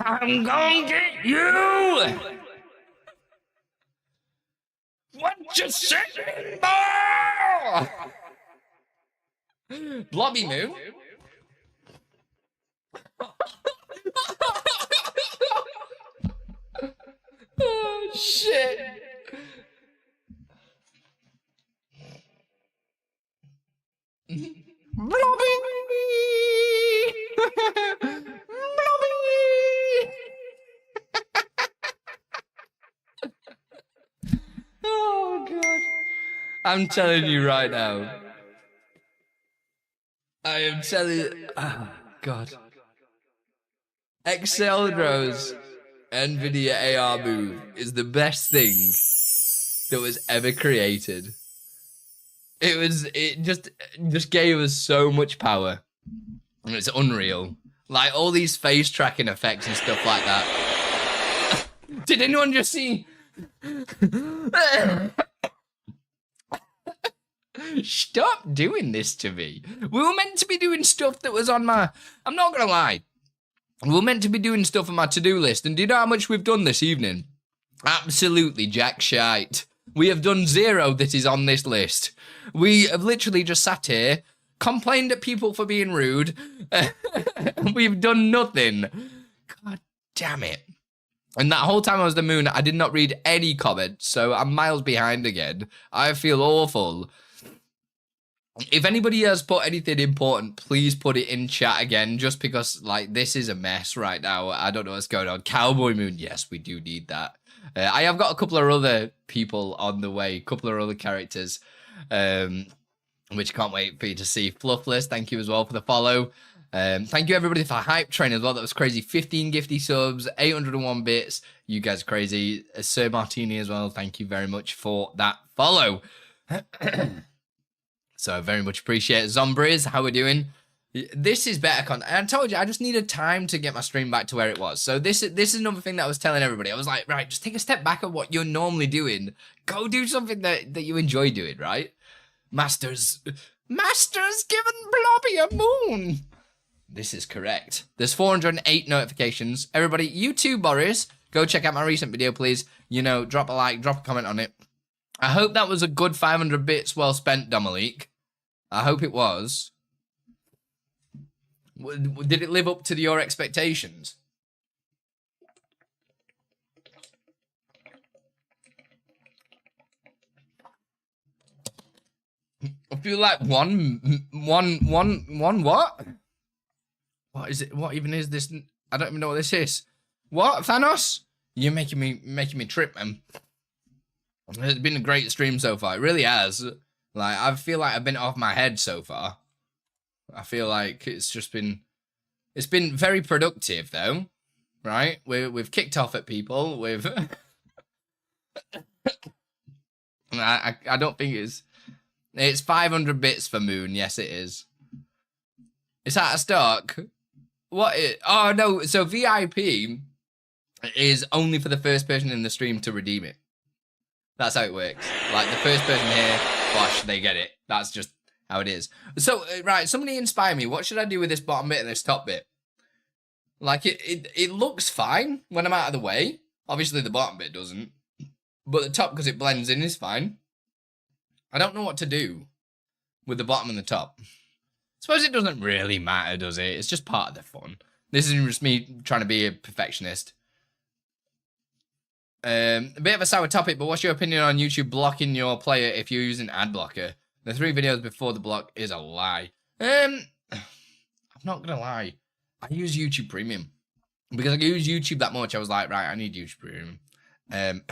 I'm gonna get you. What you saying, boy? Blobby Moo. Oh shit. Blobby. Blobby. Oh god. I'm telling you right now. I am telling you. Oh god. Exceldro's NVIDIA AR move is the best thing that was ever created. It just gave us so much power. And it's unreal. Like all these face tracking effects and stuff like that. Did anyone just see? Stop doing this to me. We were meant to be doing stuff that was on my... I'm not gonna lie. We were meant to be doing stuff on my to-do list, and do you know how much we've done this evening? Absolutely jack shite. We have done zero that is on this list. We have literally just sat here, complained at people for being rude. We've done nothing. God damn it. And that whole time I was the moon, I did not read any comments, so I'm miles behind again. I feel awful. If anybody has put anything important, please put it in chat again, just because, like, this is a mess right now. I don't know what's going on. Cowboy Moon, yes, we do need that. I have got a couple of other people on the way, a couple of other characters, which can't wait for you to see. Fluffless, thank you as well for the follow. Thank you everybody for Hype Train as well. That was crazy. 15 gifty subs, 801 bits. You guys are crazy. Sir Martini as well. Thank you very much for that follow. So I very much appreciate it. Zombriz, how we doing? This is better content. I told you, I just needed time to get my stream back to where it was. So this is another thing that I was telling everybody. I was like, right, just take a step back of what you're normally doing. Go do something that you enjoy doing, right? Master's given Blobby a moon. This is correct. There's 408 notifications. Everybody, you too, Boris. Go check out my recent video, please. You know, drop a like, drop a comment on it. I hope that was a good 500 bits well spent, Dominique. I hope it was. Did it live up to your expectations? I feel like one what? What is it? What even is this? I don't even know what this is. What, Thanos? You're making me trip, man. It's been a great stream so far. It really has. Like, I feel like I've been off my head so far. I feel like it's been very productive though, right? We've kicked off at people. I don't think it's 500 bits for Moon. Yes, it is. It's out of stock. Oh no! So VIP is only for the first person in the stream to redeem it. That's how it works. Like the first person here, bosh, they get it. That's just how it is. So, right, somebody inspire me. What should I do with this bottom bit and this top bit? Like, it looks fine when I'm out of the way. Obviously, the bottom bit doesn't. But the top, because it blends in, is fine. I don't know what to do with the bottom and the top. Suppose it doesn't really matter, does it? It's just part of the fun. This isn't just me trying to be a perfectionist. A bit of a sour topic, but what's your opinion on YouTube blocking your player if you're using ad blocker? The 3 videos before the block is a lie. I'm not gonna lie. I use YouTube Premium because I use YouTube that much. I was like, right, I need YouTube Premium, and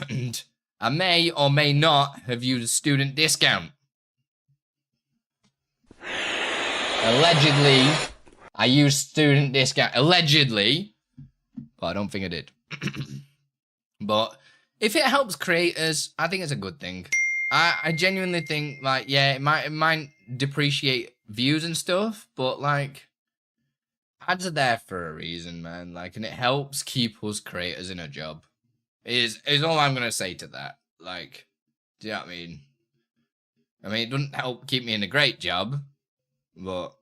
I may or may not have used a student discount. Allegedly, I used student discount. Allegedly, but I don't think I did. But if it helps creators, I think it's a good thing. I genuinely think, like, yeah, it might depreciate views and stuff, but like, ads are there for a reason, man. Like, and it helps keep us creators in a job. Is all I'm gonna say to that. Like, do you know what I mean? I mean, it doesn't help keep me in a great job, but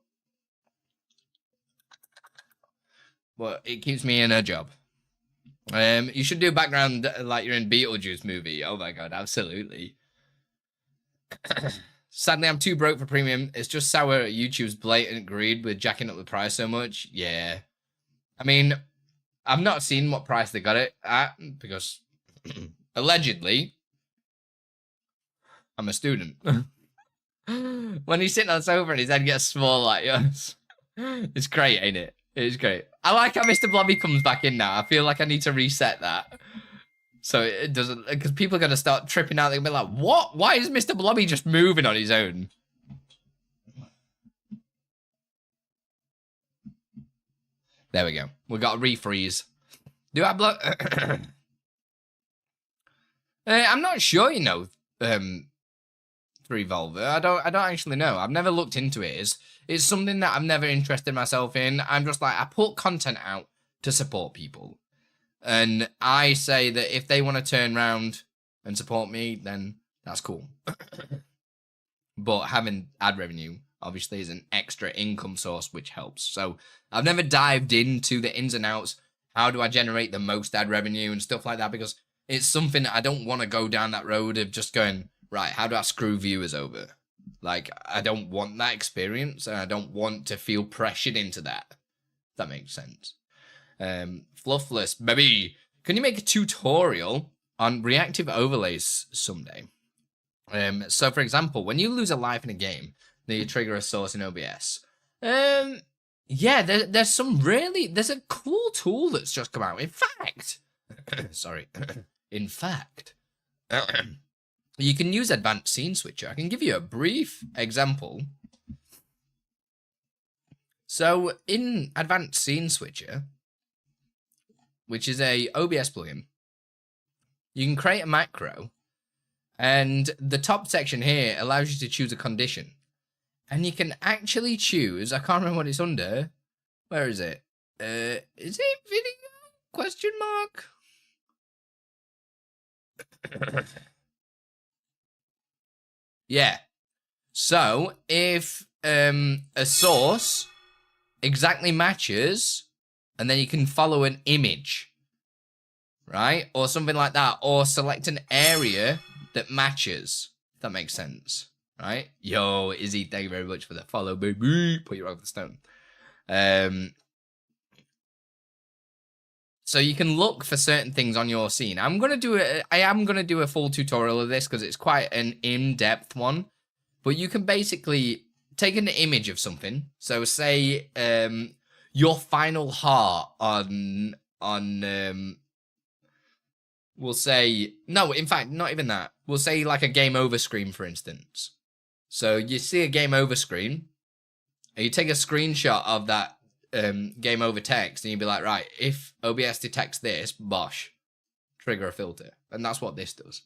it keeps me in a job. You should do background like you're in Beetlejuice movie. Oh my god, absolutely. Sadly, I'm too broke for premium. It's just sour at YouTube's blatant greed with jacking up the price so much. Yeah. I mean, I've not seen what price they got it at because allegedly I'm a student. When he's sitting on the sofa and his head gets small like yours. It's great, ain't it? It's great. I like how Mr. Blobby comes back in now. I feel like I need to reset that. So it doesn't, because people are going to start tripping out. They're going to be like, what? Why is Mr. Blobby just moving on his own? There we go. We got a refreeze. Do I blow? I'm not sure, you know, Revolver. I don't actually know. I've never looked into it. It's something that I've never interested myself in. I'm just like, I put content out to support people. And I say that if they want to turn around and support me, then that's cool. But having ad revenue, obviously, is an extra income source, which helps. So I've never dived into the ins and outs. How do I generate the most ad revenue and stuff like that? Because it's something that I don't want to go down that road of just going, right, how do I screw viewers over? Like, I don't want that experience, and I don't want to feel pressured into that. If that makes sense. Fluffless, baby. Can you make a tutorial on reactive overlays someday? So, for example, when you lose a life in a game, then you trigger a source in OBS. Yeah, there's a cool tool that's just come out. In fact, sorry. In fact, you can use Advanced Scene Switcher. I can give you a brief example. So in Advanced Scene Switcher, which is a OBS plugin, you can create a macro, and the top section here allows you to choose a condition. And you can actually choose, I can't remember what it's under. Where is it? Is it video? Question mark? Yeah. So if a source exactly matches, and then you can follow an image, right? Or something like that, or select an area that matches. If that makes sense, right? Yo, Izzy, thank you very much for the follow, baby. Put you over the stone. So you can look for certain things on your scene. I am gonna do a full tutorial of this because it's quite an in-depth one. But you can basically take an image of something. So say your final heart on we'll say, no, in fact, not even that. We'll say like a game over screen, for instance. So you see a game over screen, and you take a screenshot of that game over text, and you'd be like, right, if OBS detects this, bosh, trigger a filter. And that's what this does.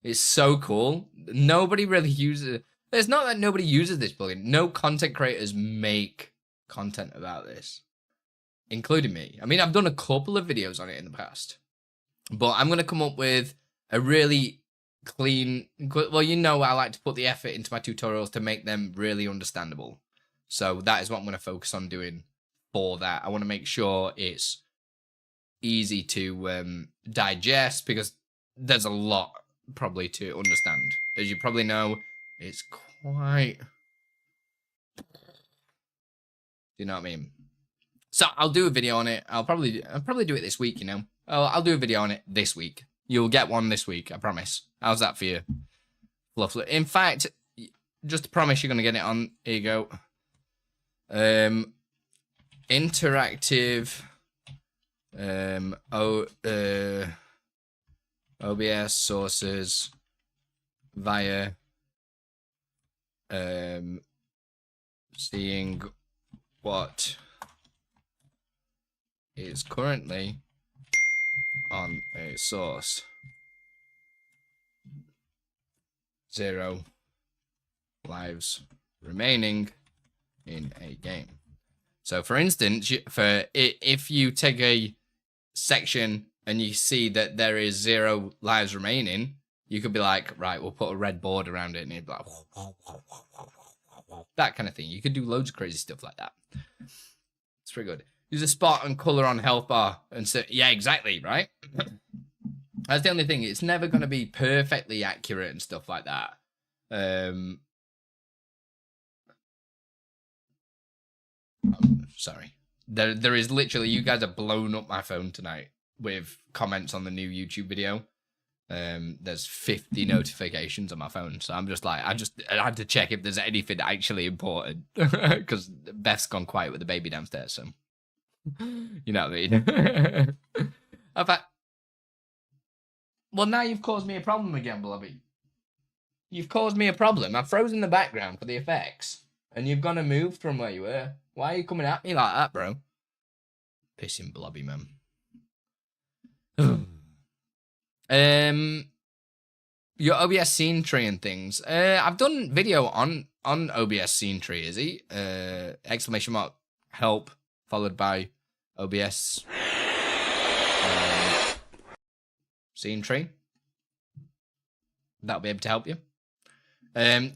It's so cool. Nobody really uses it. It's not that nobody uses this plugin. No content creators make content about this, including me. I mean, I've done a couple of videos on it in the past, but I'm going to come up with a really clean, well, you know, I like to put the effort into my tutorials to make them really understandable. So that is what I'm going to focus on doing for that. I want to make sure it's easy to digest, because there's a lot probably to understand. As you probably know, it's quite, you know what I mean? So I'll do a video on it. I'll probably do it this week, you know. I'll do a video on it this week. You'll get one this week, I promise. How's that for you? Fluffly. In fact, just to promise you're going to get it on. Here you go. Interactive OBS sources via seeing what is currently on a source. 0 lives remaining in a game. So for instance, if you take a section and you see that there is 0 lives remaining, you could be like, right, we'll put a red board around it, and it'd be like that kind of thing. You could do loads of crazy stuff like that. It's pretty good. Use a spot and color on health bar, and so yeah, exactly, right. That's the only thing. It's never going to be perfectly accurate and stuff like that. Sorry. There is literally, you guys have blown up my phone tonight with comments on the new YouTube video. There's 50 notifications on my phone, so I'm just like, I had to check if there's anything actually important because Beth's gone quiet with the baby downstairs, so you know what I mean. In fact, well, now you've caused me a problem again, Blobby. You've caused me a problem. I've frozen the background for the effects, and you've gone and moved from where you were. Why are you coming at me like that, bro? Pissing Blobby, man. Your OBS scene tree and things. I've done video on OBS scene tree, is he? Exclamation mark help followed by OBS scene tree. That'll be able to help you.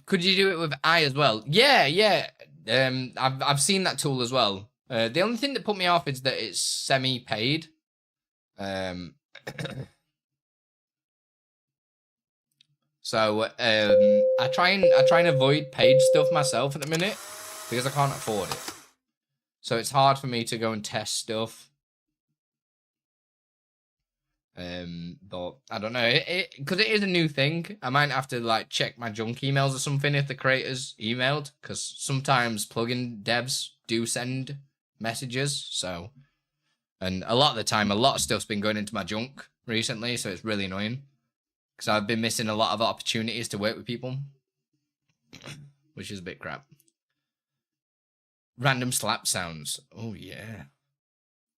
Could you do it with I as well? Yeah. I've seen that tool as well. The only thing that put me off is that it's semi-paid. So I try and avoid paid stuff myself at the minute because I can't afford it. So it's hard for me to go and test stuff. But I don't know, because it is a new thing. I might have to like check my junk emails or something if the creators emailed, because sometimes plugin devs do send messages. So, and a lot of the time, a lot of stuff's been going into my junk recently, so it's really annoying because I've been missing a lot of opportunities to work with people, which is a bit crap. Random slap sounds. Oh yeah.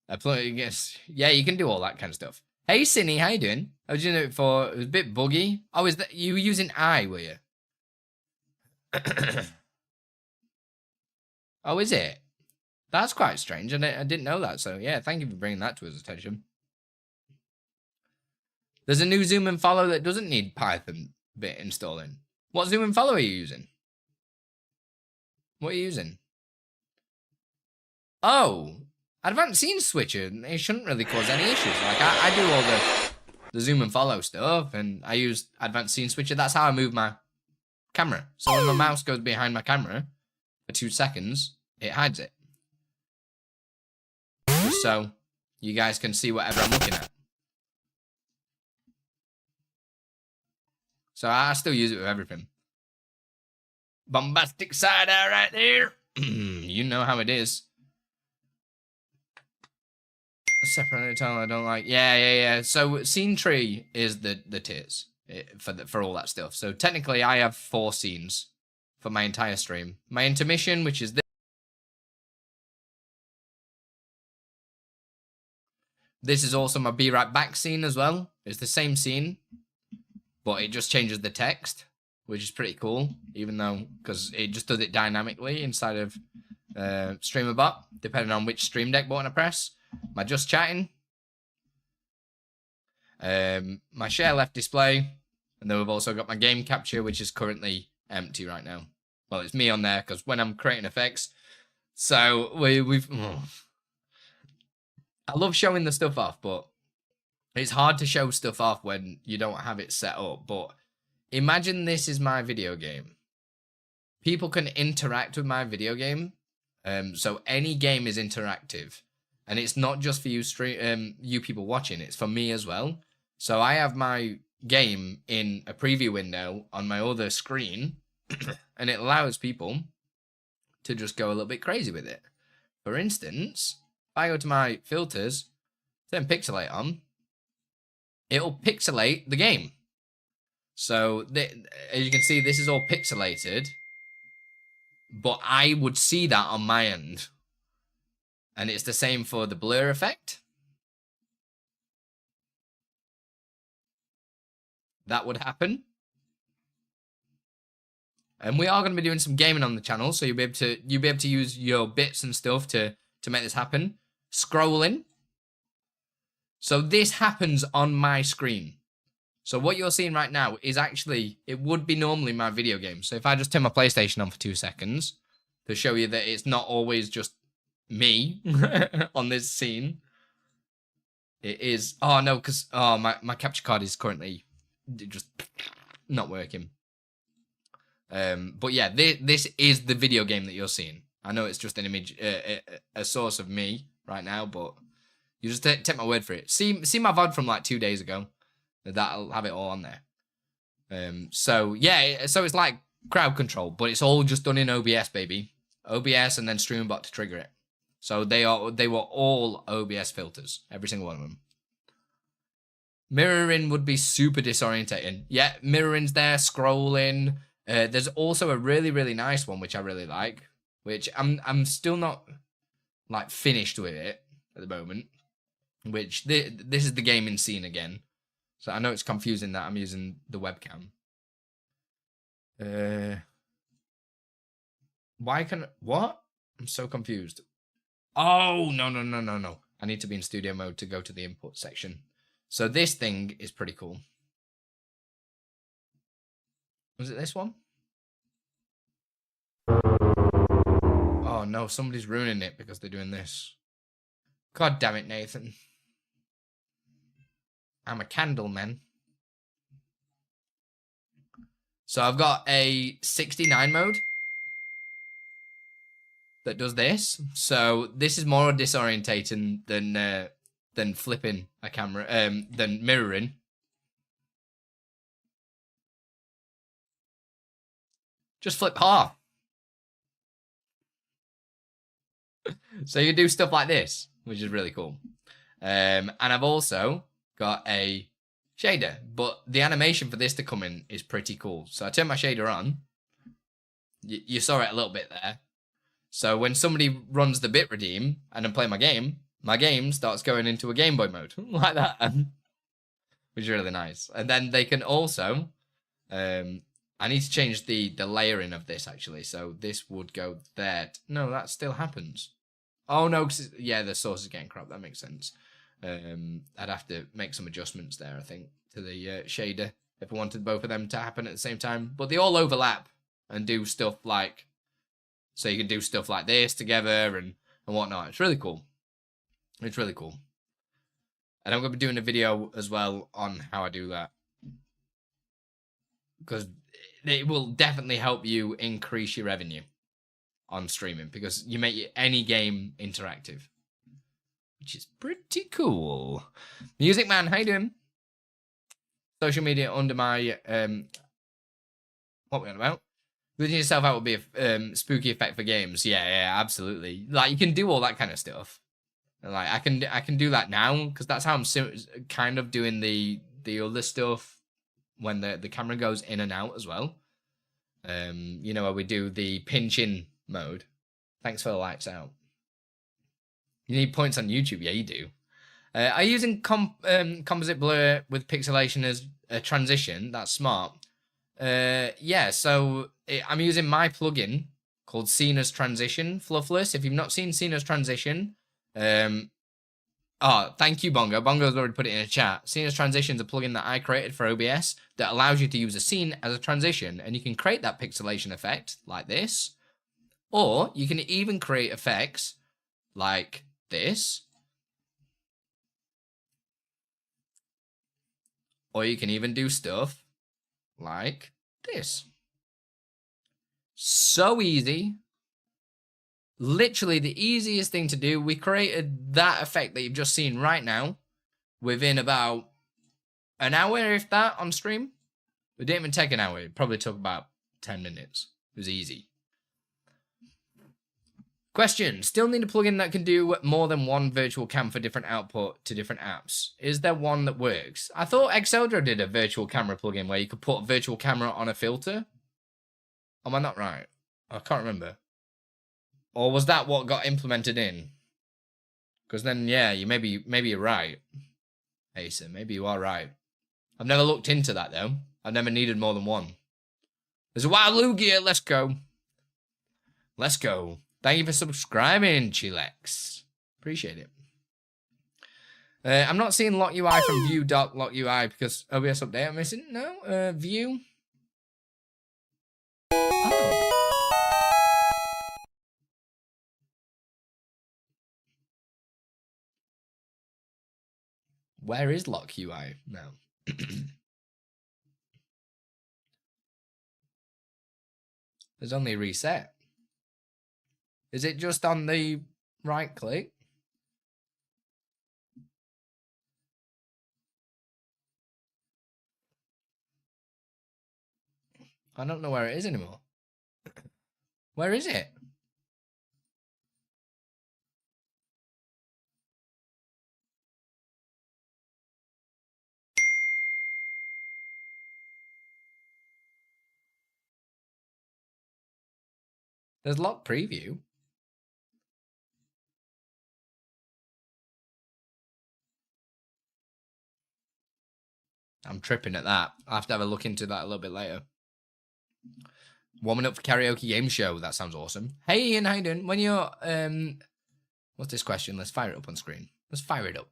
I guess yeah, you can do all that kind of stuff. Hey, Cinny, how you doing? I was doing it before. It was a bit buggy. Oh, is that you were using I, were you? Oh, is it? That's quite strange, and I didn't know that. So yeah, thank you for bringing that to his attention. There's a new zoom and follow that doesn't need Python bit installing. What zoom and follow are you using? What are you using? Oh. Advanced scene switcher, it shouldn't really cause any issues. Like, I do all the zoom and follow stuff, and I use advanced scene switcher. That's how I move my camera. So when my mouse goes behind my camera for 2 seconds, it hides it. Just so you guys can see whatever I'm looking at. So I still use it with everything. Bombastic side eye right there. You know how it is. Separate tone I don't like. Yeah. So scene tree is the tiers for all that stuff. So technically I have 4 scenes for my entire stream. My intermission, which is this. This is also my be right back scene as well. It's the same scene, but it just changes the text, which is pretty cool, even though, because it just does it dynamically inside of StreamerBot, depending on which Stream Deck button I press. My just chatting, my share left display, and then we've also got my game capture, which is currently empty right now. Well, it's me on there because when I'm creating effects, so we've. I love showing the stuff off, but it's hard to show stuff off when you don't have it set up. But imagine this is my video game. People can interact with my video game, so any game is interactive. And it's not just for you you people watching, it's for me as well. So I have my game in a preview window on my other screen, and it allows people to just go a little bit crazy with it. For instance, if I go to my filters, turn pixelate on, it'll pixelate the game. So as you can see, this is all pixelated, but I would see that on my end. And it's the same for the blur effect. That would happen. And we are going to be doing some gaming on the channel, so you'll be able to use your bits and stuff to make this happen. Scrolling. So this happens on my screen. So what you're seeing right now is actually, it would be normally my video game. So if I just turn my PlayStation on for 2 seconds to show you that it's not always just me on this scene. It is, oh no, because my capture card is currently just not working. But yeah, this is the video game that you're seeing. I know it's just an image, a source of me right now, but you just take my word for it. See my VOD from like 2 days ago. That'll have it all on there. So yeah, so it's like crowd control, but it's all just done in OBS, baby. OBS and then StreamBot to trigger it. So they were all OBS filters, every single one of them. Mirroring would be super disorientating. Yeah, mirroring's there, scrolling. There's also a really, really nice one, which I really like, which I'm still not like finished with it at the moment, which this is the gaming scene again. So I know it's confusing that I'm using the webcam. What? I'm so confused. Oh, no. I need to be in studio mode to go to the input section. So this thing is pretty cool. Was it this one? Oh no, somebody's ruining it because they're doing this. God damn it, Nathan. I'm a candle man. So I've got a 69 mode that does this. So this is more disorientating than flipping a camera, than mirroring. Just flip half. So you do stuff like this, which is really cool. And I've also got a shader, but the animation for this to come in is pretty cool. So I turn my shader on. You saw it a little bit there. So when somebody runs the bit redeem and I'm playing my game starts going into a Game Boy mode like that, which is really nice. And then they can also, I need to change the layering of this actually. So this would go there. No, that still happens. Oh no, yeah, the source is getting crap. That makes sense. I'd have to make some adjustments there, I think, to the shader if I wanted both of them to happen at the same time. But they all overlap and do stuff like, so you can do stuff like this together and whatnot. It's really cool. It's really cool. And I'm going to be doing a video as well on how I do that, because it will definitely help you increase your revenue on streaming, because you make any game interactive, which is pretty cool. Music Man, how you doing? Social media under my what we on about? Glitching yourself out would be a spooky effect for games. Yeah, absolutely. Like you can do all that kind of stuff. Like I can do that now because that's how I'm kind of doing the other stuff when the camera goes in and out as well. You know, where we do the pinch in mode. Thanks for the lights out. You need points on YouTube. Yeah, you do. Are you using composite blur with pixelation as a transition? That's smart. Yeah, so I'm using my plugin called Cena's Transition Fluffless. If you've not seen Cena's Transition, oh, thank you, Bongo. Bongo's already put it in a chat. Cena's Transition is a plugin that I created for OBS that allows you to use a scene as a transition, and you can create that pixelation effect like this, or you can even create effects like this, or you can even do stuff like this. So easy. Literally the easiest thing to do. We created that effect that you've just seen right now within about an hour, if that, on stream. It didn't even take an hour. It probably took about 10 minutes. It was easy. Question, still need a plugin that can do more than one virtual cam for different output to different apps. Is there one that works? I thought Exodra did a virtual camera plugin where you could put a virtual camera on a filter. Am I not right? I can't remember. Or was that what got implemented in? Because then, yeah, maybe you're right. Acer, maybe you are right. I've never looked into that, though. I've never needed more than one. There's a wild Lugia. Let's go. Let's go. Thank you for subscribing, Chilex. Appreciate it. I'm not seeing lock UI from view doc lock UI because OBS update I'm missing. No, view. Oh. Where is lock UI now? There's only reset. Is it just on the right click? I don't know where it is anymore. Where is it? There's lock preview. I'm tripping at that. I'll have to have a look into that a little bit later. Warming up for karaoke game show. That sounds awesome. Hey Ian, how you doing? When you're what's this question? Let's fire it up on screen. Let's fire it up.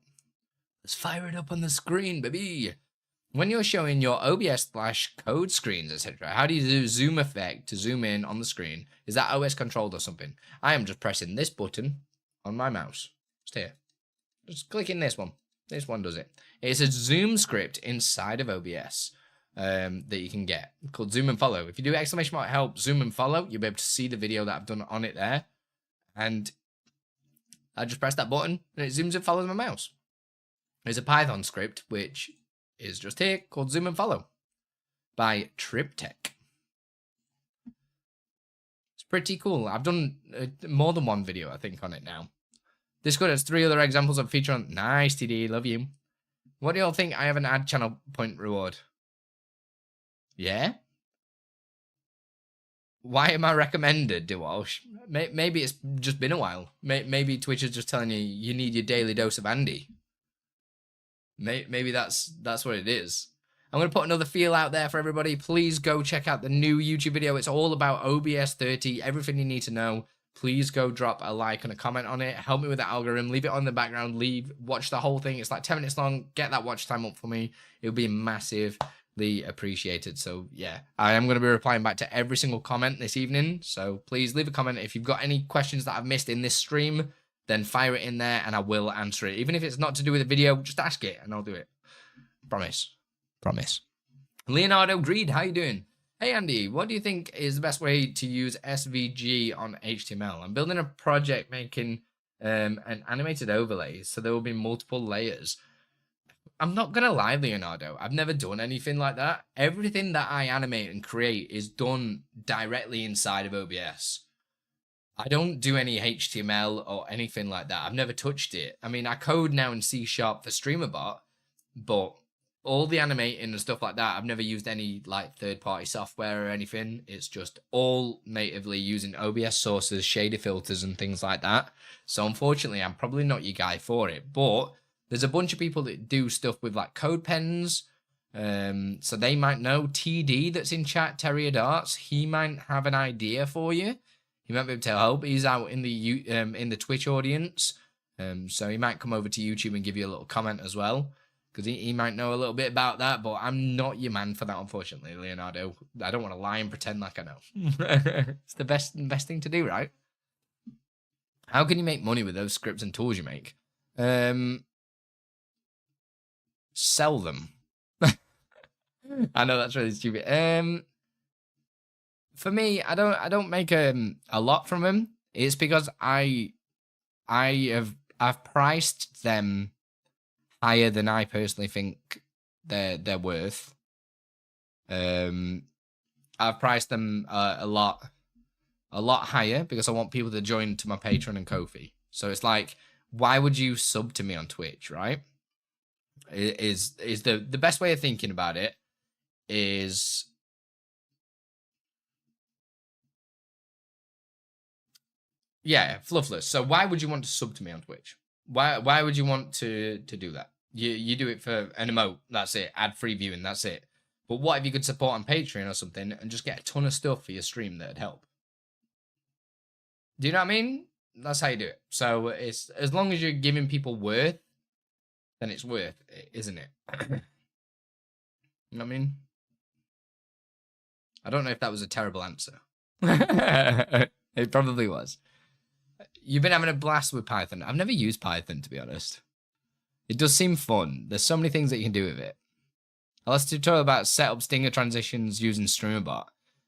Let's fire it up on the screen, baby. When you're showing your OBS/code screens, etc., how do you do zoom effect to zoom in on the screen? Is that OS controlled or something? I am just pressing this button on my mouse. Just here. Just clicking this one. This one does it. It's a zoom script inside of OBS that you can get called zoom and follow. If you do !help zoom and follow, you'll be able to see the video that I've done on it there. And I just press that button and it zooms and follows my mouse. There's a Python script which is just here called zoom and follow by Triptech. It's pretty cool. I've done more than one video, I think, on it now. Discord has 3 other examples of feature on. Nice, TD, love you. What do y'all think? I have an ad channel point reward. Yeah? Why am I recommended, Dewalsh? Maybe it's just been a while. Maybe Twitch is just telling you you need your daily dose of Andi. Maybe that's what it is. I'm going to put another feel out there for everybody. Please go check out the new YouTube video. It's all about OBS 30, everything you need to know. Please go drop a like and a comment on it. Help me with the algorithm. Leave it on the background. Watch the whole thing. It's like 10 minutes long. Get that watch time up for me. It'll be massively appreciated. So yeah, I am going to be replying back to every single comment this evening. So please leave a comment. If you've got any questions that I've missed in this stream, then fire it in there and I will answer it. Even if it's not to do with the video, just ask it and I'll do it. Promise. Promise. Leonardo Greed, how you doing? Hey Andy, what do you think is the best way to use SVG on HTML? I'm building a project making an animated overlay, so there will be multiple layers. I'm not going to lie, Leonardo. I've never done anything like that. Everything that I animate and create is done directly inside of OBS. I don't do any HTML or anything like that. I've never touched it. I mean, I code now in C# for StreamerBot, but all the animating and stuff like that, I've never used any like third-party software or anything. It's just all natively using OBS sources, shader filters, and things like that. So unfortunately, I'm probably not your guy for it. But there's a bunch of people that do stuff with like code pens. So they might know. TD that's in chat, Terrier Darts, he might have an idea for you. He might be able to help. He's out in the Twitch audience. So he might come over to YouTube and give you a little comment as well. Because he might know a little bit about that, but I'm not your man for that, unfortunately, Leonardo. I don't want to lie and pretend like I know. It's the best thing to do, right? How can you make money with those scripts and tools you make? Sell them. I know that's really stupid. For me, I don't make a lot from them. It's because I've priced them higher than I personally think they're worth. I've priced them a lot a lot higher because I want people to join to my Patreon and Ko-fi. So it's like, why would you sub to me on Twitch, right? Is the best way of thinking about it is, yeah, Fluffless. So why would you want to sub to me on Twitch? Why would you want to do that? You do it for an emote, that's it. Ad-free viewing, that's it. But what if you could support on Patreon or something and just get a ton of stuff for your stream that'd help? Do you know what I mean? That's how you do it. So it's, as long as you're giving people worth, then it's worth it, isn't it? You know what I mean? I don't know if that was a terrible answer. It probably was. You've been having a blast with Python. I've never used Python, to be honest. It does seem fun. There's so many things that you can do with it. I listened to a tutorial about setup stinger transitions using StreamerBot.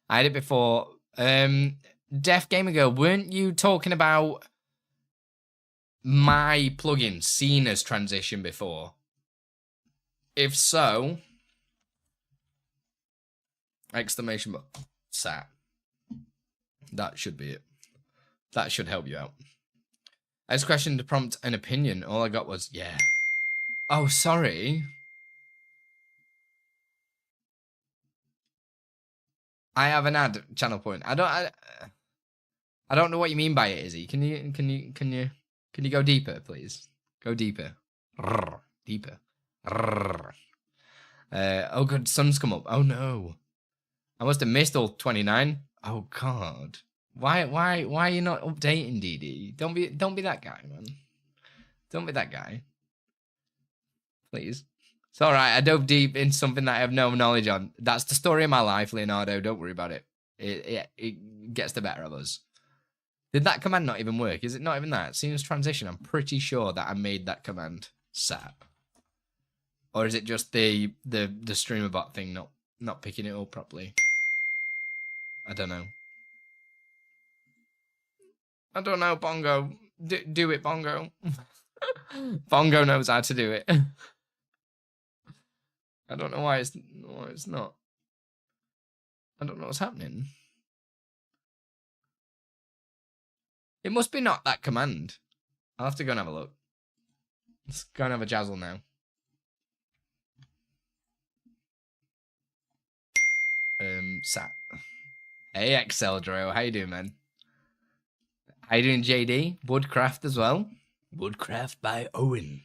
I had it before. Deaf Gamer Girl, weren't you talking about my plugin, Cena's transition, before? If so, exclamation mark, sat. That should be it. That should help you out. I asked a question to prompt an opinion. All I got was, yeah. Oh, sorry. I have an ad channel point. I don't know what you mean by it, Izzy. Can you go deeper, please? Go deeper. Deeper. Oh good, sun's come up. Oh no. I must have missed all 29. Oh god. Why are you not updating, DD? Don't be that guy, man. Don't be that guy. Please. It's alright, I dove deep into something that I have no knowledge on. That's the story of my life, Leonardo. Don't worry about it. It gets the better of us. Did that command not even work? Is it not even that? Seems transition. I'm pretty sure that I made that command sap. Or is it just the streamer bot thing not picking it up properly? I don't know. I don't know, Bongo. Do it, Bongo. Bongo knows how to do it. I don't know why it's not. I don't know what's happening. It must be not that command. I'll have to go and have a look. Let's go and have a jazzle now. Sat. Hey, Exceldro. How you doing, man? How you doing, JD? Woodcraft as well. Woodcraft by Owen.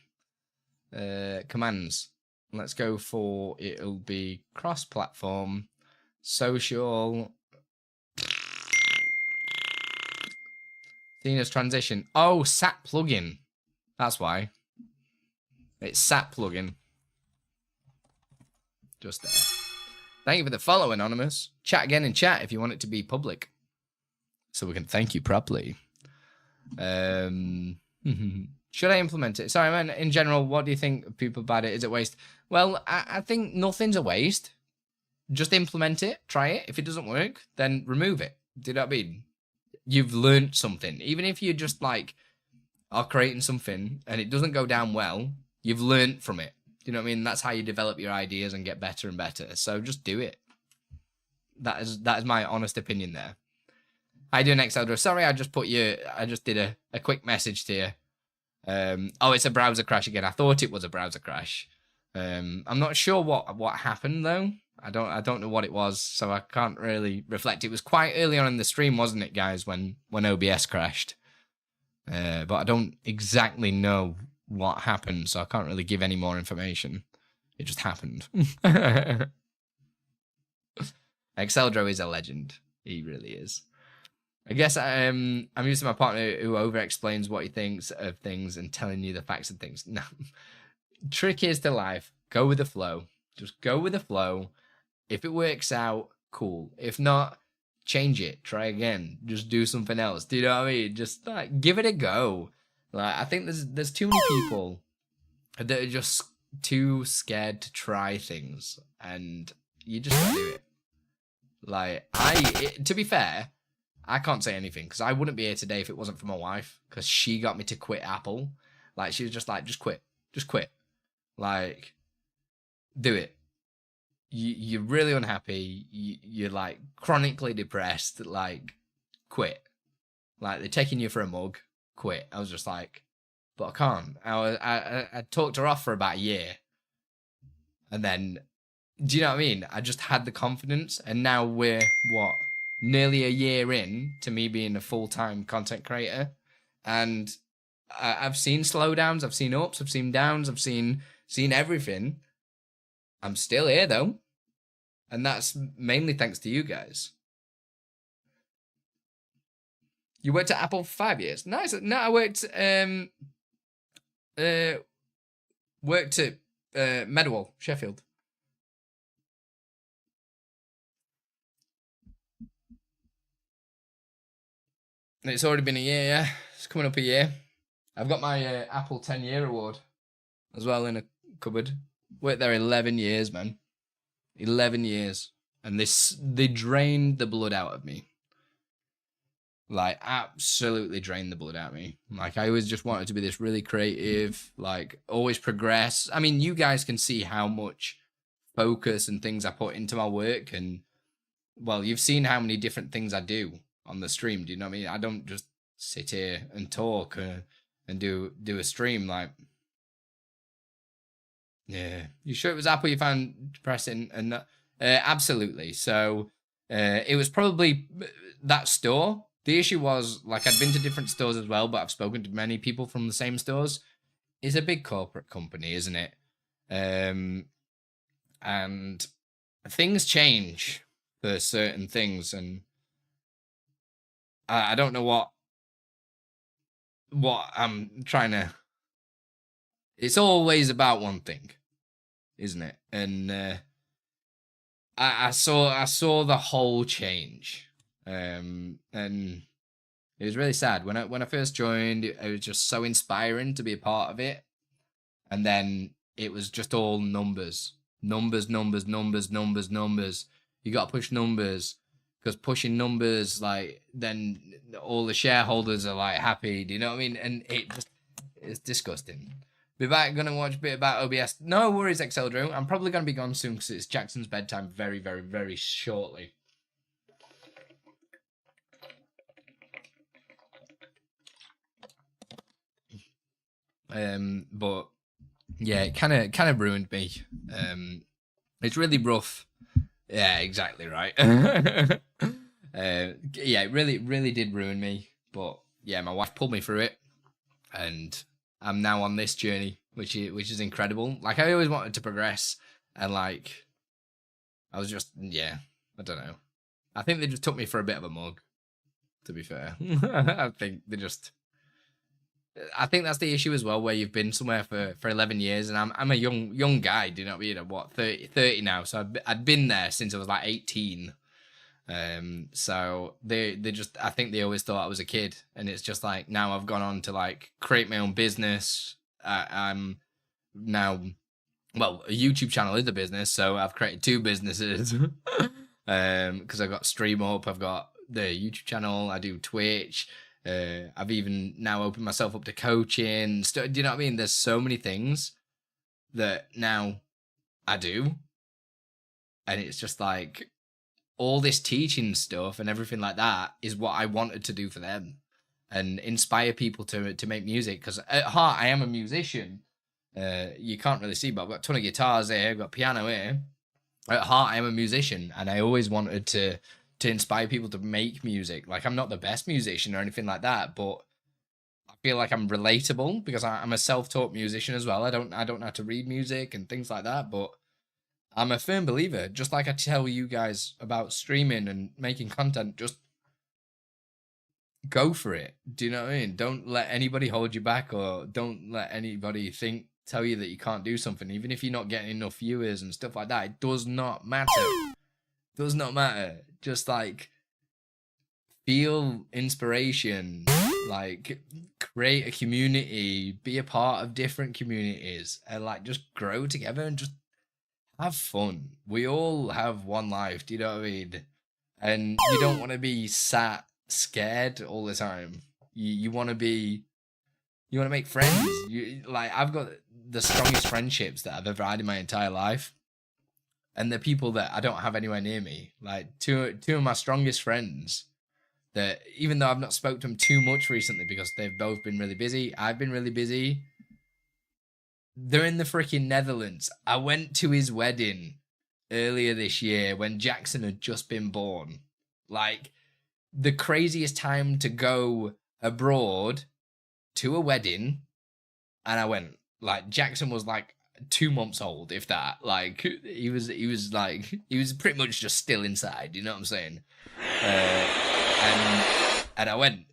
Commands. Let's go for, it'll be cross-platform, social. Cena's transition. Oh, SAP plugin. That's why. It's SAP plugin. Just there. Thank you for the follow, Anonymous. Chat again in chat if you want it to be public, so we can thank you properly. Should I implement it? Sorry, man. In general, what do you think of people about it? Is it waste? Well, I think nothing's a waste. Just implement it. Try it. If it doesn't work, then remove it. Do you know what I mean? You've learned something. Even if you just like are creating something and it doesn't go down well, you've learned from it. Do you know what I mean? That's how you develop your ideas and get better and better. So just do it. That is my honest opinion there. How you doing, Exeldra? Sorry, I just did a quick message to you. Oh, it's a browser crash again. I thought it was a browser crash. I'm not sure what happened though. I don't know what it was, so I can't really reflect. It was quite early on in the stream, wasn't it, guys, when OBS crashed? But I don't exactly know what happened, so I can't really give any more information. It just happened. Exceldro is a legend. He really is. I guess I'm used to my partner who over-explains what he thinks of things and telling you the facts of things. No. Trick is to life. Go with the flow. Just go with the flow. If it works out, cool. If not, change it. Try again. Just do something else. Do you know what I mean? Just like give it a go. Like I think there's too many people that are just too scared to try things, and you just gotta do it. Like to be fair, I can't say anything because I wouldn't be here today if it wasn't for my wife, because she got me to quit Apple. Like she was just like, just quit. Like, do it. You're really unhappy. You're like chronically depressed. Like, quit. Like, they're taking you for a mug, quit. I was just like, but I can't. I talked her off for about a year. And then, do you know what I mean? I just had the confidence, and now we're, what, nearly a year in to me being a full-time content creator. And I've seen slowdowns, I've seen ups, I've seen downs, I've seen everything. I'm still here, though. And that's mainly thanks to you guys. You worked at Apple for 5 years. Nice. No, I worked at Meadowall, Sheffield. And it's already been a year, yeah. It's coming up a year. I've got my Apple 10-year award as well in a cupboard. Worked there 11 years, man. 11 years. And they drained the blood out of me. Like, absolutely drained the blood out of me. Like, I always just wanted to be this really creative, like, always progress. I mean, you guys can see how much focus and things I put into my work. And, well, you've seen how many different things I do on the stream. Do you know what I mean? I don't just sit here and talk and do a stream. Like, yeah. You sure it was Apple you found depressing? And absolutely. So it was probably that store. The issue was, like, I'd been to different stores as well, but I've spoken to many people from the same stores. It's a big corporate company, isn't it? And things change for certain things, and I don't know what I'm trying to... It's always about one thing, isn't it? And I saw the whole change. And it was really sad when I first joined. It was just so inspiring to be a part of it, and then it was just all numbers. You got to push numbers, because pushing numbers, like, then all the shareholders are like happy. Do you know what I mean? And it's disgusting. Be back, gonna watch a bit about OBS. No worries, Exceldro. I'm probably gonna be gone soon because it's Jackson's bedtime very, very, very shortly. But yeah, it kind of ruined me. It's really rough. Yeah, exactly right. Yeah, it really did ruin me. But yeah, my wife pulled me through it, and I'm now on this journey, which is incredible. Like, I always wanted to progress, and like, I was just, yeah, I don't know. I think they just took me for a bit of a mug, to be fair. I think that's the issue as well, where you've been somewhere for 11 years, and I'm a young guy, do you know what I mean? I'm, what, 30 now, so I'd been there since I was like 18. So they just, I think they always thought I was a kid, and it's just like, now I've gone on to like create my own business. I'm now, well, a YouTube channel is a business, so I've created 2 businesses. Because I've got Stream Up, I've got the YouTube channel, I do Twitch. I've even now opened myself up to coaching. Do you know what I mean? There's so many things that now I do, and it's just like, all this teaching stuff and everything like that is what I wanted to do for them, and inspire people to make music. Because at heart, I am a musician. You can't really see, but I've got a ton of guitars here, I've got piano here. At heart, I am a musician, and I always wanted to inspire people to make music. Like, I'm not the best musician or anything like that, but I feel like I'm relatable because I'm a self-taught musician as well. I don't know how to read music and things like that, but I'm a firm believer. Just like I tell you guys about streaming and making content, just go for it. Do you know what I mean? Don't let anybody hold you back, or don't let anybody tell you that you can't do something, even if you're not getting enough viewers and stuff like that. It does not matter. Does not matter. Just like, feel inspiration, like, create a community, be a part of different communities, and like, just grow together and just have fun. We all have one life, do you know what I mean? And you don't want to be sat scared all the time. You want to make friends. Like, I've got the strongest friendships that I've ever had in my entire life. And the people that I don't have anywhere near me, like two of my strongest friends, that even though I've not spoke to them too much recently because they've both been really busy, I've been really busy. They're in the freaking Netherlands. I went to his wedding earlier this year when Jackson had just been born. Like, the craziest time to go abroad to a wedding, and I went. Like, Jackson was like 2 months old, if that. Like, he was pretty much just still inside, you know what I'm saying? And I went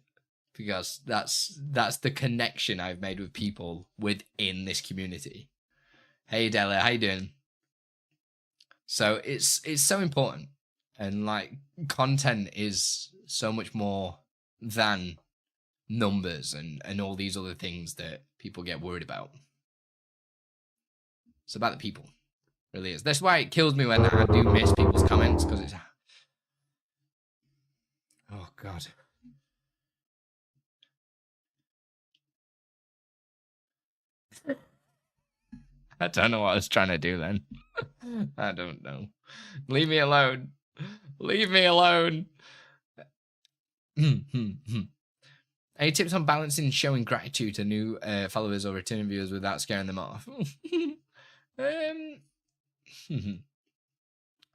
because that's the connection I've made with people within this community. Hey Della, how you doing? So it's so important, and like, content is so much more than numbers and all these other things that people get worried about. It's about the people. It really is. That's why it kills me when I do miss people's comments, because it's... Oh, God. I don't know what I was trying to do then. I don't know. Leave me alone. Leave me alone. Any tips on balancing showing gratitude to new followers or returning viewers without scaring them off?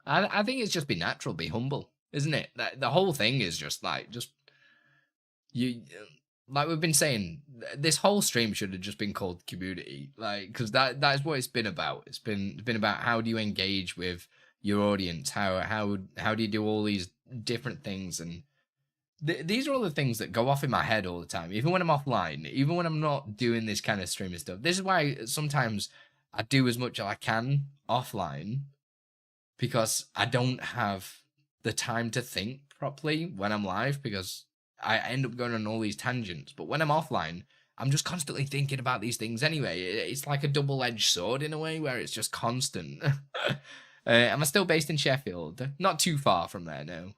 I think it's just be natural, be humble, isn't it? The whole thing is just you, like we've been saying, this whole stream should have just been called community, like, because that is what it's been about. It's been about how do you engage with your audience, how do you do all these different things, and these are all the things that go off in my head all the time, even when I'm offline, even when I'm not doing this kind of streaming stuff. This is why sometimes I do as much as I can offline, because I don't have the time to think properly when I'm live, because I end up going on all these tangents. But when I'm offline, I'm just constantly thinking about these things anyway. It's like a double-edged sword in a way, where it's just constant. Am I still based in Sheffield? Not too far from there, no.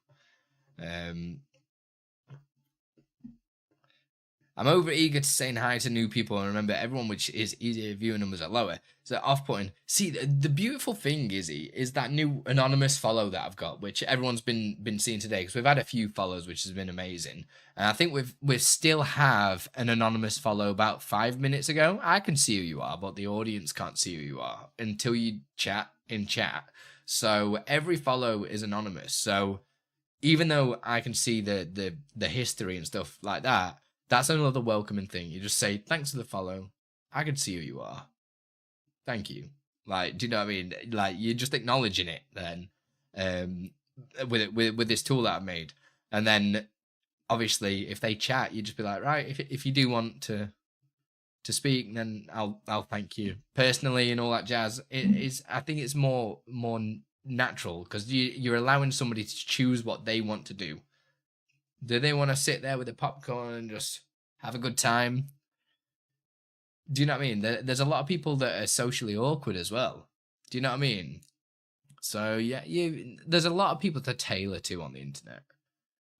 I'm over eager to saying hi to new people, and remember, everyone which is easier, viewing numbers are lower. So off-putting. See, the beautiful thing, Izzy, is that new anonymous follow that I've got, which everyone's been seeing today, because we've had a few follows, which has been amazing. And I think we've still have an anonymous follow about 5 minutes ago. I can see who you are, but the audience can't see who you are until you chat in chat. So every follow is anonymous. So even though I can see the history and stuff like that, that's another welcoming thing. You just say, thanks for the follow. I can see who you are. Thank you. Like, do you know what I mean? Like, you're just acknowledging it then, with this tool that I've made. And then, obviously, if they chat, you just be like, right, if you do want to speak, then I'll thank you personally and all that jazz. It is, I think it's more natural, because you're allowing somebody to choose what they want to do. Do they want to sit there with the popcorn and just have a good time? Do you know what I mean? There's a lot of people that are socially awkward as well. Do you know what I mean? So yeah, there's a lot of people to tailor to on the internet,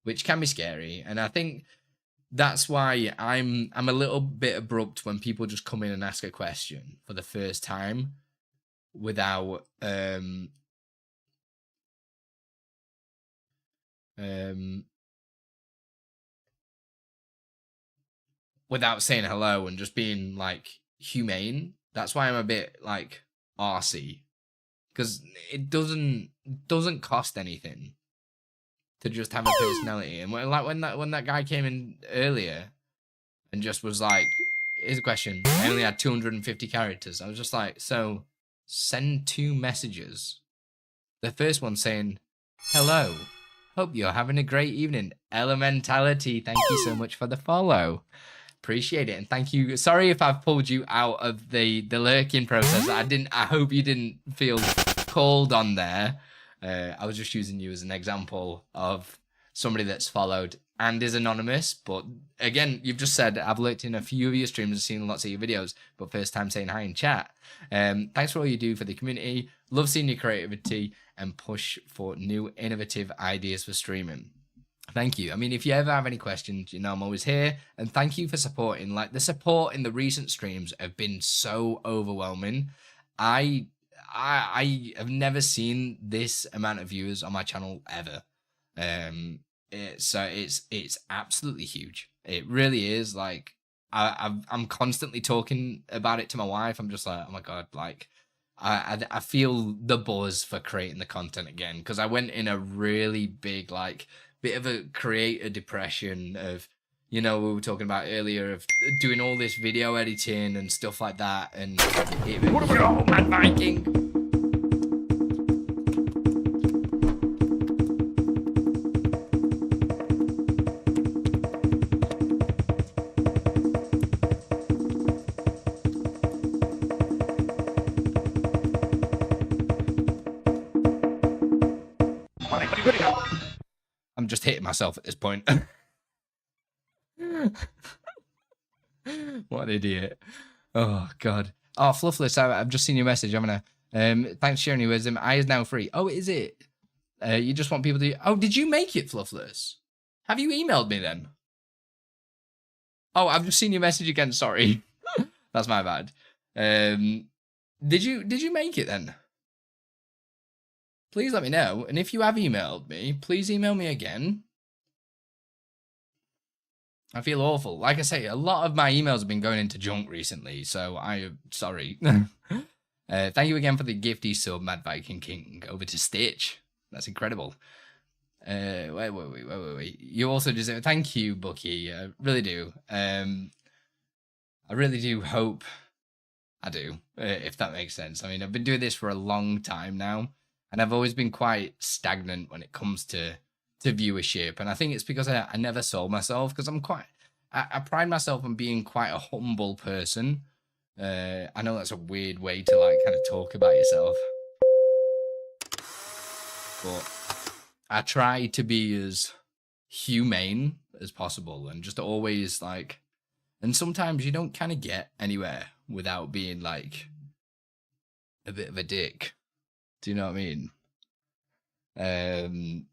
which can be scary. And I think that's why I'm a little bit abrupt when people just come in and ask a question for the first time without without saying hello and just being like humane. That's why I'm a bit like arsey, because it doesn't cost anything to just have a personality. And when that guy came in earlier and just was like, here's a question, I only had 250 characters. I was just like, so send 2 messages. The first one saying, hello, hope you're having a great evening. Elementality, thank you so much for the follow. Appreciate it, and thank you. Sorry if I've pulled you out of the lurking process. I hope you didn't feel called on there. I was just using you as an example of somebody that's followed and is anonymous. But again, you've just said, I've looked in a few of your streams and seen lots of your videos, but first time saying hi in chat. Thanks for all you do for the community. Love seeing your creativity and push for new innovative ideas for streaming. Thank you. I mean, if you ever have any questions, you know, I'm always here. And thank you for supporting. Like, the support in the recent streams have been so overwhelming. I have never seen this amount of viewers on my channel ever. It's absolutely huge. It really is. Like I'm constantly talking about it to my wife. I'm just like, oh my god, like I feel the buzz for creating the content again, because I went in a really big like bit of a creator depression of, you know, we were talking about earlier of doing all this video editing and stuff like that, and oh, Mad Viking. I'm just hitting myself at this point. What an idiot. Oh, God. Oh, Fluffless, I've just seen your message, haven't I? Thanks for sharing your wisdom. I is now free. Oh, is it? You just want people to... Oh, did you make it, Fluffless? Have you emailed me then? Oh, I've just seen your message again. Sorry. That's my bad. Did you make it then? Please let me know. And if you have emailed me, please email me again. I feel awful. Like I say, a lot of my emails have been going into junk recently, so I'm sorry. Thank you again for the gifty sub, Mad Viking King. Over to Stitch. That's incredible. Wait. You also deserve... Thank you, Bucky. I really do. I really do hope I do, if that makes sense. I mean, I've been doing this for a long time now, and I've always been quite stagnant when it comes to viewership. And I think it's because I never sold myself, because I pride myself on being quite a humble person. I know that's a weird way to like kind of talk about yourself, but I try to be as humane as possible, and just always like, and sometimes you don't kind of get anywhere without being like a bit of a dick. Do you know what I mean? And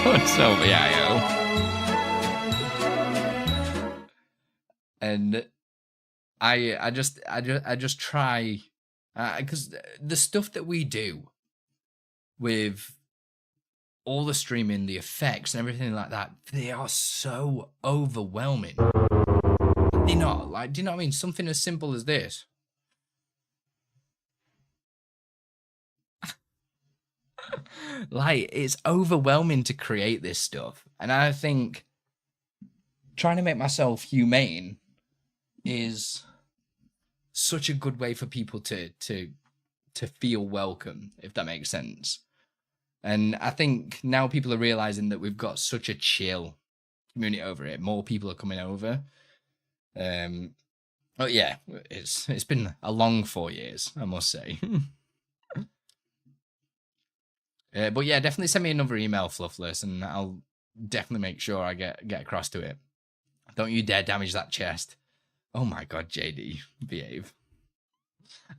shut up, Yayo. And I just try, because the stuff that we do with all the streaming, the effects and everything like that, they are so overwhelming. They're not, like, do you know what I mean? Something as simple as this. Like, it's overwhelming to create this stuff. And I think trying to make myself humane is such a good way for people to feel welcome, if that makes sense. And I think now people are realizing that we've got such a chill community over it. More people are coming over. Oh yeah, it's been a long 4 years, I must say. But yeah, definitely send me another email, Fluffless, and I'll definitely make sure I get across to it. Don't you dare damage that chest. Oh my god, JD, behave.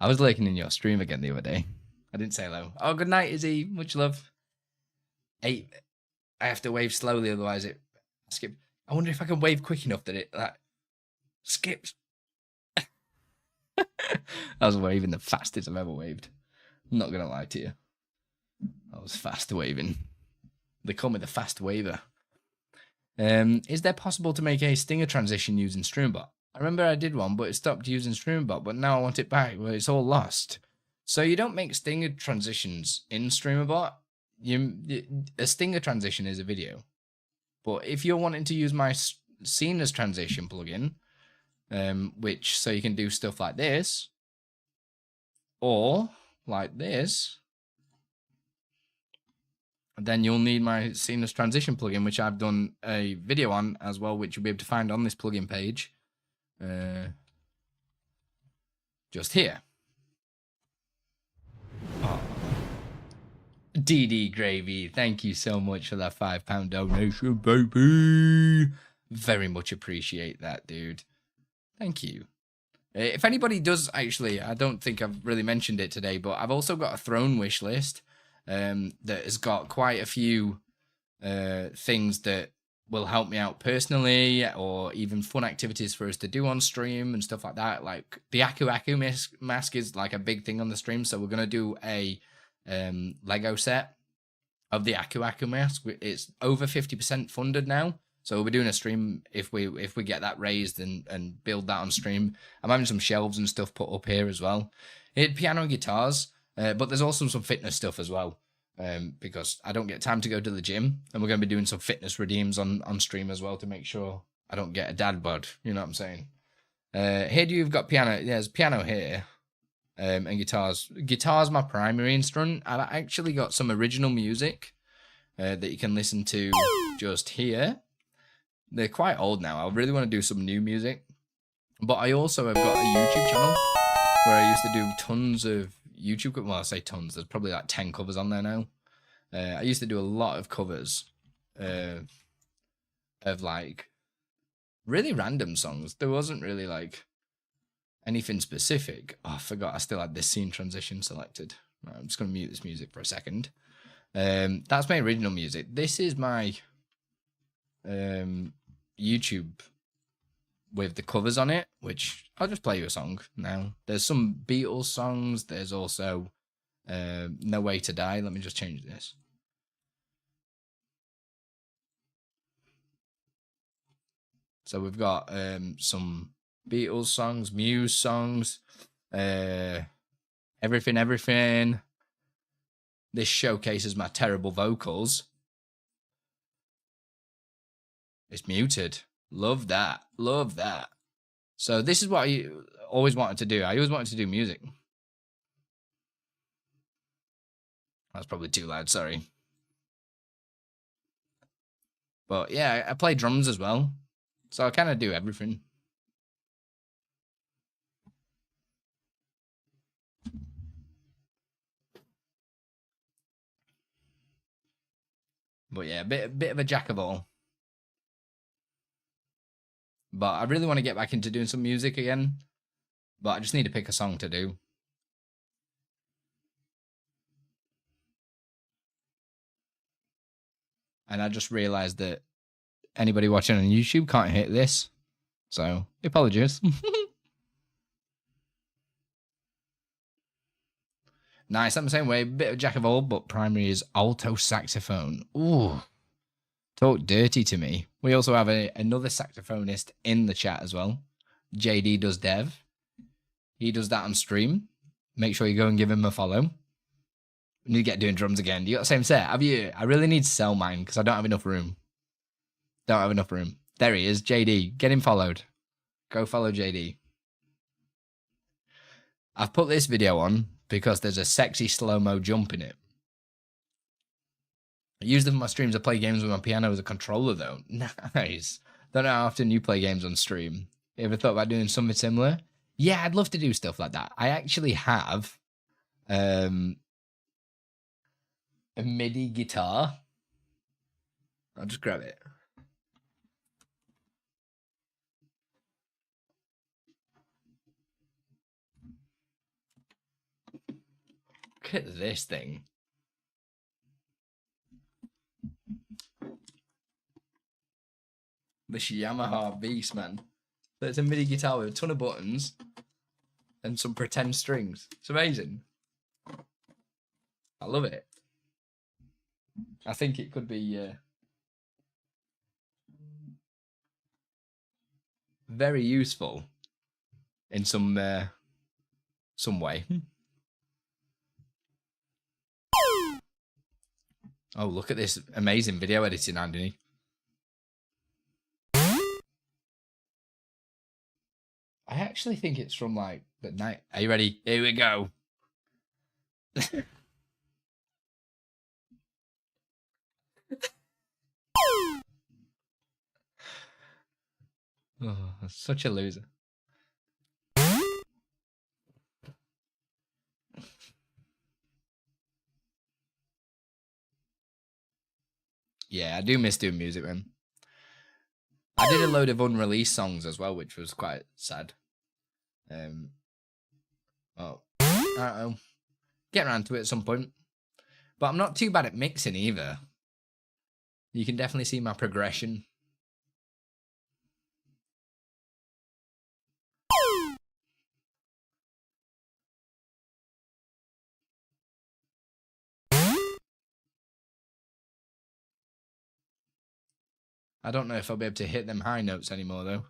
I was lurking in your stream again the other day. I didn't say hello. Oh, good night, Izzy. Much love. Hey, I have to wave slowly, otherwise it skips. I wonder if I can wave quick enough that it skips. I was waving the fastest I've ever waved. I'm not gonna lie to you. I was fast waving. They call me the fast waver. Is there possible to make a stinger transition using Streambot? I remember I did one, but it stopped using Streambot, but now I want it back. Well, it's all lost. So you don't make stinger transitions in Streambot. A stinger transition is a video. But if you're wanting to use my scene as transition plugin, which so you can do stuff like this, or like this, then you'll need my seamless transition plugin, which I've done a video on as well, which you'll be able to find on this plugin page. Just here. Oh. DD Gravy, thank you so much for that £5 donation, baby. Very much appreciate that, dude. Thank you. If anybody does, actually, I don't think I've really mentioned it today, but I've also got a throne wish list that has got quite a few things that will help me out personally, or even fun activities for us to do on stream and stuff like that. Like the Aku Aku mask is like a big thing on the stream, so we're going to do a Lego set of the Aku Aku mask. It's over 50% funded now. So we'll be doing a stream if we get that raised and build that on stream. I'm having some shelves and stuff put up here as well. It piano and guitars, but there's also some fitness stuff as well. Because I don't get time to go to the gym, and we're going to be doing some fitness redeems on stream as well to make sure I don't get a dad bod. You know what I'm saying? Here you've got piano. Yeah, there's piano here, and guitars. Guitar's my primary instrument. I've actually got some original music that you can listen to just here. They're quite old now. I really want to do some new music, but I also have got a YouTube channel where I used to do tons of YouTube. Well, I say tons. There's probably like 10 covers on there now. I used to do a lot of covers of like really random songs. There wasn't really like anything specific. Oh, I forgot I still had this scene transition selected. Right, I'm just going to mute this music for a second. That's my original music. This is my YouTube with the covers on it, which I'll just play you a song now. There's some Beatles songs. There's also No Way to Die. Let me just change this. So we've got some Beatles songs, Muse songs, everything. This showcases my terrible vocals. It's muted. Love that. Love that. So this is what I always wanted to do. I always wanted to do music. That's probably too loud, sorry. But yeah, I play drums as well. So I kind of do everything. But yeah, a bit of a jack of all. But I really want to get back into doing some music again. But I just need to pick a song to do. And I just realized that anybody watching on YouTube can't hit this. So, apologies. Nice, I'm the same way. Bit of jack of all, but primary is alto saxophone. Ooh. Talk dirty to me. We also have another saxophonist in the chat as well. JD does dev. He does that on stream. Make sure you go and give him a follow. We need to get doing drums again. You got the same set? Have you? I really need to sell mine because I don't have enough room. Don't have enough room. There he is, JD. Get him followed. Go follow JD. I've put this video on because there's a sexy slow-mo jump in it. I use them for my streams. I play games with my piano as a controller, though. Nice. Don't know how often you play games on stream. You ever thought about doing something similar? Yeah, I'd love to do stuff like that. I actually have a MIDI guitar. I'll just grab it. Look at this thing. This Yamaha Beast, man. So it's a MIDI guitar with a ton of buttons and some pretend strings. It's amazing. I love it. I think it could be very useful in some way. Oh, look at this amazing video editing, Andi. I actually think it's from like the night. Are you ready? Here we go. Oh, such a loser. Yeah, I do miss doing music, man. I did a load of unreleased songs as well, which was quite sad. Oh, I don't know. Get around to it at some point. But I'm not too bad at mixing either. You can definitely see my progression. I don't know if I'll be able to hit them high notes anymore though.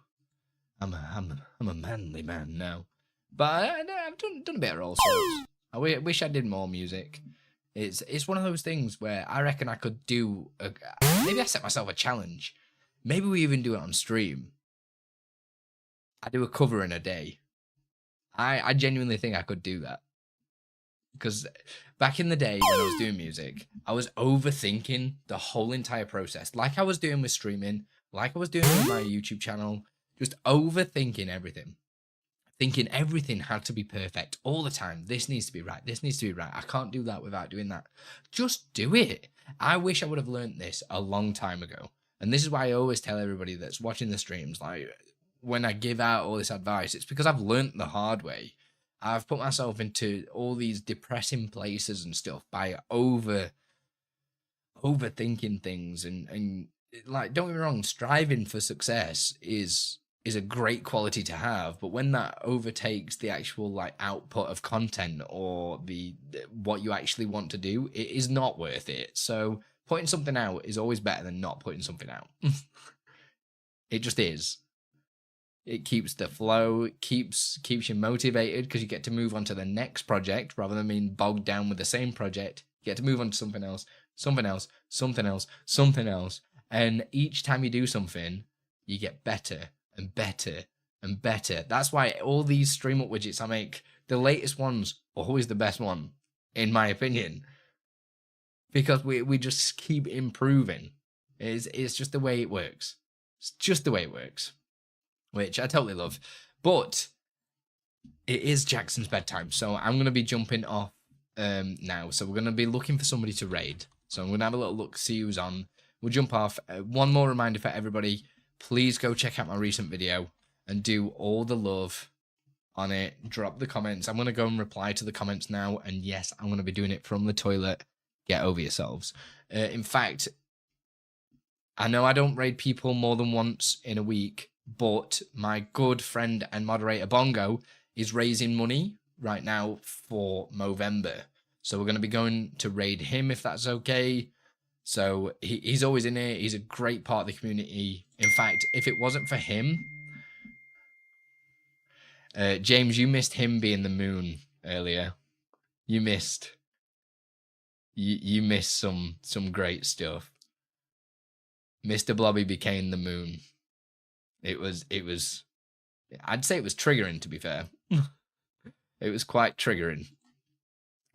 I'm a manly man now. But I've done a bit of all sorts. I wish I did more music. It's one of those things where I reckon I could do. Maybe I set myself a challenge. Maybe we even do it on stream. I do a cover in a day. I genuinely think I could do that. Because back in the day when I was doing music, I was overthinking the whole entire process. Like I was doing with streaming, like I was doing with my YouTube channel. Just overthinking everything. Thinking everything had to be perfect all the time. This needs to be right. This needs to be right. I can't do that without doing that. Just do it. I wish I would have learned this a long time ago. And this is why I always tell everybody that's watching the streams, like when I give out all this advice, it's because I've learned the hard way. I've put myself into all these depressing places and stuff by overthinking things and like, don't get me wrong, striving for success is a great quality to have, but when that overtakes the actual like output of content or the what you actually want to do, it is not worth it. So putting something out is always better than not putting something out. It just is. It keeps the flow, it keeps you motivated because you get to move on to the next project rather than being bogged down with the same project. You get to move on to something else, something else, something else, something else. And each time you do something, you get better and better and better. That's why all these stream up widgets I make, the latest ones are always the best one, in my opinion. Because we just keep improving. It's just the way it works. It's just the way it works. Which I totally love. But it is Jackson's bedtime, so I'm going to be jumping off now. So we're going to be looking for somebody to raid. So I'm going to have a little look, see who's on. We'll jump off. One more reminder for everybody. Please go check out my recent video and do all the love on it. Drop the comments. I'm going to go and reply to the comments now. And yes, I'm going to be doing it from the toilet. Get over yourselves. In fact, I know I don't raid people more than once in a week, but my good friend and moderator Bongo is raising money right now for Movember. So we're going to be going to raid him if that's okay. So he's always in here. He's a great part of the community. In fact, if it wasn't for him, James, you missed him being the moon earlier. You missed some great stuff. Mr. Blobby became the moon. It was I'd say it was triggering, to be fair. It was quite triggering.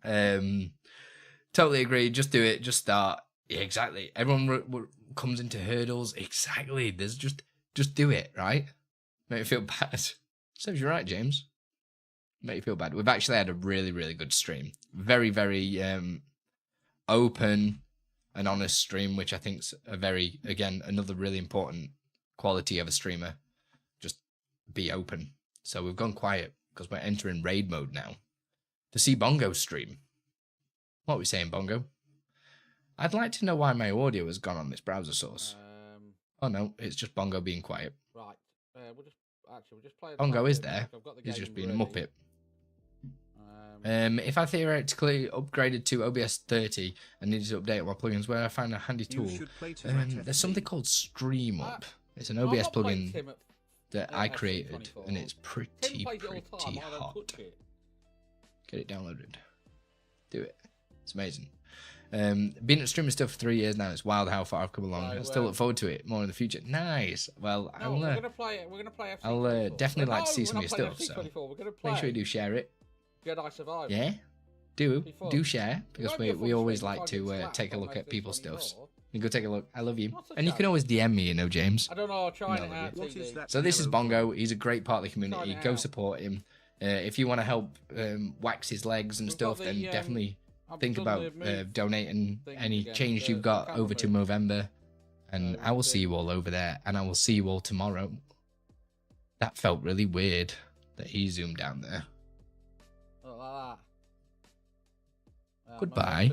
Totally agree. Just do it. Just start. Yeah, exactly. Everyone comes into hurdles. Exactly. There's just do it, right? Make you feel bad. Serves you right, James. Make you feel bad. We've actually had a really, really good stream. Very, very open and honest stream, which I think's a very, again, another really important quality of a streamer. Just be open. So we've gone quiet because we're entering raid mode now. To see Bongo's stream. What are we saying, Bongo? I'd like to know why my audio has gone on this browser source. Oh no, it's just Bongo being quiet. Right. We'll just play. Bongo is there. He's just being a muppet. If I theoretically upgraded to OBS 30 and needed to update my plugins, where I found a handy tool, there's something called Stream Up. It's an OBS plugin that I created, and it's pretty hot. Get it downloaded. Do it. It's amazing. Been at streaming stuff for 3 years now. It's wild how far I've come along. I still look forward to it more in the future. Nice. Well, we're gonna play it. We're gonna play. I'll definitely like to see some of your stuff. So make sure you do share it. Jedi Survivor. Yeah. Do share, because we always like to take a look at people's stuffs. You go take a look. I love you. And you can always DM me, you know, James. I don't know. Trying it out. So this is Bongo. He's a great part of the community. Go support him. If you want to help wax his legs and stuff, then definitely think about donating any change you've got over to Movember. And I will see you all over there. And I will see you all tomorrow. That felt really weird that he zoomed down there. Like that. Goodbye.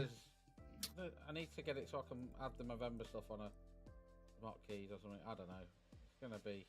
I need to get it so I can add the Movember stuff on a hotkeys or something. I don't know. It's gonna be.